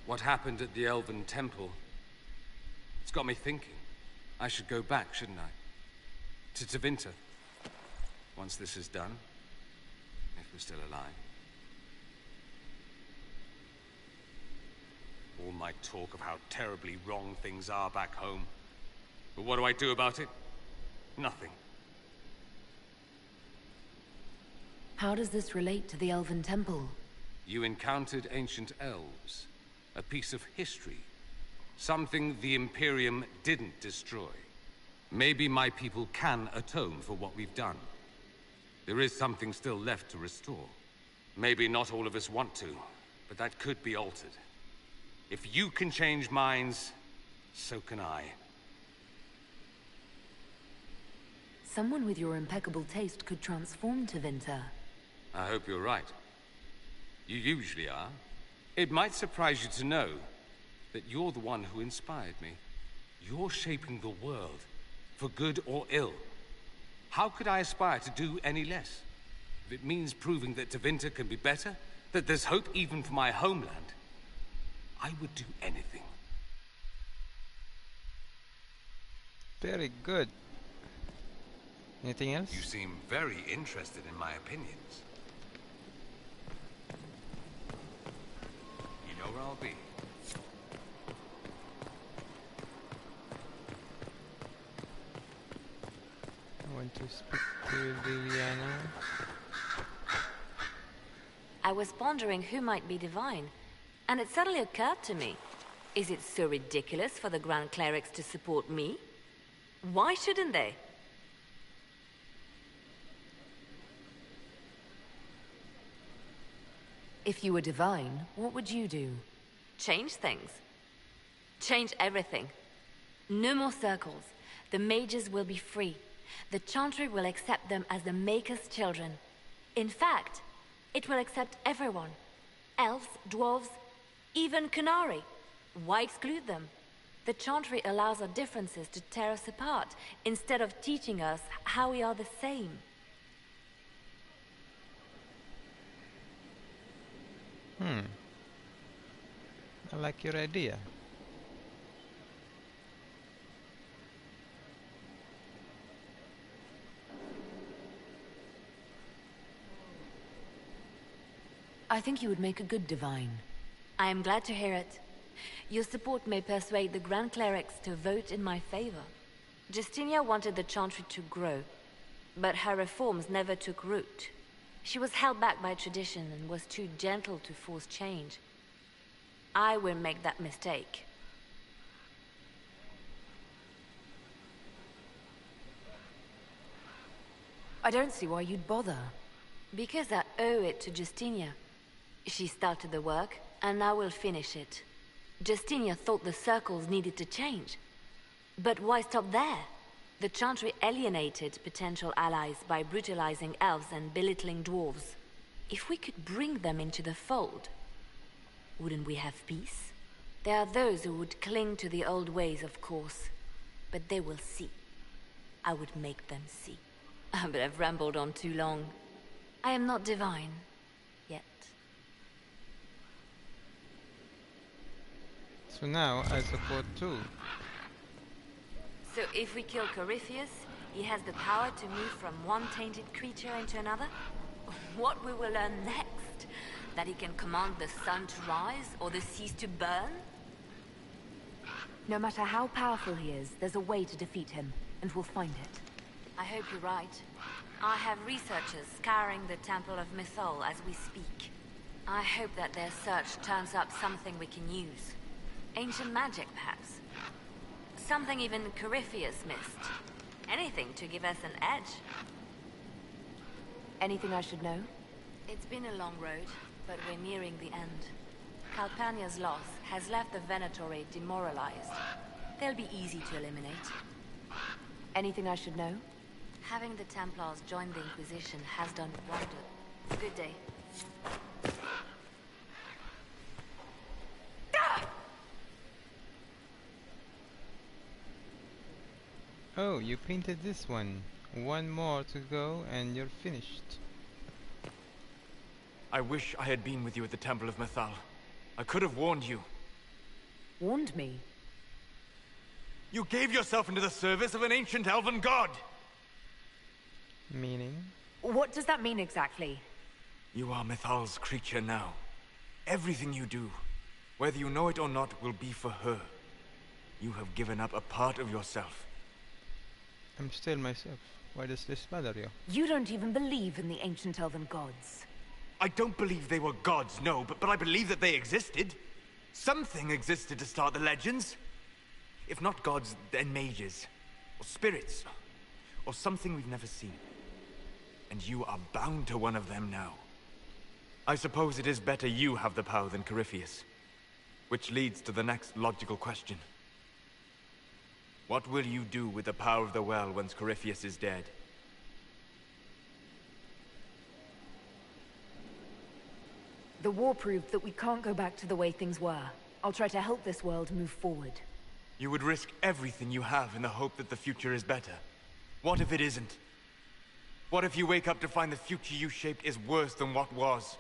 What happened at the Elven Temple? It's got me thinking. I should go back, shouldn't I? To Tevinter. Once this is done. If we're still alive. All my talk of how terribly wrong things are back home. But what do I do about it? Nothing. How does this relate to the Elven Temple? You encountered ancient elves. A piece of history. Something the Imperium didn't destroy. Maybe my people can atone for what we've done. There is something still left to restore. Maybe not all of us want to, but that could be altered. If you can change minds, so can I. Someone with your impeccable taste could transform Tevinter. I hope you're right. You usually are. It might surprise you to know that you're the one who inspired me. You're shaping the world, for good or ill. How could I aspire to do any less? If it means proving that Tevinter can be better, that there's hope even for my homeland, I would do anything. Very good. Anything else? You seem very interested in my opinions. You know where I'll be. I want to speak to Liliana. I was pondering who might be divine, and it suddenly occurred to me. Is it so ridiculous for the Grand Clerics to support me? Why shouldn't they? If you were divine, what would you do? Change things. Change everything. No more circles. The mages will be free. The Chantry will accept them as the Maker's children. In fact, it will accept everyone. Elves, dwarves, even Canary. Why exclude them? The Chantry allows our differences to tear us apart, instead of teaching us how we are the same. I like your idea. I think you would make a good divine. I am glad to hear it. Your support may persuade the Grand Clerics to vote in my favor. Justinia wanted the Chantry to grow, but her reforms never took root. She was held back by tradition and was too gentle to force change. I will make that mistake. I don't see why you'd bother. Because I owe it to Justinia. She started the work, and I will finish it. Justinia thought the circles needed to change. But why stop there? The Chantry alienated potential allies by brutalizing elves and belittling dwarves. If we could bring them into the fold, wouldn't we have peace? There are those who would cling to the old ways, of course. But they will see. I would make them see. But I've rambled on too long. I am not divine. Yet. So now I support too. So if we kill Corypheus, he has the power to move from one tainted creature into another? What we will learn next? That he can command the sun to rise or the seas to burn? No matter how powerful he is, there's a way to defeat him, and we'll find it. I hope you're right. I have researchers scouring the Temple of Mythal as we speak. I hope that their search turns up something we can use. Ancient magic, perhaps. Something even Corypheus missed. Anything to give us an edge. Anything I should know? It's been a long road, but we're nearing the end. Calpurnia's loss has left the Venatori demoralized. They'll be easy to eliminate. Anything I should know? Having the Templars join the Inquisition has done wonders. Good day. Oh, you painted this one. One more to go and you're finished. I wish I had been with you at the Temple of Mythal. I could have warned you. Warned me? You gave yourself into the service of an ancient elven god! Meaning? What does that mean exactly? You are Mythal's creature now. Everything you do, whether you know it or not, will be for her. You have given up a part of yourself. I'm still myself. Why does this bother you? You don't even believe in the ancient elven gods. I don't believe they were gods, no, but I believe that they existed. Something existed to start the legends. If not gods, then mages. Or spirits. Or something we've never seen. And you are bound to one of them now. I suppose it is better you have the power than Corypheus. Which leads to the next logical question. What will you do with the power of the well once Corypheus is dead? The war proved that we can't go back to the way things were. I'll try to help this world move forward. You would risk everything you have in the hope that the future is better. What if it isn't? What if you wake up to find the future you shaped is worse than what was?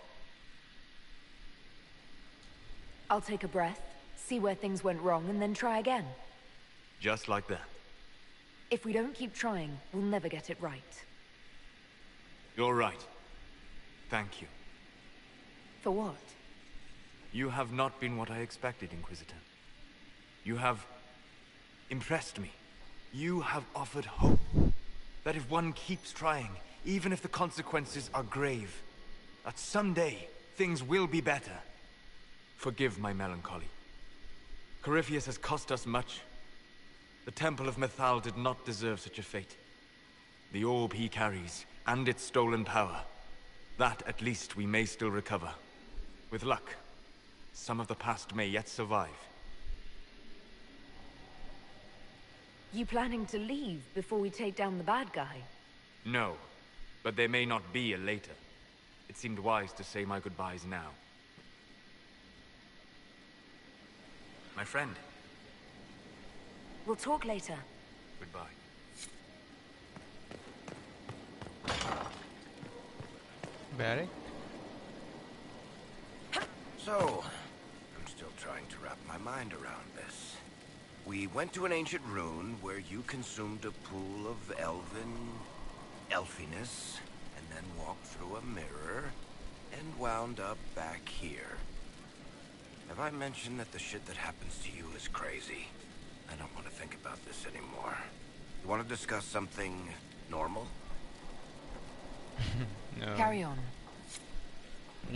I'll take a breath, see where things went wrong, and then try again. Just like that. If we don't keep trying, we'll never get it right. You're right. Thank you. For what? You have not been what I expected, Inquisitor. You have impressed me. You have offered hope. That if one keeps trying, even if the consequences are grave, that someday things will be better. Forgive my melancholy. Corypheus has cost us much. The Temple of Mythal did not deserve such a fate. The orb he carries, and its stolen power, that at least we may still recover. With luck, some of the past may yet survive. You planning to leave before we take down the bad guy? No, but there may not be a later. It seemed wise to say my goodbyes now. My friend. We'll talk later. Goodbye. Barry? So, I'm still trying to wrap my mind around this. We went to an ancient rune where you consumed a pool of elfiness, and then walked through a mirror, and wound up back here. Have I mentioned that the shit that happens to you is crazy? I don't want to think about this anymore. You want to discuss something normal? No. Carry on.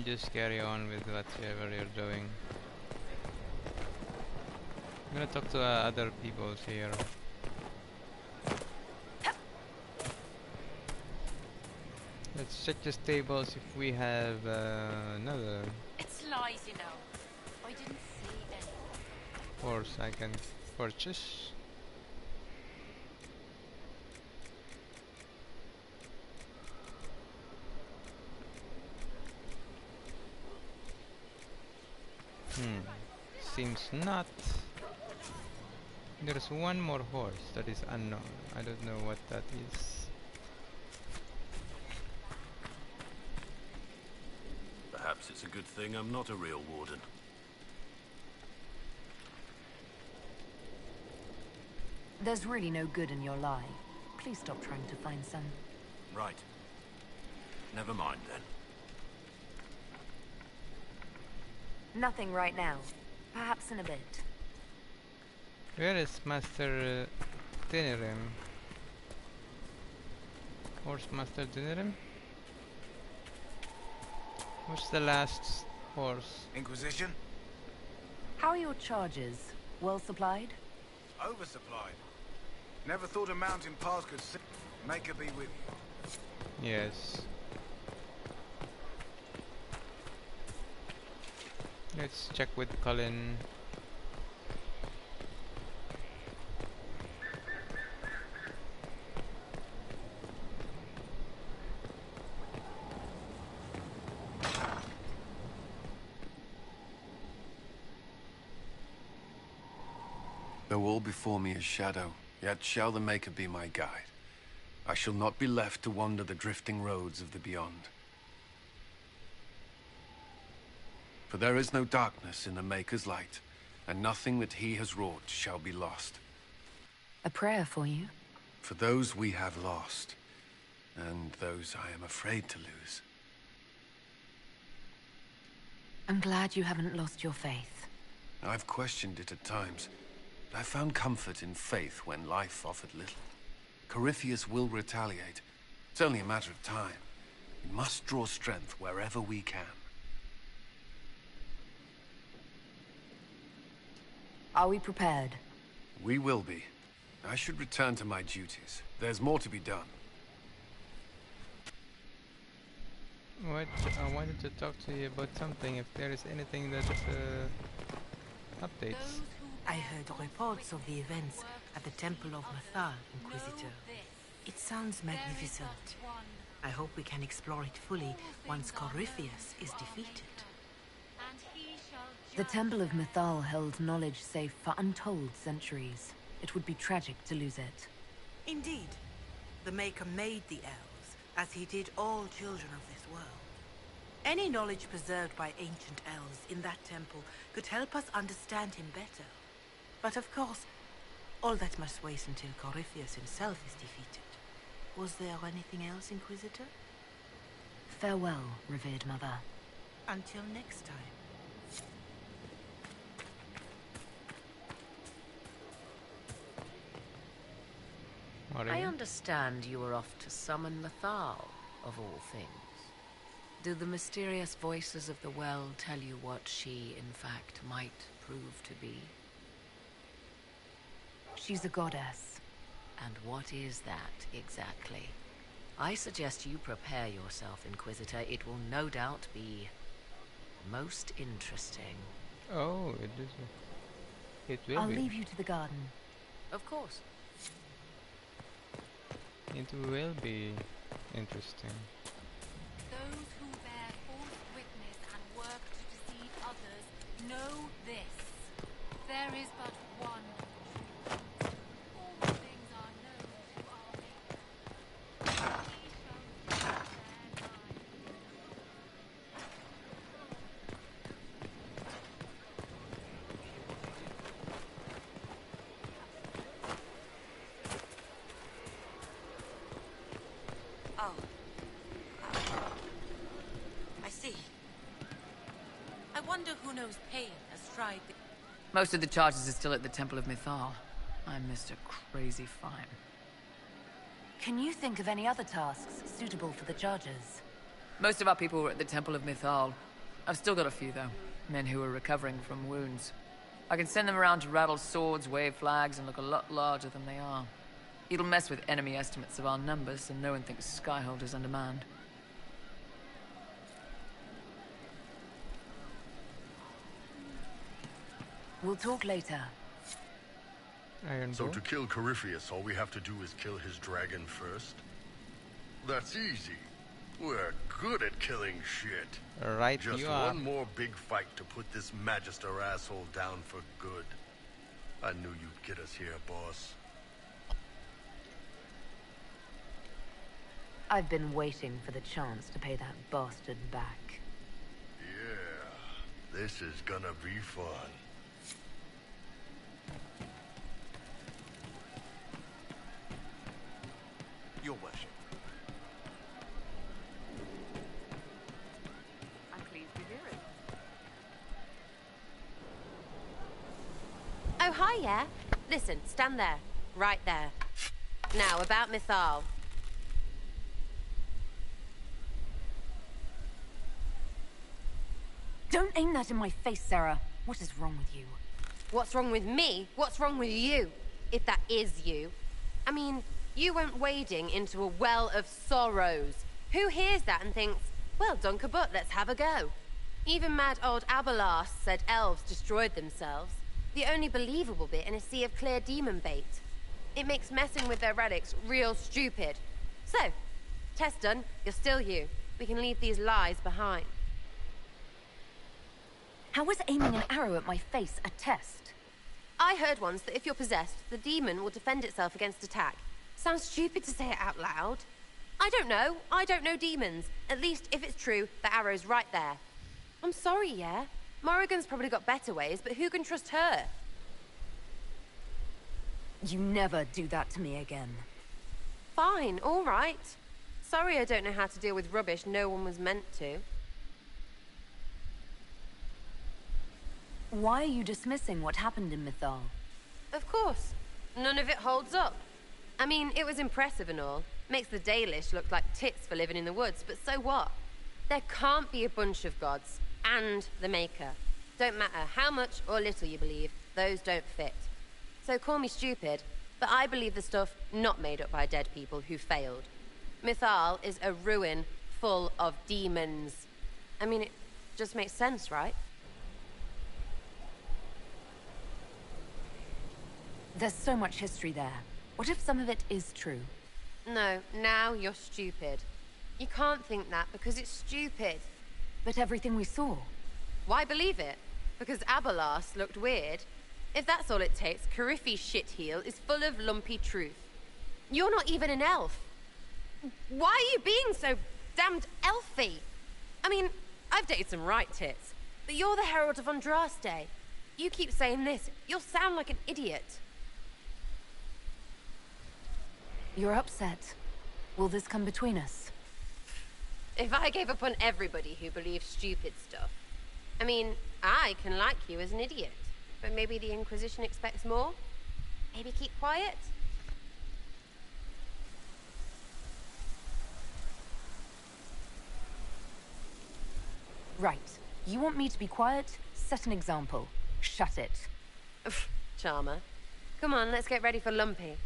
Just carry on with whatever you're doing. I'm gonna talk to other people here. Let's check the stables if we have another It's lies, you know. I didn't see any. horse I can purchase. seems not. There's one more horse that is unknown. I don't know what that is. Perhaps it's a good thing I'm not a real warden. There's really no good in your lie. Please stop trying to find some. Right. Never mind then. Nothing right now. Perhaps in a bit. Where is Master Dinerim? Horse Master Dinerim? What's the last horse? Inquisition? How are your charges? Well supplied? Oversupplied. Never thought a mountain pass could make her be with you. Yes. Let's check with Colin. Though all before me is shadow, yet shall the Maker be my guide. I shall not be left to wander the drifting roads of the beyond. For there is no darkness in the Maker's light, and nothing that he has wrought shall be lost. A prayer for you? For those we have lost, and those I am afraid to lose. I'm glad you haven't lost your faith. I've questioned it at times, but I found comfort in faith when life offered little. Corypheus will retaliate. It's only a matter of time. We must draw strength wherever we can. Are we prepared? We will be. I should return to my duties. There's more to be done. What? I wanted to talk to you about something, if there is anything that updates. I heard reports of the events at the Temple of Mathal, Inquisitor. It sounds magnificent. I hope we can explore it fully once Corypheus is defeated. The Temple of Mythal held knowledge safe for untold centuries. It would be tragic to lose it. Indeed. The Maker made the elves, as he did all children of this world. Any knowledge preserved by ancient elves in that temple could help us understand him better. But of course, all that must wait until Corypheus himself is defeated. Was there anything else, Inquisitor? Farewell, revered mother. Until next time. I understand you were off to summon Mathal, of all things. Do the mysterious voices of the well tell you what she, in fact, might prove to be? She's a goddess. And what is that, exactly? I suggest you prepare yourself, Inquisitor. It will no doubt be most interesting. Oh, it is. It will I'll be. leave you to the garden. Of course. It will be interesting. Those who bear false witness and work to deceive others know this. There is but one truth. All things are known to our Maker. He shall judge their lives. Oh. I see. I wonder who knows pain has tried the... Most of the charges are still at the Temple of Mythal. I'm Mr. Crazy Fine. Can you think of any other tasks suitable for the charges? Most of our people were at the Temple of Mythal. I've still got a few, though. Men who are recovering from wounds. I can send them around to rattle swords, wave flags, and look a lot larger than they are. It'll mess with enemy estimates of our numbers, so no one thinks Skyhold is undermanned. We'll talk later. So to kill Corypheus, all we have to do is kill his dragon first? That's easy. We're good at killing shit. Right, Just you are. one more big fight to put this Magister asshole down for good. I knew you'd get us here, boss. I've been waiting for the chance to pay that bastard back. Yeah, this is gonna be fun. Your worship. I'm pleased to hear it. Oh, hi, yeah. Listen, stand there. Right there. Now, about Mythal. Don't aim that in my face, Sarah. What is wrong with you? What's wrong with me? What's wrong with you? If that is you. I mean, you went wading into a well of sorrows. Who hears that and thinks, well, Dunkerbutt, let's have a go? Even mad old Abelas said elves destroyed themselves. The only believable bit in a sea of clear demon bait. It makes messing with their relics real stupid. So, test done, you're still you. We can leave these lies behind. How was aiming an arrow at my face a test? I heard once that if you're possessed, the demon will defend itself against attack. Sounds stupid to say it out loud. I don't know. I don't know demons. At least, if it's true, the arrow's right there. I'm sorry, yeah? Morrigan's probably got better ways, but who can trust her? You never do that to me again. Fine, all right. Sorry I don't know how to deal with rubbish no one was meant to. Why are you dismissing what happened in Mythal? Of course. None of it holds up. I mean, it was impressive and all. Makes the Dalish look like tits for living in the woods, but so what? There can't be a bunch of gods and the Maker. Don't matter how much or little you believe, those don't fit. So call me stupid, but I believe the stuff not made up by dead people who failed. Mythal is a ruin full of demons. I mean, it just makes sense, right? There's so much history there. What if some of it is true? No, now you're stupid. You can't think that because it's stupid. But everything we saw. Why believe it? Because Abelas looked weird? If that's all it takes, Cariffi's shitheel is full of lumpy truth. You're not even an elf. Why are you being so damned elfy? I mean, I've dated some right tits, but you're the Herald of Andraste. You keep saying this, you'll sound like an idiot. You're upset. Will this come between us? If I gave up on everybody who believes stupid stuff. I mean, I can like you as an idiot, but maybe the Inquisition expects more? Maybe keep quiet? Right. You want me to be quiet? Set an example. Shut it. Charmer. Come on, let's get ready for Lumpy.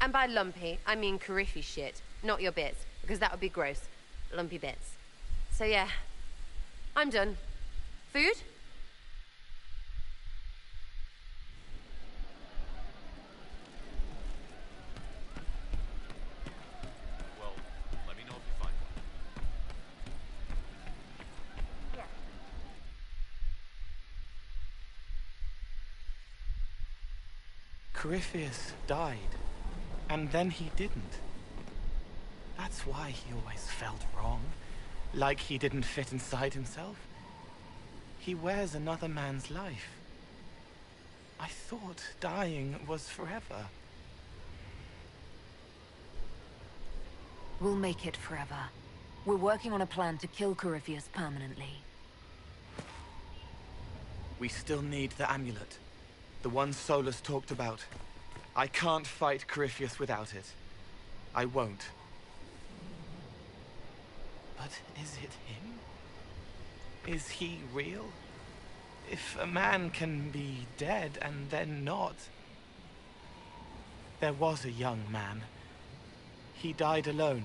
And by lumpy, I mean Cariffi shit, not your bits, because that would be gross. Lumpy bits. So yeah, I'm done. Food? Well, let me know if you find one. Corypheus died, and then he didn't. That's why he always felt wrong, like he didn't fit inside himself. He wears another man's life. I thought dying was forever. We'll make it forever. We're working on a plan to kill Corypheus permanently. We still need the amulet. The one Solus talked about. I can't fight Corypheus without it. I won't. But is it him? Is he real? If a man can be dead and then not... There was a young man. He died alone.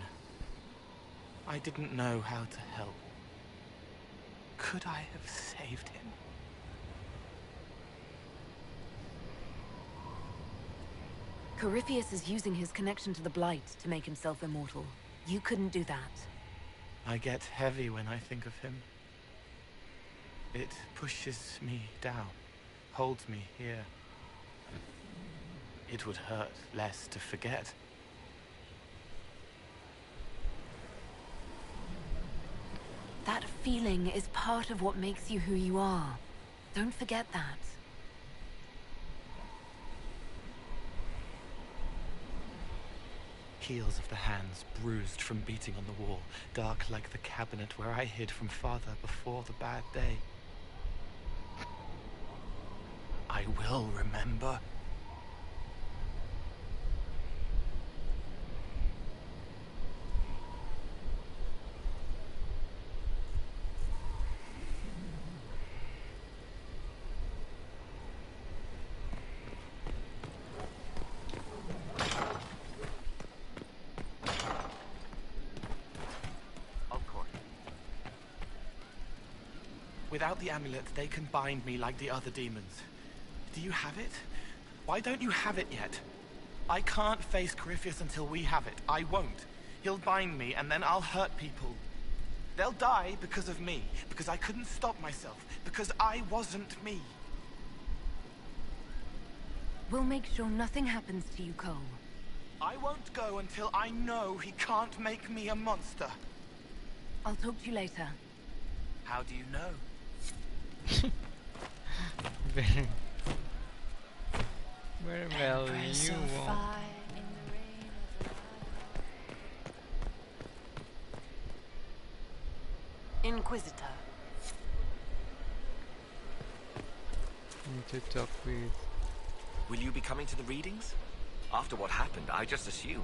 I didn't know how to help. Could I have saved him? Corypheus is using his connection to the Blight to make himself immortal. You couldn't do that. I get heavy when I think of him. It pushes me down, holds me here. It would hurt less to forget. That feeling is part of what makes you who you are. Don't forget that. Heels of the hands bruised from beating on the wall, dark like the cabinet where I hid from Father before the bad day. I will remember. Without the amulet, they can bind me like the other demons. Do you have it? Why don't you have it yet? I can't face Corypheus until we have it. I won't. He'll bind me, and then I'll hurt people. They'll die because of me, because I couldn't stop myself, because I wasn't me. We'll make sure nothing happens to you, Cole. I won't go until I know he can't make me a monster. I'll talk to you later. How do you know? Very well, you won't. Inquisitor. Need to talk with... Will you be coming to the readings? After what happened, I just assumed.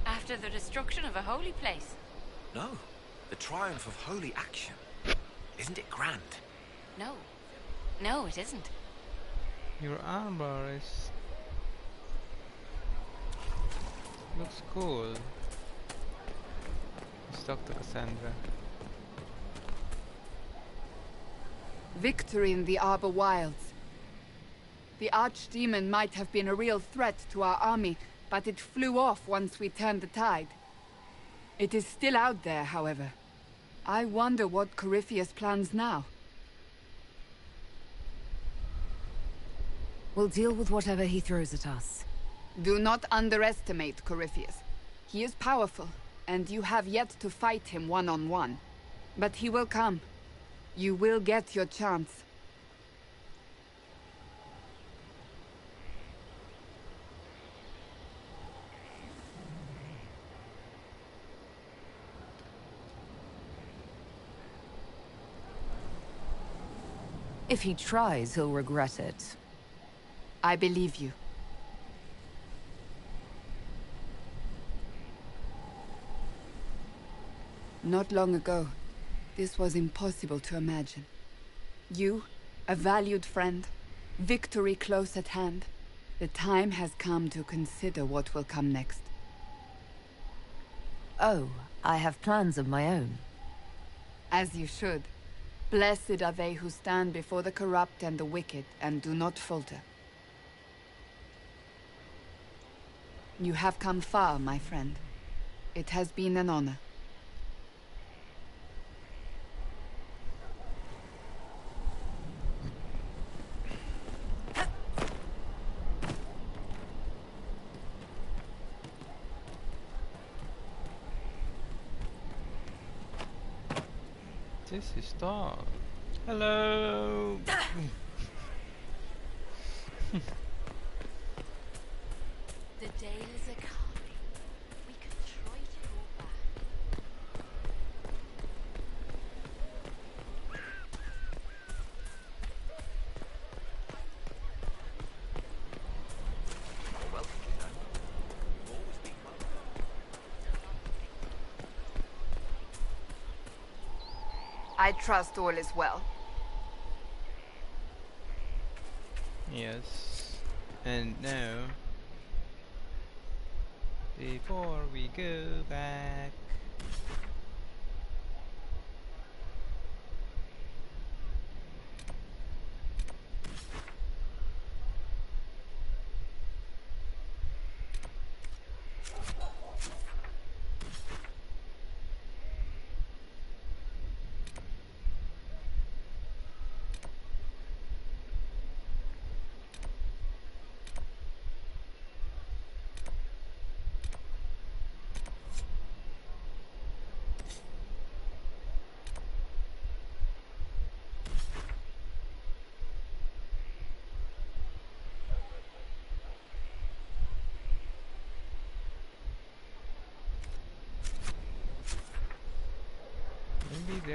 After the destruction of a holy place. No, the triumph of holy action. Isn't it grand? No. No, it isn't. Your armor is... looks cool. Let's talk to Cassandra. Victory in the Arbor Wilds. The archdemon might have been a real threat to our army, but it flew off once we turned the tide. It is still out there, however. I wonder what Corypheus plans now. We'll deal with whatever he throws at us. Do not underestimate Corypheus. He is powerful, and you have yet to fight him one-on-one. But he will come. You will get your chance. If he tries, he'll regret it. I believe you. Not long ago, this was impossible to imagine. You, a valued friend, victory close at hand. The time has come to consider what will come next. Oh, I have plans of my own. As you should. Blessed are they who stand before the corrupt and the wicked, and do not falter. You have come far, my friend. It has been an honor. This is dog. Hello. The days are coming. We could try to go back. You're welcome, Gina. You've always been welcome. I trust all is well. Yes. And now, before we go back,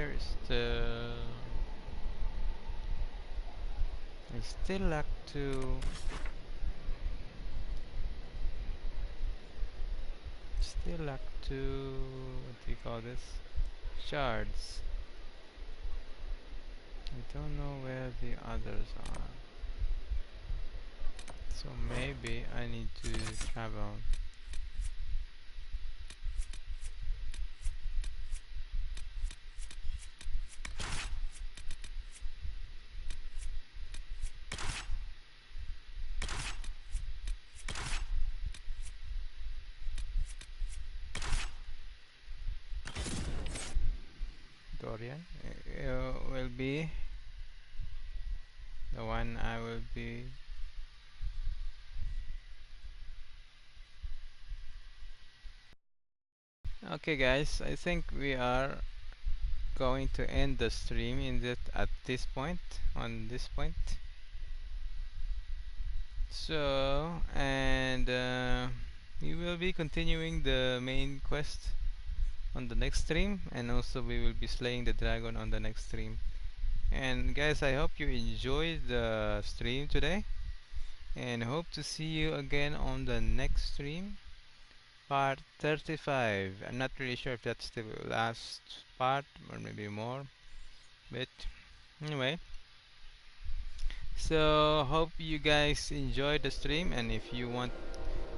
there is I still lack to what do you call this? Shards. I don't know where the others are. So maybe I need to travel. Dorian will be the one I will be okay guys, I think we are going to end the stream at this point, on this point. So, and we will be continuing the main quest on the next stream, and also we will be slaying the dragon on the next stream. And guys, I hope you enjoyed the stream today, and hope to see you again on the next stream, part 35. I'm not really sure if that's the last part or maybe more, but anyway, so hope you guys enjoyed the stream, and if you want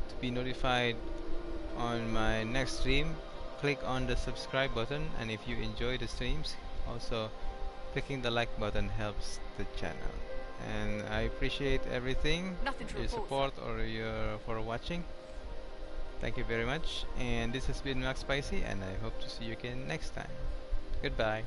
to be notified on my next stream, click on the subscribe button, and if you enjoy the streams, also clicking the like button helps the channel. And I appreciate everything, your support or your for watching. Thank you very much, and this has been McSpicy, and I hope to see you again next time. Goodbye.